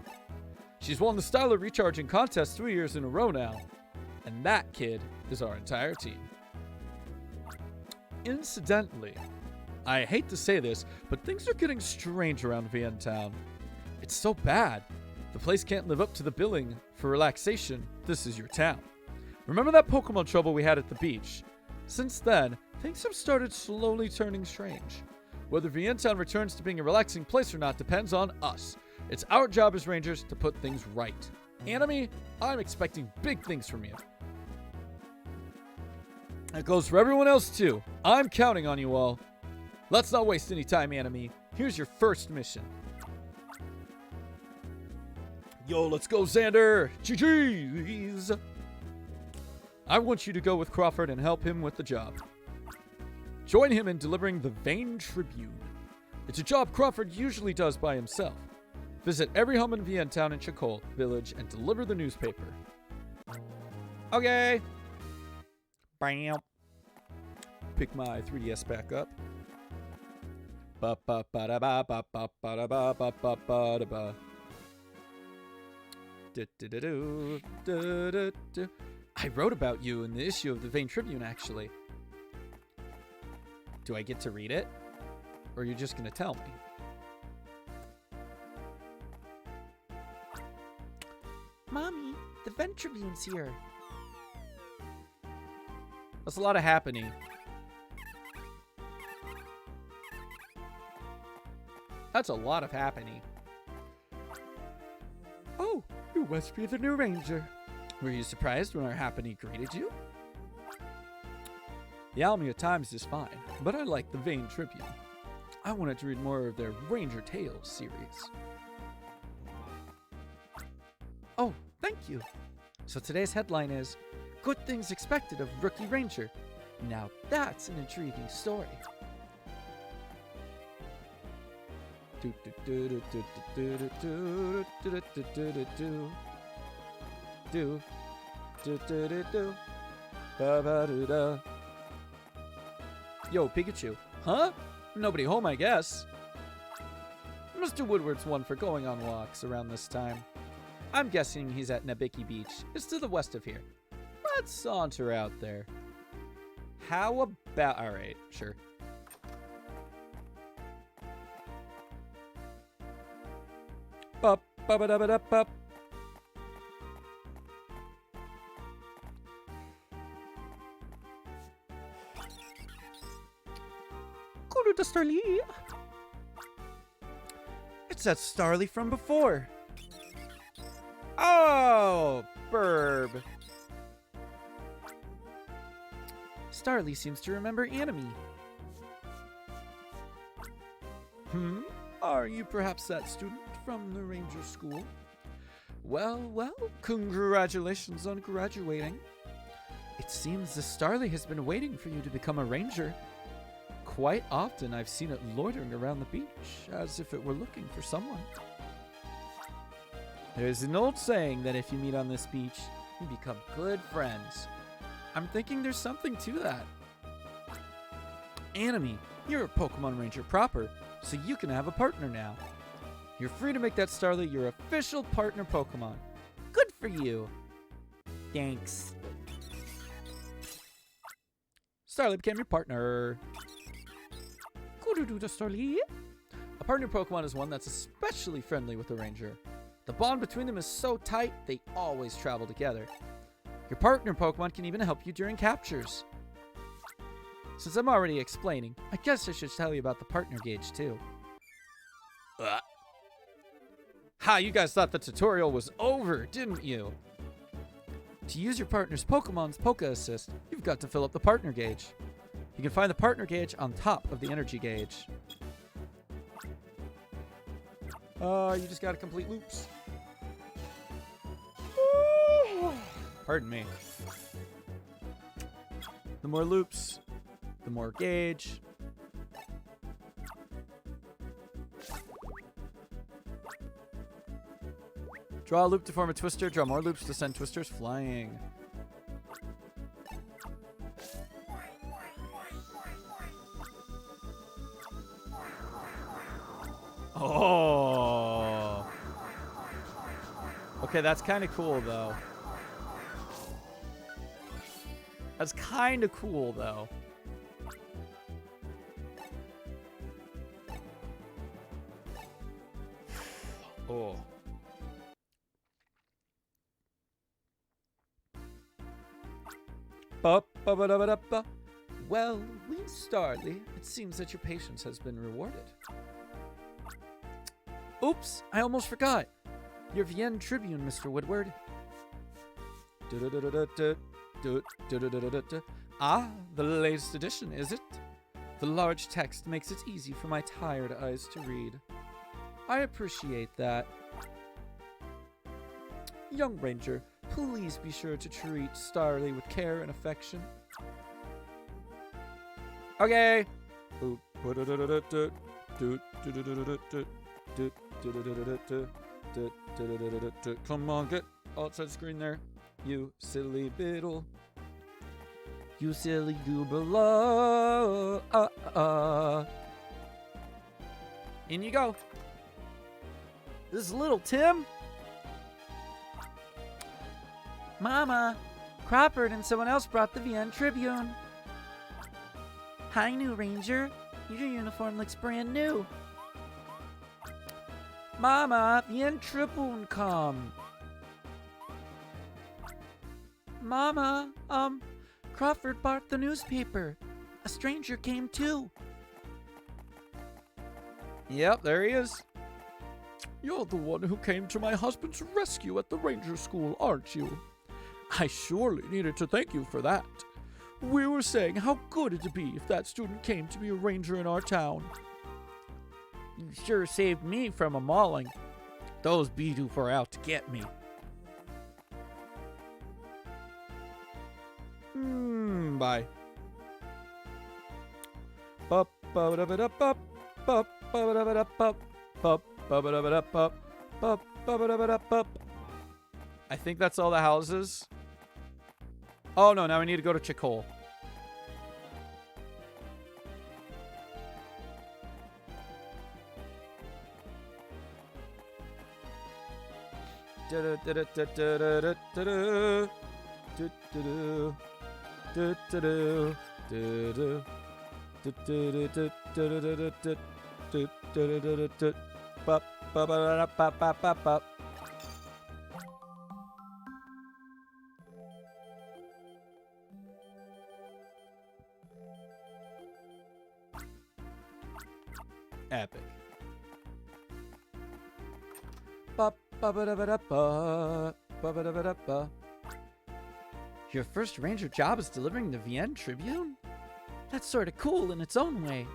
She's won the Styler Recharging Contest 3 years in a row now. And that kid is our entire team. Incidentally, I hate to say this, but things are getting strange around Vientown. It's so bad. The place can't live up to the billing for relaxation. This is your town. Remember that Pokemon trouble we had at the beach? Since then, things have started slowly turning strange. Whether Vientown returns to being a relaxing place or not depends on us. It's our job as Rangers to put things right. Anime, I'm expecting big things from you. That goes for everyone else too. I'm counting on you all. Let's not waste any time, Anime. Here's your first mission. Yo, let's go, Xander! GG's! I want you to go with Crawford and help him with the job. Join him in delivering the Vane Tribune. It's a job Crawford usually does by himself. Visit every home in Vientown and Chacol Village and deliver the newspaper. Okay. Bam. Pick my 3DS back up. Ba ba ba da ba ba ba ba da ba ba ba ba da ba. I wrote about you in the issue of the Vane Tribune, actually. Do I get to read it? Or are you just going to tell me? Mommy, the Vane Tribune's here. That's a lot of happening. That's a lot of happening. Oh, you must be the new ranger. Were you surprised when our happening greeted you? The Almia Times is fine, but I like the Vane Tribune. I wanted to read more of their Ranger Tales series. Oh, thank you. So today's headline is, Good Things Expected of Rookie Ranger. Now that's an intriguing story. Yo, Pikachu. Huh? Nobody home, I guess. Mr. Woodward's one for going on walks around this time. I'm guessing he's at Nabiki Beach. It's to the west of here. Let's saunter out there. How about... Alright, sure. Bup, ba-ba-da-ba-da-bup. To Starly. It's that Starly from before. Oh, burb. Starly seems to remember Anime. Are you perhaps that student from the Ranger School? Well, congratulations on graduating. It seems the Starly has been waiting for you to become a ranger. Quite often I've seen it loitering around the beach, as if it were looking for someone. There's an old saying that if you meet on this beach, you become good friends. I'm thinking there's something to that. Anime, you're a Pokemon Ranger proper, so you can have a partner now. You're free to make that Starly your official partner Pokemon. Good for you. Thanks. Starly became your partner. A partner Pokemon is one that's especially friendly with a ranger. The bond between them is so tight, they always travel together. Your partner Pokemon can even help you during captures. Since I'm already explaining, I guess I should tell you about the partner gauge too. Ha, you guys thought the tutorial was over, didn't you? To use your partner's Pokemon's Poke Assist, you've got to fill up the partner gauge. You can find the partner gauge on top of the energy gauge. You just gotta complete loops. Pardon me. The more loops, the more gauge. Draw a loop to form a twister, draw more loops to send twisters flying. Oh. Okay, that's kind of cool, though. That's kind of cool, though. Oh. Ba-ba-da-ba-da-ba. Well, Ween Starly, it seems that your patience has been rewarded. Oops, I almost forgot. Your Vienne Tribune, Mr. Woodward. Ah, the latest edition, is it? The large text makes it easy for my tired eyes to read. I appreciate that. Young Ranger, please be sure to treat Starly with care and affection. Okay. Come on, get outside screen there. You silly biddle. You silly goobala. In you go. This is little Tim. Mama, Crawford and someone else brought the Vienne Tribune. Hi, new Ranger. Your uniform looks brand new. Mama, Vienne Tribune come. Mama, Crawford bought the newspaper. A stranger came too. Yep, there he is. You're the one who came to my husband's rescue at the ranger school, aren't you? I surely needed to thank you for that. We were saying how good it'd be if that student came to be a ranger in our town. You sure saved me from a mauling. Those Bidoof were out to get me. Bye. I think that's all the houses. Oh no, now we need to go to Chicole. Epic. Your first ranger job is delivering the Vienne Tribune? That's sort of cool in its own way.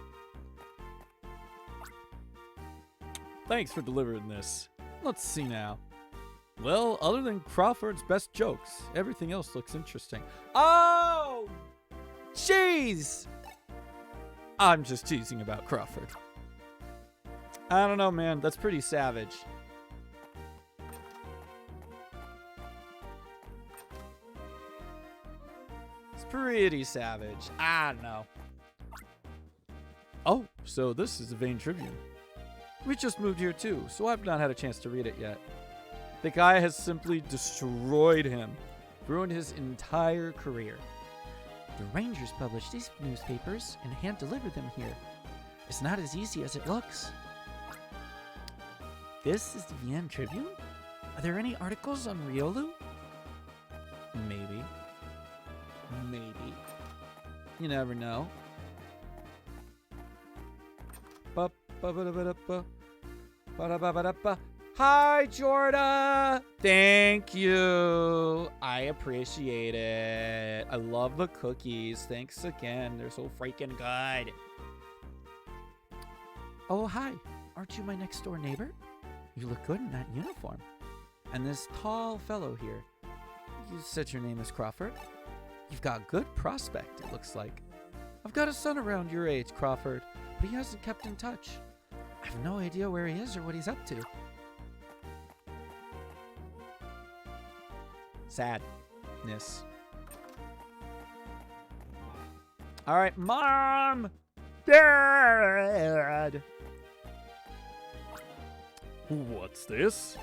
Thanks for delivering this. Let's see now. Well, other than Crawford's best jokes, everything else looks interesting. Oh! Jeez! I'm just teasing about Crawford. I don't know, man. That's pretty savage. It's pretty savage. I don't know. Oh, so this is the Vienne Tribune. We just moved here too, so I've not had a chance to read it yet. The guy has simply destroyed him, ruined his entire career. The Rangers publish these newspapers and hand-deliver them here. It's not as easy as it looks. This is the Vienne Tribune? Are there any articles on Riolu? Maybe. Maybe. You never know. Hi, Jorda! Thank you. I appreciate it. I love the cookies. Thanks again. They're so freaking good. Oh, hi. Aren't you my next door neighbor? You look good in that uniform. And this tall fellow here. You said your name is Crawford? You've got good prospect, it looks like. I've got a son around your age, Crawford, but he hasn't kept in touch. I have no idea where he is or what he's up to. Sadness. All right, Mom! Dad!
What's this?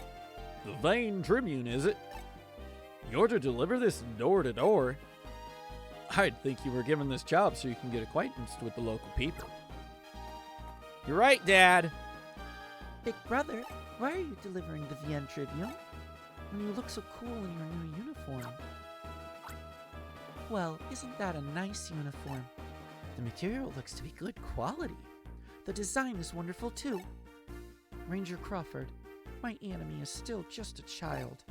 The Vane Tribune, is it? You're to deliver this door to door? I'd think you were given this job so you can get acquainted with the local people. You're right, Dad.
Big brother, why are you delivering the VN Tribune? When you look so cool in your new uniform. Well, isn't that a nice uniform? The material looks to be good quality. The design is wonderful too. Ranger Crawford, my enemy is still just a child.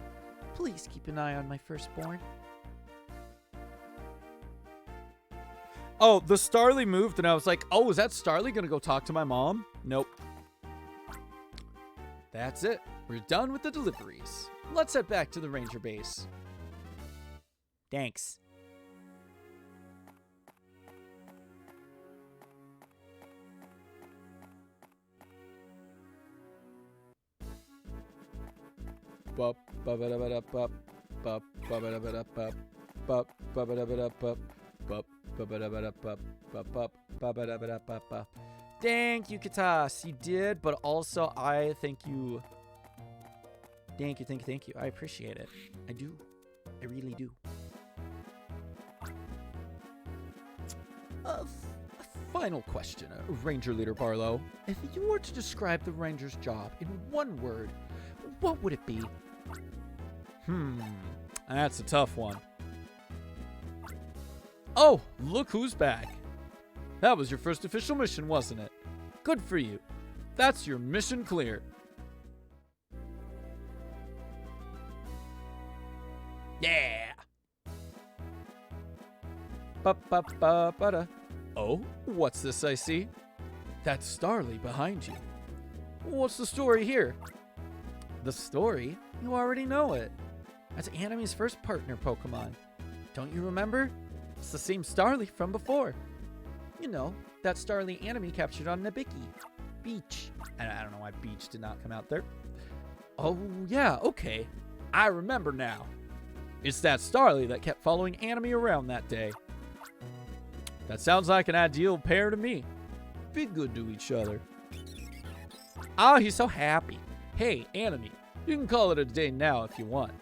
Please keep an eye on my firstborn.
Oh, the Starly moved, and I was like, oh, is that Starly gonna go talk to my mom? Nope. That's it. We're done with the deliveries. Let's head back to the Ranger base.
Thanks.
Bup, ba-ba-da-ba-da-bup, bup, ba-ba-da-ba-da-bup, bup, ba-ba-da-ba-da-bup, bup, ba-ba-da-ba-da-bup, bup, bup, ba-ba-da-ba-da-bup. Thank you, Katas. You did, but also I thank you. Thank you. I appreciate it. I do. I really do. A final question, Ranger Leader Barlow. If you were to describe the Ranger's job in one word, what would it be? That's a tough one. Oh, look who's back. That was your first official mission, wasn't it? Good for you. That's your mission clear. Yeah. Ba-ba-ba-ba-da. Oh, what's this I see? That's Starly behind you. What's the story here? The story? You already know it. That's Anime's first partner Pokemon. Don't you remember? It's the same Starly from before. You know, that Starly Anime captured on Nabiki Beach. I don't know why Beach did not come out there. Oh, yeah, okay. I remember now. It's that Starly that kept following Anime around that day. That sounds like an ideal pair to me. Be good to each other. Oh, he's so happy. Hey, Anime, you can call it a day now if you want.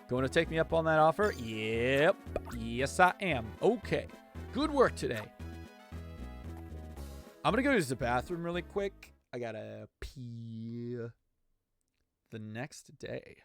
Going to take me up on that offer? Yep. Yes, I am. Okay. Good work today. I'm going to go use the bathroom really quick. I got to pee the next day.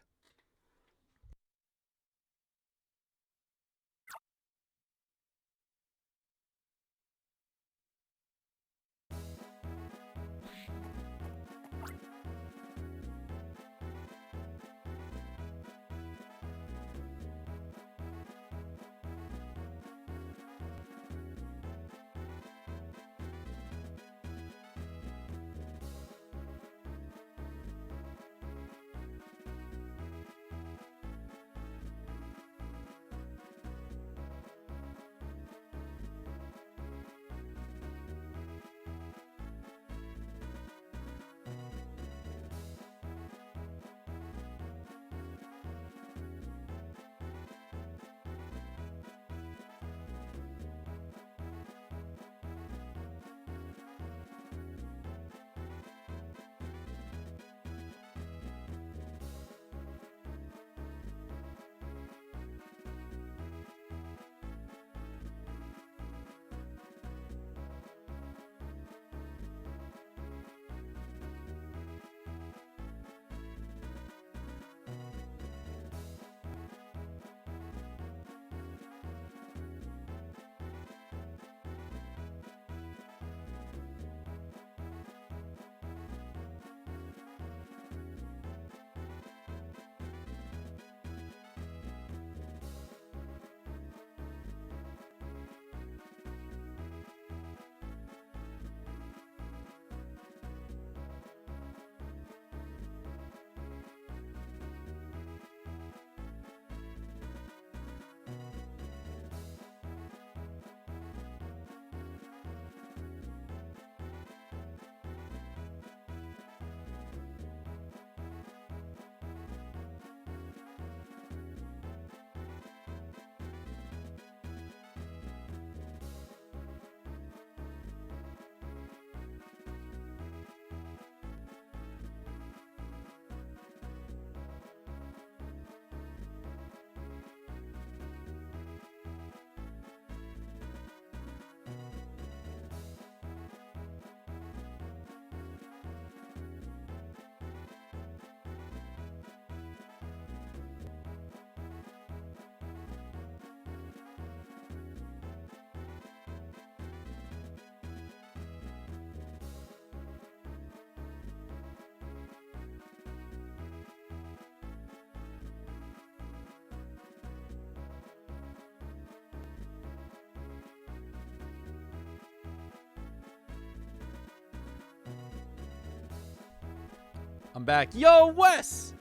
I'm back. Yo, Wes!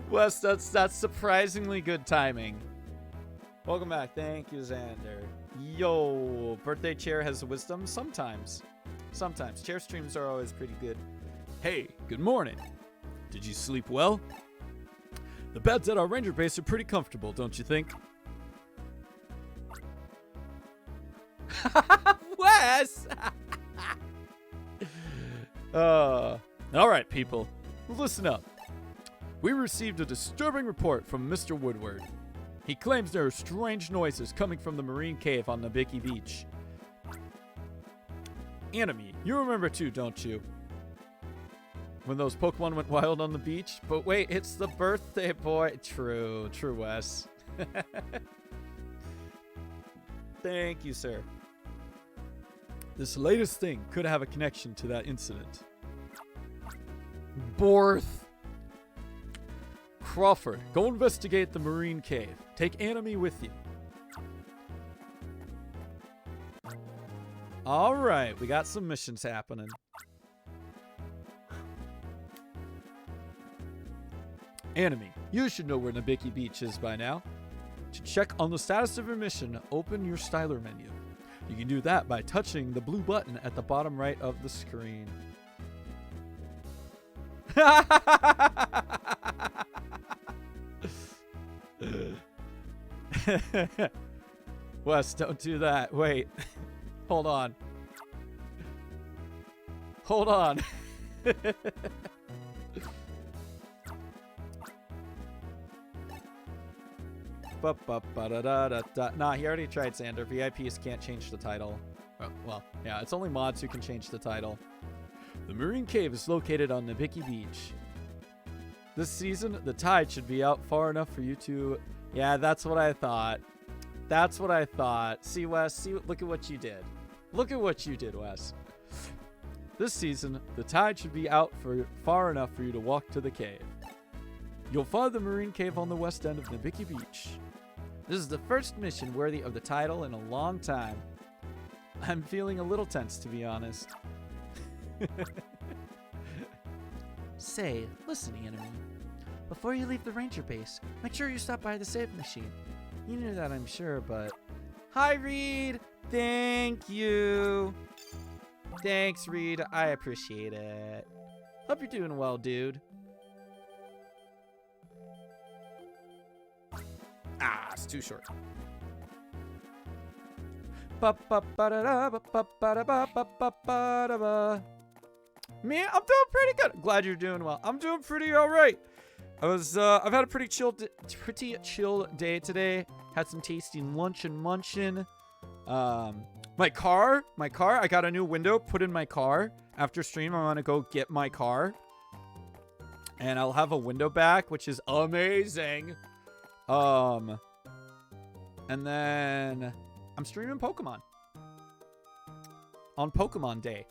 Wes, that's surprisingly good timing. Welcome back. Thank you, Xander. Yo, birthday chair has wisdom? Sometimes. Sometimes. Chair streams are always pretty good. Hey, good morning. Did you sleep well? The beds at our ranger base are pretty comfortable, don't you think? Wes! Alright, people. Listen up. We received a disturbing report from Mr. Woodward. He claims there are strange noises coming from the marine cave on Nabiki Beach. Anime, you remember too, don't you? When those Pokemon went wild on the beach? But wait, it's the birthday boy. True, Wes. Thank you, sir. This latest thing could have a connection to that incident. Borth. Crawford, go investigate the marine cave. Take Anime with you. Alright, we got some missions happening. Anime, you should know where Nabiki Beach is by now. To check on the status of your mission, open your styler menu. You can do that by touching the blue button at the bottom right of the screen. Wes, don't do that. Wait. Hold on. Hold on. Nah, he already tried, Xander. VIPs can't change the title. Well, yeah, it's only mods who can change the title. The marine cave is located on Nabiki Beach. This season, the tide should be out far enough for you to... Yeah, that's what I thought. That's what I thought. See, Wes? See, look at what you did. Look at what you did, Wes. This season, the tide should be out for far enough for you to walk to the cave. You'll find the marine cave on the west end of Nabiki Beach. This is the first mission worthy of the title in a long time. I'm feeling a little tense, to be honest.
Say, listen, Anime. Before you leave the ranger base, make sure you stop by the save machine. You knew that, I'm sure, but...
Hi, Reed! Thank you! Thanks, Reed. I appreciate it. Hope you're doing well, dude. Ah, it's too short. Man, I'm doing pretty good. Glad you're doing well. I'm doing pretty all right. I've had a pretty chill day today. Had some tasty lunch and munchin'. My car. I got a new window put in my car. After stream, I want to go get my car. And I'll have a window back, which is amazing. And then I'm streaming Pokemon. On Pokemon Day.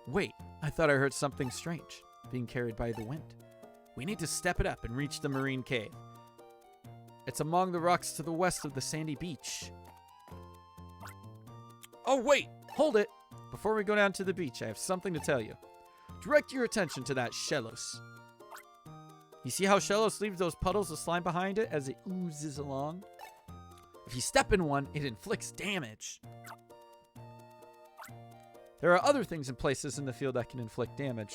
Wait, I thought I heard something strange. Being carried by the wind. We need to step it up and reach the marine cave. It's among the rocks to the west of the sandy beach. Oh, wait! Hold it! Before we go down to the beach, I have something to tell you. Direct your attention to that Shellos. You see how Shellos leaves those puddles of slime behind it as it oozes along? If you step in one, it inflicts damage. There are other things and places in the field that can inflict damage.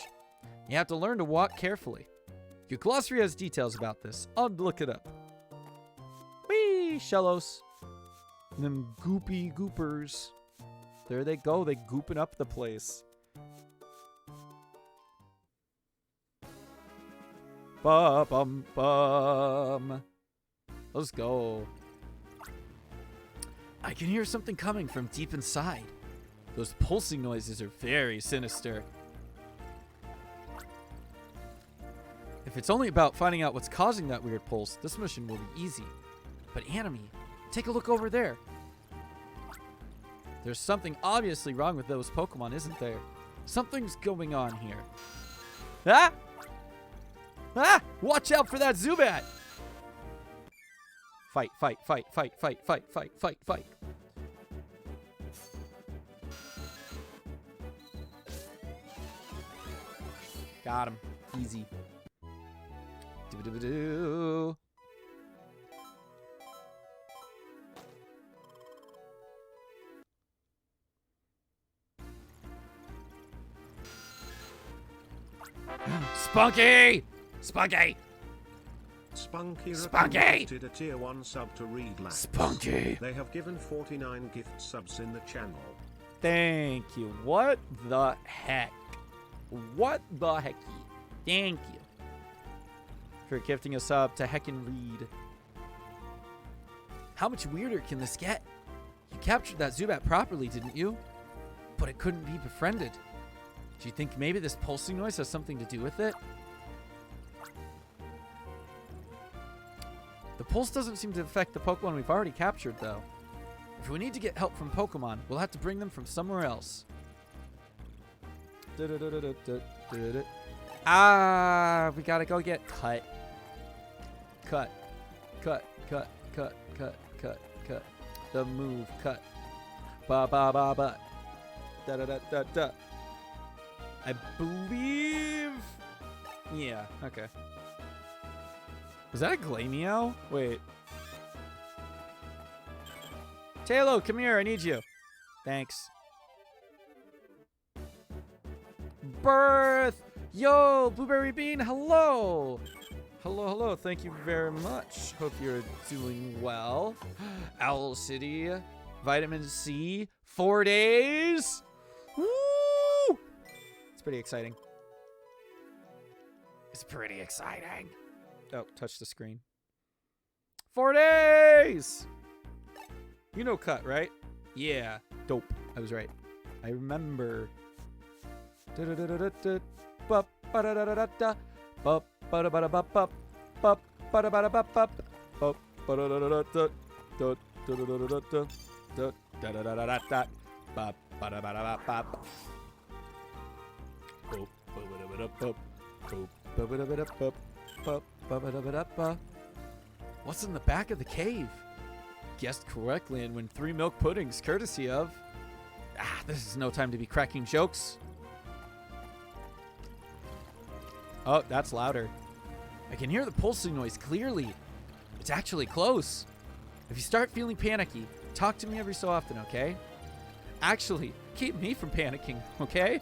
You have to learn to walk carefully. Your glossary has details about this. I'll look it up. Whee! Shellos. And them goopy goopers. There they go. They gooping up the place. Ba-bum-bum. Let's go. I can hear something coming from deep inside. Those pulsing noises are very sinister. If it's only about finding out what's causing that weird pulse, this mission will be easy. But Anime, take a look over there. There's something obviously wrong with those Pokemon, isn't there? Something's going on here. Ah! Ah! Watch out for that Zubat! Fight, fight, fight, fight, fight, fight, fight, fight, fight. Got him. Easy. Do-do-do-do. Spunky! Spunky!
Spunky
Spunky!
requested a tier 1 sub to read last.
Spunky!
They have given 49 gift subs in the channel.
Thank you. What the heck? What the hecky? Thank you for gifting us up to heckin' Reed. How much weirder can this get? You captured that Zubat properly, didn't you? But it couldn't be befriended. Do you think maybe this pulsing noise has something to do with it? The pulse doesn't seem to affect the Pokemon we've already captured, though. If we need to get help from Pokemon, we'll have to bring them from somewhere else. Ah, we gotta go get cut. Cut. Cut. Cut. Cut. Cut. Cut. Cut. The move. Cut. Ba ba ba ba. Da da da da da. I believe. Yeah. Okay. Was that a Glameow? Wait. Talo, come here. I need you. Thanks. Birth! Yo, Blueberry Bean, hello! Hello, hello. Thank you very much. Hope you're doing well. Owl City, Vitamin C, 4 days. Woo! It's pretty exciting. It's pretty exciting. Oh, touch the screen. 4 days! You know Cut, right? Yeah. Dope. I was right. I remember. What's in the back of the cave? Guessed correctly and win 3 milk puddings courtesy of... Ah, this is no time to be cracking jokes. Oh, that's louder. I can hear the pulsing noise clearly. It's actually close. If you start feeling panicky, talk to me every so often, okay? Actually, keep me from panicking, okay?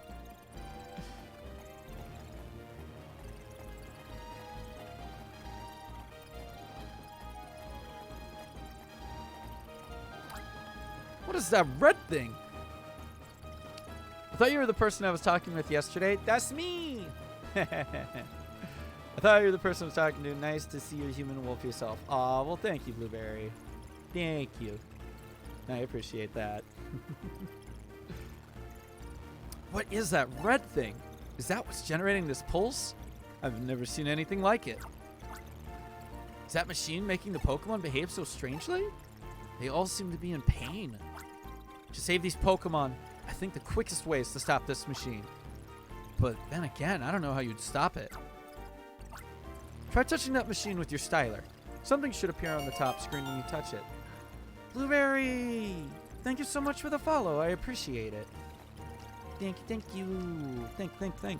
What is that red thing? I thought you were the person I was talking with yesterday. That's me! I thought you were the person I was talking to. Nice to see your human wolf yourself. Aw, well, thank you, Blueberry. Thank you. I appreciate that. What is that red thing? Is that what's generating this pulse? I've never seen anything like it. Is that machine making the Pokemon behave so strangely? They all seem to be in pain. To save these Pokemon, I think the quickest way is to stop this machine. But then again, I don't know how you'd stop it. Try touching that machine with your styler. Something should appear on the top screen when you touch it. Blueberry! Thank you so much for the follow. I appreciate it. Thank you, thank you. Thank.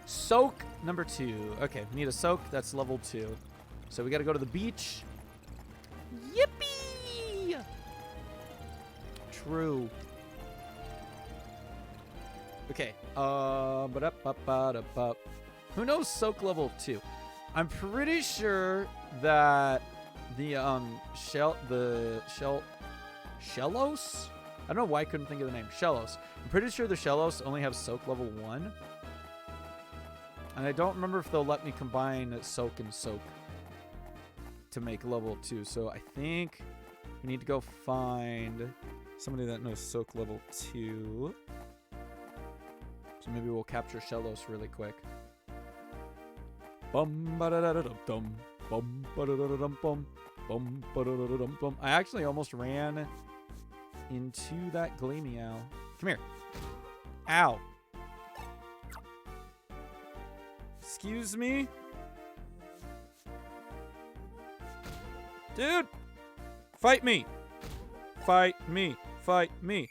Soak number 2. Okay, we need a soak. That's level 2. So we gotta go to the beach. Yippee! True. Okay. Who knows soak level 2? I'm pretty sure that the Shellos? I don't know why I couldn't think of the name. Shellos. I'm pretty sure the Shellos only have soak level 1. And I don't remember if they'll let me combine soak and soak to make level 2. So I think we need to go find somebody that knows soak level 2. So maybe we'll capture Shellos really quick. Bum ba da da da dum bum ba da da dum bum bum ba da da dum bum. I actually almost ran into that Glameow. Come here. Ow. Excuse me? Dude! Fight me! Fight me! Fight me!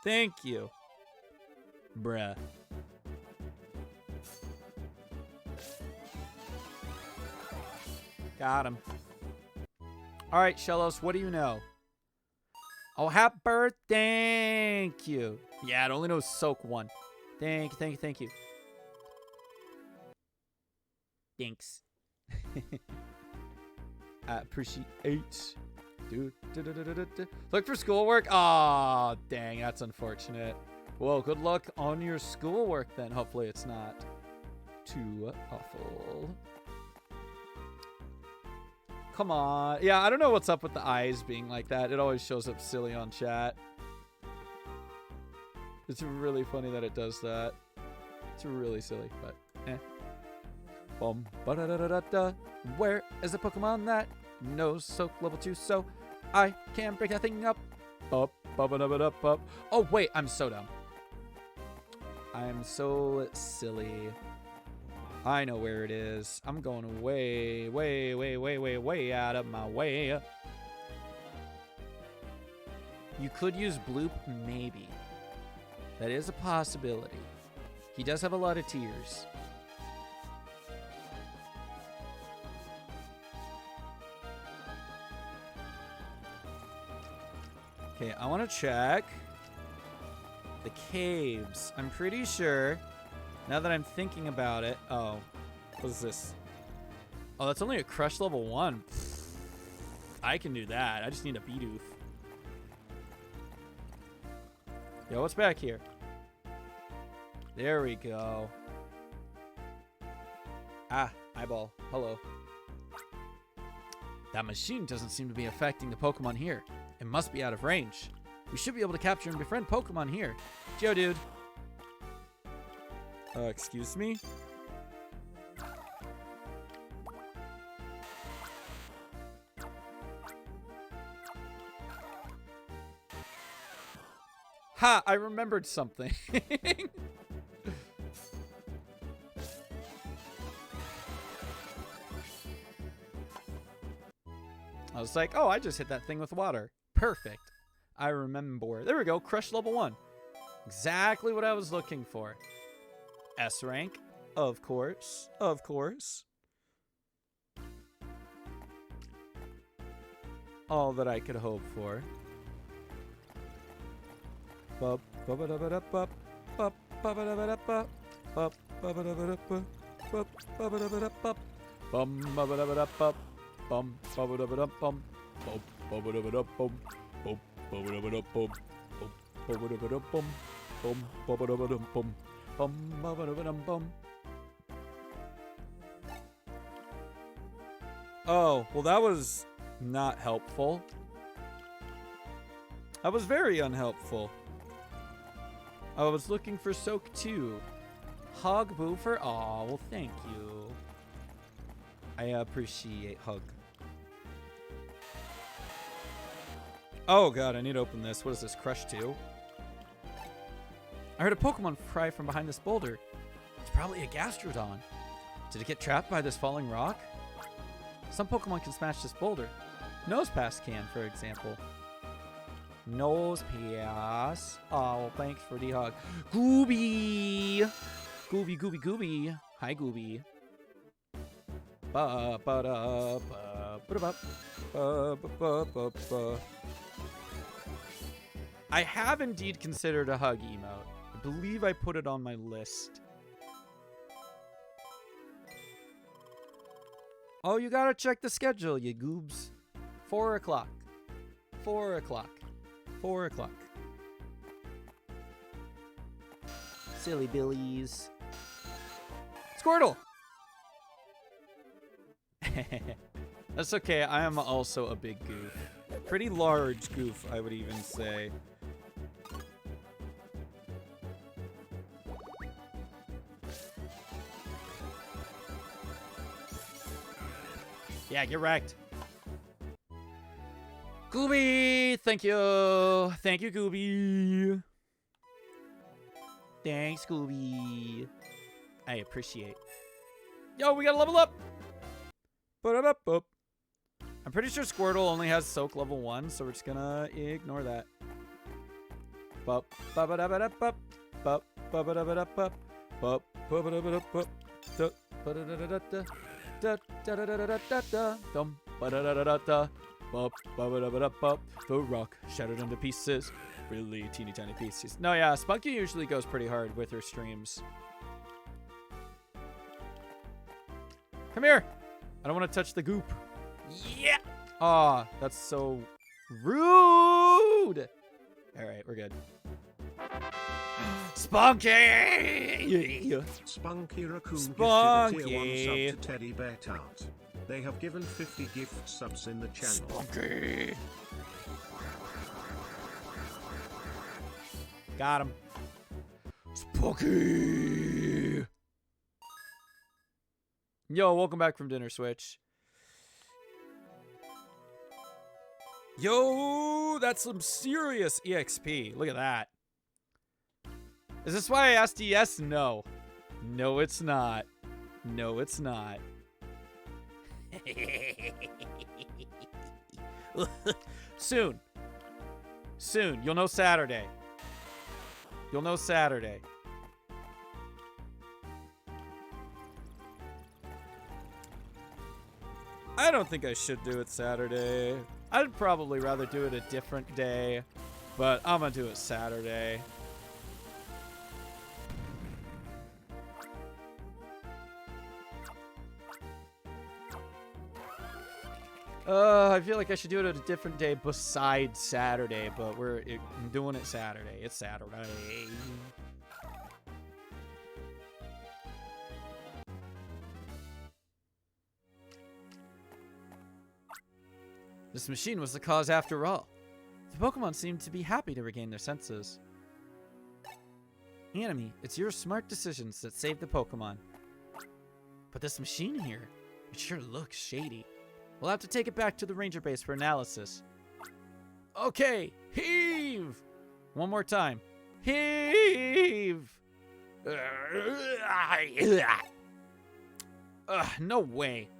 Thank you. Bruh. Got him. All right, Shellos, what do you know? Oh, happy birthday. Thank you. Yeah, it only knows Soak 1. Thank you, thank you, thank you. Thanks. I appreciate. Look for schoolwork. Aw, dang, that's unfortunate. Well, good luck on your schoolwork then. Hopefully it's not too awful. Come on. Yeah, I don't know what's up with the eyes being like that. It always shows up silly on chat. It's really funny that it does that. It's really silly, but eh. Boom. Ba-da-da-da-da-da. Where is the Pokemon that knows Soak level 2 so I can break that thing up? Up, up. Oh, wait, I'm so dumb. I'm so silly. I know where it is. I'm going way, way, way, way, way, way out of my way. You could use Bloop, maybe. That is a possibility. He does have a lot of tears. Okay, I want to check the caves. I'm pretty sure, now that I'm thinking about it. Oh, what is this? Oh, that's only a Crush level 1. I can do that. I just need a Bidoof. Yo, what's back here? There we go. Ah, eyeball. Hello. That machine doesn't seem to be affecting the Pokemon here. It must be out of range. We should be able to capture and befriend Pokemon here. Geodude. Excuse me? Ha! I remembered something. I was like, oh, I just hit that thing with water. Perfect. I remember. There we go. Crush level 1. Exactly what I was looking for. S rank. Of course. Of course. All that I could hope for. Bup, ba-ba-da-ba-da-bup, bup, ba-ba-da-ba-da-bup, bup, ba-ba-da-ba-da-bup, bup, ba-ba-da-ba-da-bup, bum, ba-ba-da-ba-da-bup, bum, ba-ba-da-ba-da-bum, bup, ba-ba-da-ba-da-bum, bup, ba-ba-da-ba-da-bum, bup, ba-ba-da-ba-da-bum, bum, ba-ba-da-ba-da-bum, bum, ba-ba-da-ba-da-bum. Oh, well, that was not helpful. That was very unhelpful. I was looking for Soak 2. Hug Boofer? Aw, well, thank you. I appreciate Hug. Oh, God, I need to open this. What is this, Crush 2? I heard a Pokemon cry from behind this boulder. It's probably a Gastrodon. Did it get trapped by this falling rock? Some Pokemon can smash this boulder. Nosepass can, for example. Nosepass. Oh, thanks for the hug. Gooby! Gooby, Gooby, Gooby. Hi, Gooby. Ba ba da ba ba ba ba ba ba ba. I have indeed considered a hug emote. I believe I put it on my list. Oh, you gotta check the schedule, you goobs. 4 o'clock. 4 o'clock. 4 o'clock. Silly billies. Squirtle! That's okay, I am also a big goof. Pretty large goof, I would even say. Yeah, get wrecked. Gooby! Thank you! Thank you, Gooby! Thanks, Gooby. I appreciate. Yo, we gotta level up! Ba-da-ba-boop. I'm pretty sure Squirtle only has Soak level 1, so we're just gonna ignore that. Bup, ba-ba-da-ba-da-bup, bup, ba-ba-da-ba-da-bup, bup, ba-ba-da-ba-da-bup, dup, ba-da-da-da-da-da, da, Da-da-da-da-da-da. Dum. Ba-da-da-da-da-da. Bup. Ba-ba-da-ba-da-bup. The rock shattered into pieces. Really teeny tiny pieces. No, yeah, Spunky usually goes pretty hard with her streams. Come here. I don't want to touch the goop. Yeah. Aw, that's so rude. All right, we're good. Spunky!
Spunky Raccoon
Spunky.
gifted a tier 1 sub to Teddy Bear Tart. They have given 50 gift subs in the channel.
Spunky! Got him. Spunky! Yo, welcome back from dinner, Switch. Yo, that's some serious EXP. Look at that. Is this why I asked you yes? No. No, it's not. No, it's not. Soon. Soon. You'll know Saturday. You'll know Saturday. I don't think I should do it Saturday. I'd probably rather do it a different day, but I'm gonna do it Saturday. I feel like I should do it at a different day besides Saturday, but I'm doing it Saturday. It's Saturday. This machine was the cause after all. The Pokemon seemed to be happy to regain their senses. Anime, it's your smart decisions that saved the Pokemon. But this machine here, it sure looks shady. We'll have to take it back to the ranger base for analysis. Okay, heave! One more time. Heave! No way.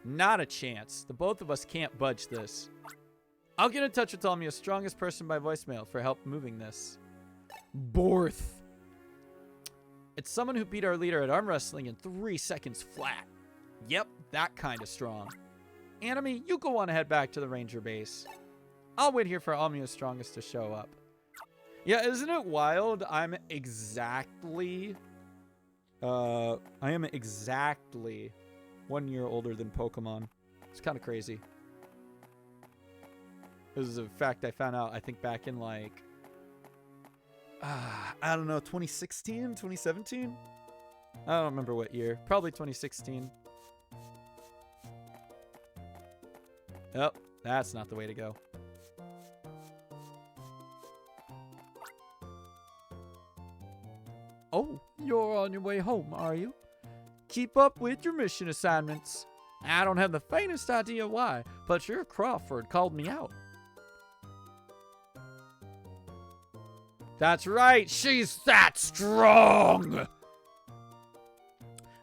Not a chance. The both of us can't budge this. I'll get in touch with Almia's strongest person by voicemail for help moving this. Borth. It's someone who beat our leader at arm wrestling in 3 seconds flat. Yep, that kind of strong. Anime, you go on ahead back to the ranger base. I'll wait here for Almia's strongest to show up. Yeah, isn't it wild? I am exactly 1 year older than Pokemon. It's kind of crazy. This is a fact I found out, I think, back in like, I don't know, 2016, 2017? I don't remember what year. Probably 2016. Oh, that's not the way to go. Oh, you're on your way home, are you? Keep up with your mission assignments. I don't have the faintest idea why, but your Crawford called me out. That's right, she's that strong!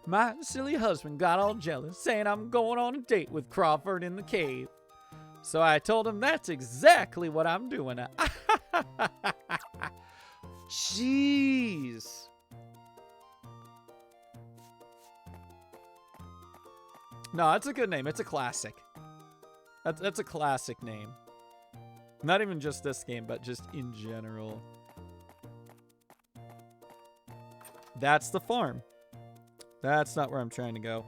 My silly husband got all jealous, saying I'm going on a date with Crawford in the cave. So I told him that's exactly what I'm doing. Jeez. No, that's a good name. It's a classic. That's a classic name. Not even just this game, but just in general. That's the farm. That's not where I'm trying to go.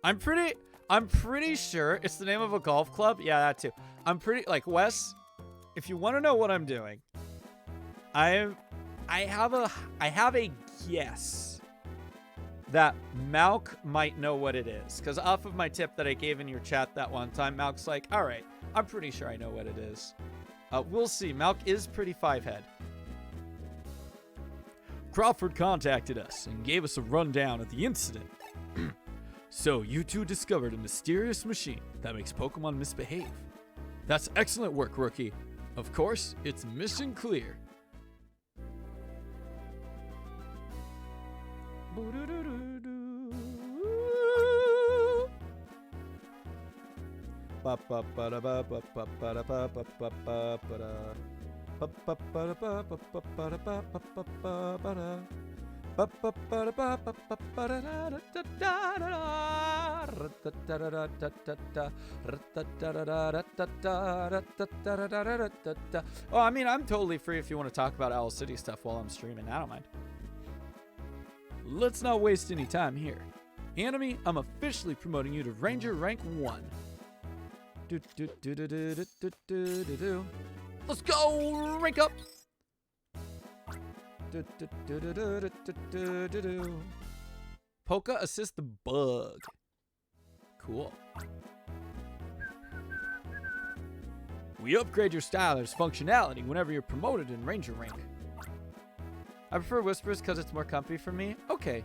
I'm pretty sure it's the name of a golf club. Yeah, that too. I'm pretty like Wes. If you want to know what I'm doing, I have a guess that Malk might know what it is, because off of my tip that I gave in your chat that one time, Malk's like, all right, I'm pretty sure I know what it is. We'll see. Malk is pretty 5-head. Crawford contacted us and gave us a rundown of the incident. So, you two discovered a mysterious machine that makes Pokemon misbehave. That's excellent work, Rookie. Of course, it's mission clear. Oh, I mean, I'm totally free if you want to talk about Owl City stuff while I'm streaming. I don't mind. Let's not waste any time here. Anime, I'm officially promoting you to Ranger Rank 1. Let's go! Rank up! Polka assist the bug. Cool. We upgrade your styler's functionality whenever you're promoted in Ranger rank. I prefer Whispers because it's more comfy for me. Okay.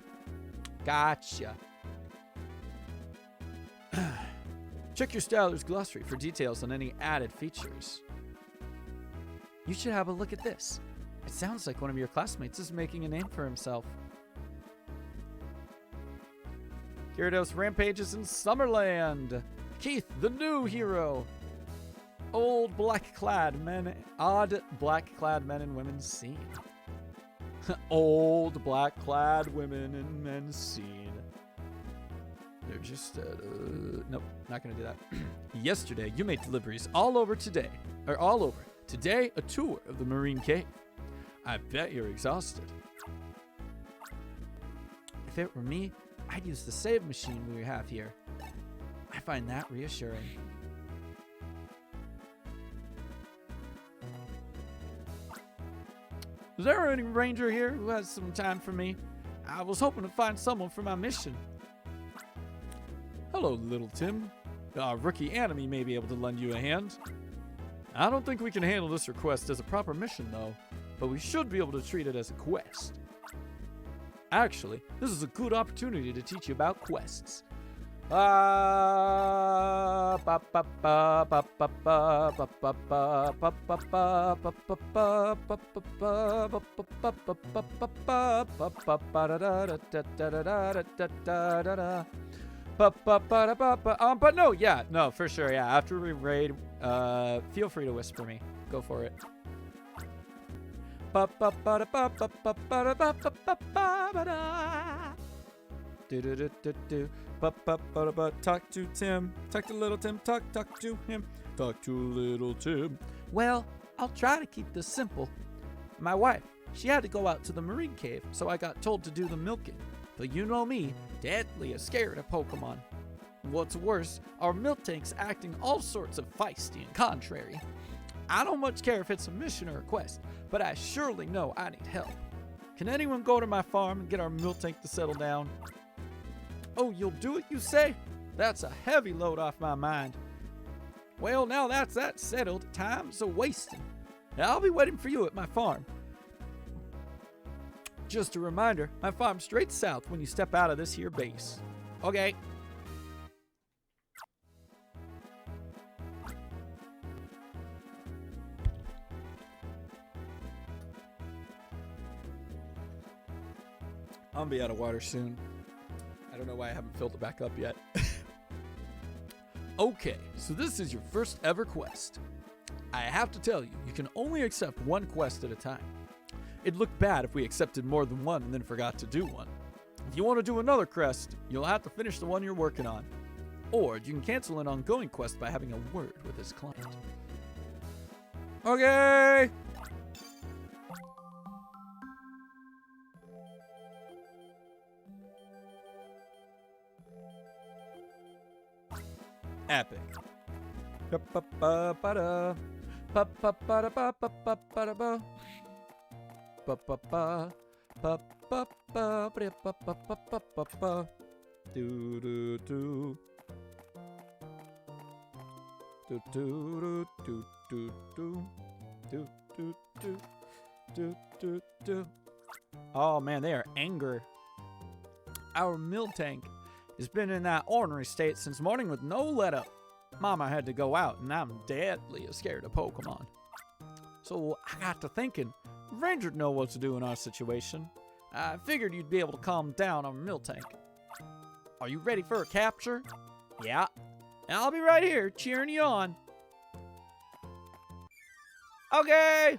Gotcha. Check your styler's glossary for details on any added features. You should have a look at this. It sounds like one of your classmates is making a name for himself. Gyarados rampages in Summerland. Keith, the new hero. Old black-clad men, odd black-clad men and women seen. Old black-clad women and men seen. They're just, nope, not gonna do that. Yesterday, you made deliveries all over today. Today, a tour of the Marine Cave. I bet you're exhausted. If it were me, I'd use the save machine we have here. I find that reassuring. Is there any ranger here who has some time for me? I was hoping to find someone for my mission. Hello, little Tim. Rookie Anime may be able to lend you a hand. I don't think we can handle this request as a proper mission, though, but we should be able to treat it as a quest. Actually, this is a good opportunity to teach you about quests. But no, yeah, no, for sure, yeah. After we raid, feel free to whisper me. Go for it. Talk to Tim. Talk to little Tim. Talk to him. Talk to little Tim. Well, I'll try to keep this simple. My wife, she had to go out to the Marine Cave, so I got told to do the milking. But you know me, deadly scared of Pokemon. What's worse, our milk tank's acting all sorts of feisty and contrary. I don't much care if it's a mission or a quest, but I surely know I need help. Can anyone go to my farm and get our milk tank to settle down? Oh, you'll do it, you say? That's a heavy load off my mind. Well, now that's that settled, time's a-wasting. I'll be waiting for you at my farm. Just a reminder, my farm's straight south when you step out of this here base. Okay. I'm gonna be out of water soon. I don't know why I haven't filled it back up yet. Okay, so this is your first ever quest. I have to tell you, you can only accept one quest at a time. It'd look bad if we accepted more than one and then forgot to do one. If you want to do another quest, you'll have to finish the one you're working on. Or you can cancel an ongoing quest by having a word with his client. Okay! Epic. Ba-ba-ba-ba-da. Ba-ba-ba-da-ba-ba-ba-ba-da-ba. Ba-ba-ba. Ba-ba-ba-ba-ba-ba-ba-ba-ba. Do-do-do. Do-do-do-do-do-do. Do-do-do. Do-do-do. Oh man, they are angry. Our milk tank has been in that ornery state since morning with no let up. Mama had to go out, and I'm deadly scared of Pokemon. So I got to thinking, Ranger'd know what to do in our situation. I figured you'd be able to calm down our milk tank. Are you ready for a capture? Yeah. And I'll be right here, cheering you on. Okay.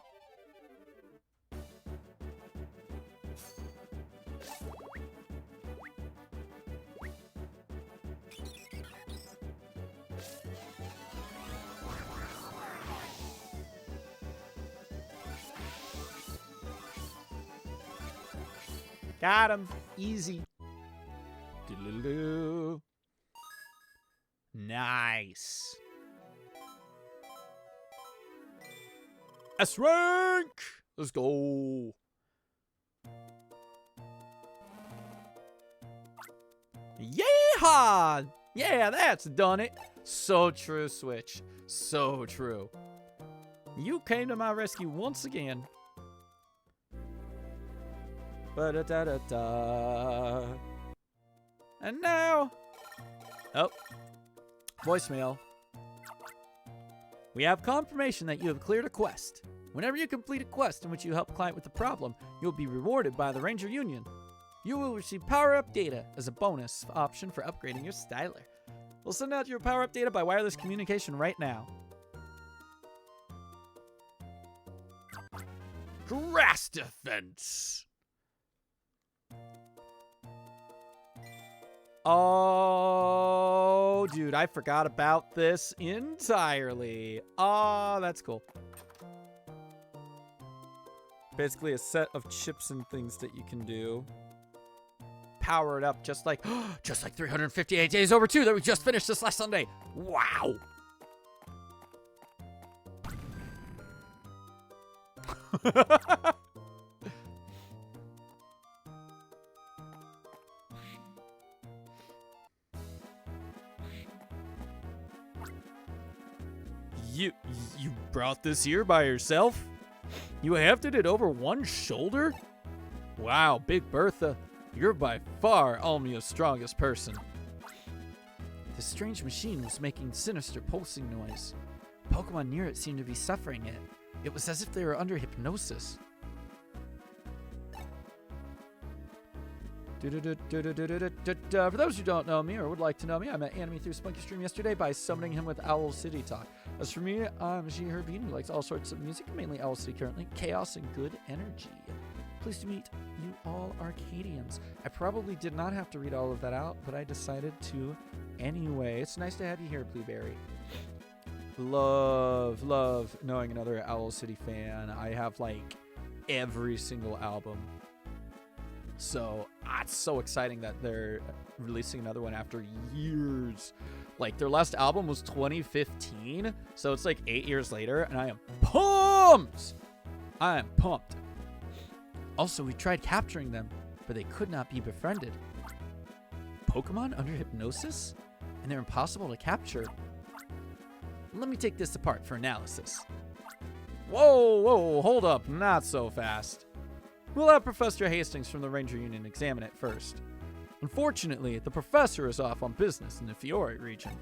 Got him. Easy. Doodle-doo. Nice. S rank. Let's go. Yeehaw! Yeah, that's done it. So true, Switch. So true. You came to my rescue once again. Ba-da-da-da-da. And now... Oh. Voicemail. We have confirmation that you have cleared a quest. Whenever you complete a quest in which you help a client with a problem, you'll be rewarded by the Ranger Union. You will receive power-up data as a bonus option for upgrading your styler. We'll send out your power-up data by wireless communication right now. Grass defense. Oh, dude, I forgot about this entirely. Oh, that's cool. Basically a set of chips and things that you can do. Power it up just like 358 days over 2 that we just finished this last Sunday. Wow. You brought this here by yourself? You hefted it over one shoulder? Wow, Big Bertha. You're by far Almia's strongest person. The strange machine was making sinister pulsing noise. Pokemon near it seemed to be suffering it. It was as if they were under hypnosis. For those who don't know me or would like to know me, I met Anime through Spunky's stream yesterday by summoning him with Owl City Talk. As for me, I'm G Herbine, who likes all sorts of music, mainly Owl City currently, chaos and good energy. Pleased to meet you all Arcadians. I probably did not have to read all of that out, but I decided to anyway. It's nice to have you here, Blueberry. Love knowing another Owl City fan. I have like every single album. So it's so exciting that they're releasing another one after years. Like their last album was 2015, so it's like 8 years later, and I am pumped. I am pumped. Also, we tried capturing them, but they could not be befriended. Pokemon under hypnosis? And they're impossible to capture. Let me take this apart for analysis. Whoa, hold up, not so fast. We'll have Professor Hastings from the Ranger Union examine it first. Unfortunately, the professor is off on business in the Fiore region.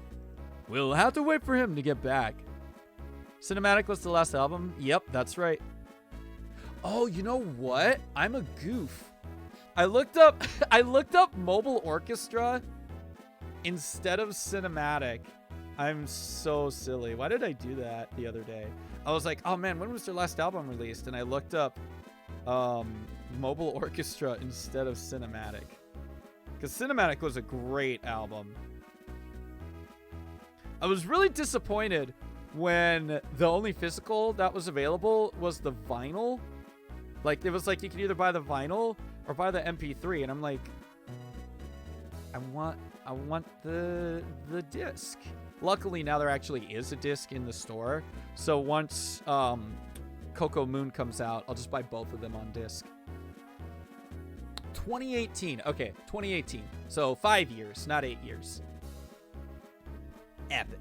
We'll have to wait for him to get back. Cinematic was the last album? Yep, that's right. Oh, you know what? I'm a goof. I looked up Mobile Orchestra instead of Cinematic. I'm so silly. Why did I do that the other day? I was like, oh man, when was their last album released? And I looked up Mobile Orchestra instead of Cinematic. Because Cinematic was a great album. I was really disappointed when the only physical that was available was the vinyl. Like, it was like you could either buy the vinyl or buy the MP3. And I'm like, I want the disc. Luckily, now there actually is a disc in the store. So once Coco Moon comes out, I'll just buy both of them on disc. 2018. Okay, 2018. So 5 years, not 8 years. Epic.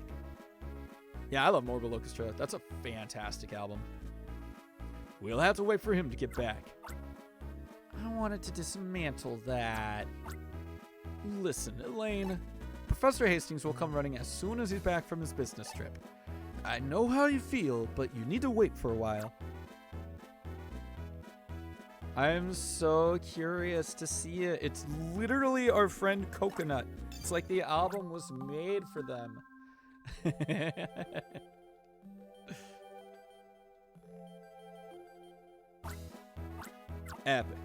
Yeah, I love Mobile Orchestra. That's a fantastic album. We'll have to wait for him to get back. I wanted to dismantle that. Listen, Elaine. Professor Hastings will come running as soon as he's back from his business trip. I know how you feel, but you need to wait for a while. I'm so curious to see it. It's literally our friend Coconut. It's like the album was made for them. Epic.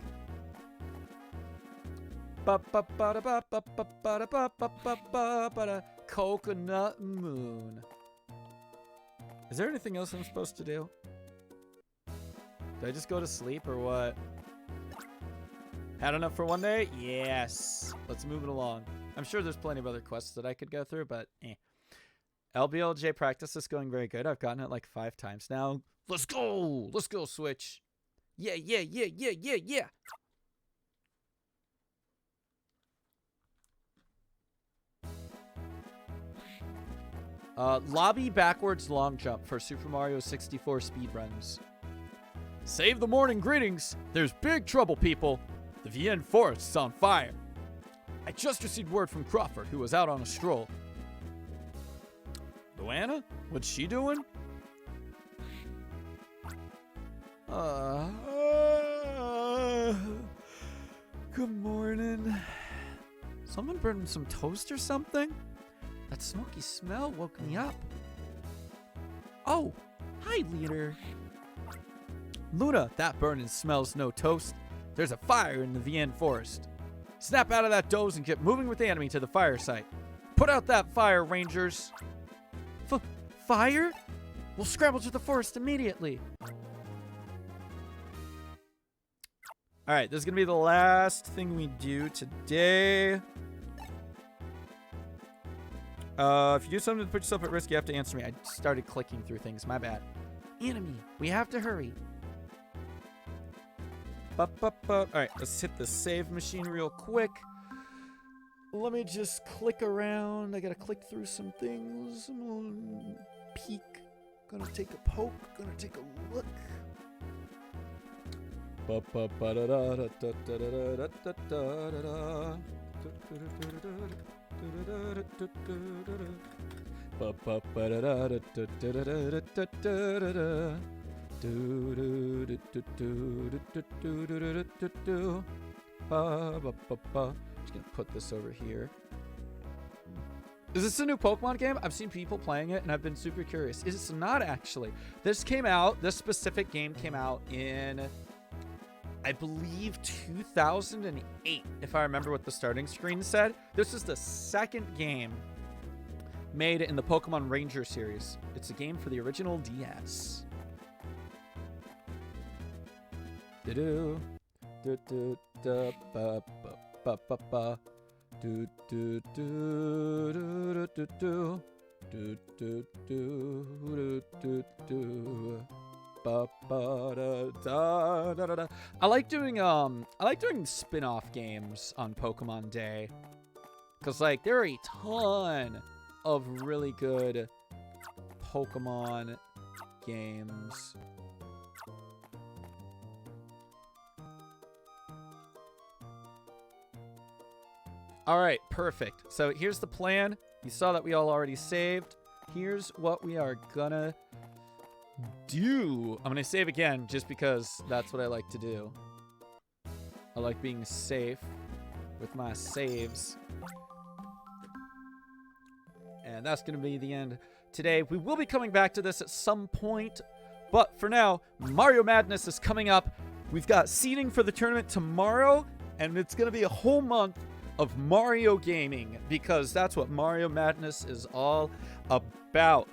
Coconut Moon. Is there anything else I'm supposed to do? Did I just go to sleep or what? Had enough for one day? Yes. Let's move it along. I'm sure there's plenty of other quests that I could go through, but LBLJ practice is going very good. I've gotten it like 5 times now. Let's go! Let's go, Switch. Yeah, yeah, yeah, yeah, yeah, yeah. Lobby backwards long jump for Super Mario 64 speedruns. Save the morning greetings. There's big trouble, people. The Vienne forest is on fire. I just received word from Crawford, who was out on a stroll. Luana? What's she doing? Good morning. Someone burned some toast or something? That smoky smell woke me up. Oh, hi, leader. Luna, that burning smells no toast. There's a fire in the Vienne forest. Snap out of that doze and get moving with the enemy to the fire site. Put out that fire, Rangers. Fire? We'll scramble to the forest immediately. Alright, this is going to be the last thing we do today. If you do something to put yourself at risk, you have to answer me. I started clicking through things. My bad.
Anime, we have to hurry.
Alright, let's hit the save machine real quick. Let me just click around. I gotta click through some things. I'm gonna peek. Gonna take a poke. Gonna take a look. Just gonna put this over here. Is this a new Pokemon game? I've seen people playing it and I've been super curious. It's not actually. This specific game came out in, I believe, 2008, if I remember what the starting screen said. This is the second game made in the Pokemon Ranger series. It's a game for the original DS. Do do do do ba ba ba ba do do do do do do do do do do do ba ba da da da da. I like doing spin-off games on Pokemon Day, cause like there are a ton of really good Pokemon games. All right, perfect. So here's the plan. You saw that we all already saved. Here's what we are gonna do. I'm gonna save again just because that's what I like to do. I like being safe with my saves. And that's gonna be the end today. We will be coming back to this at some point, but for now, Mario Madness is coming up. We've got seeding for the tournament tomorrow, and it's gonna be a whole month of Mario gaming, because that's what Mario Madness is all about.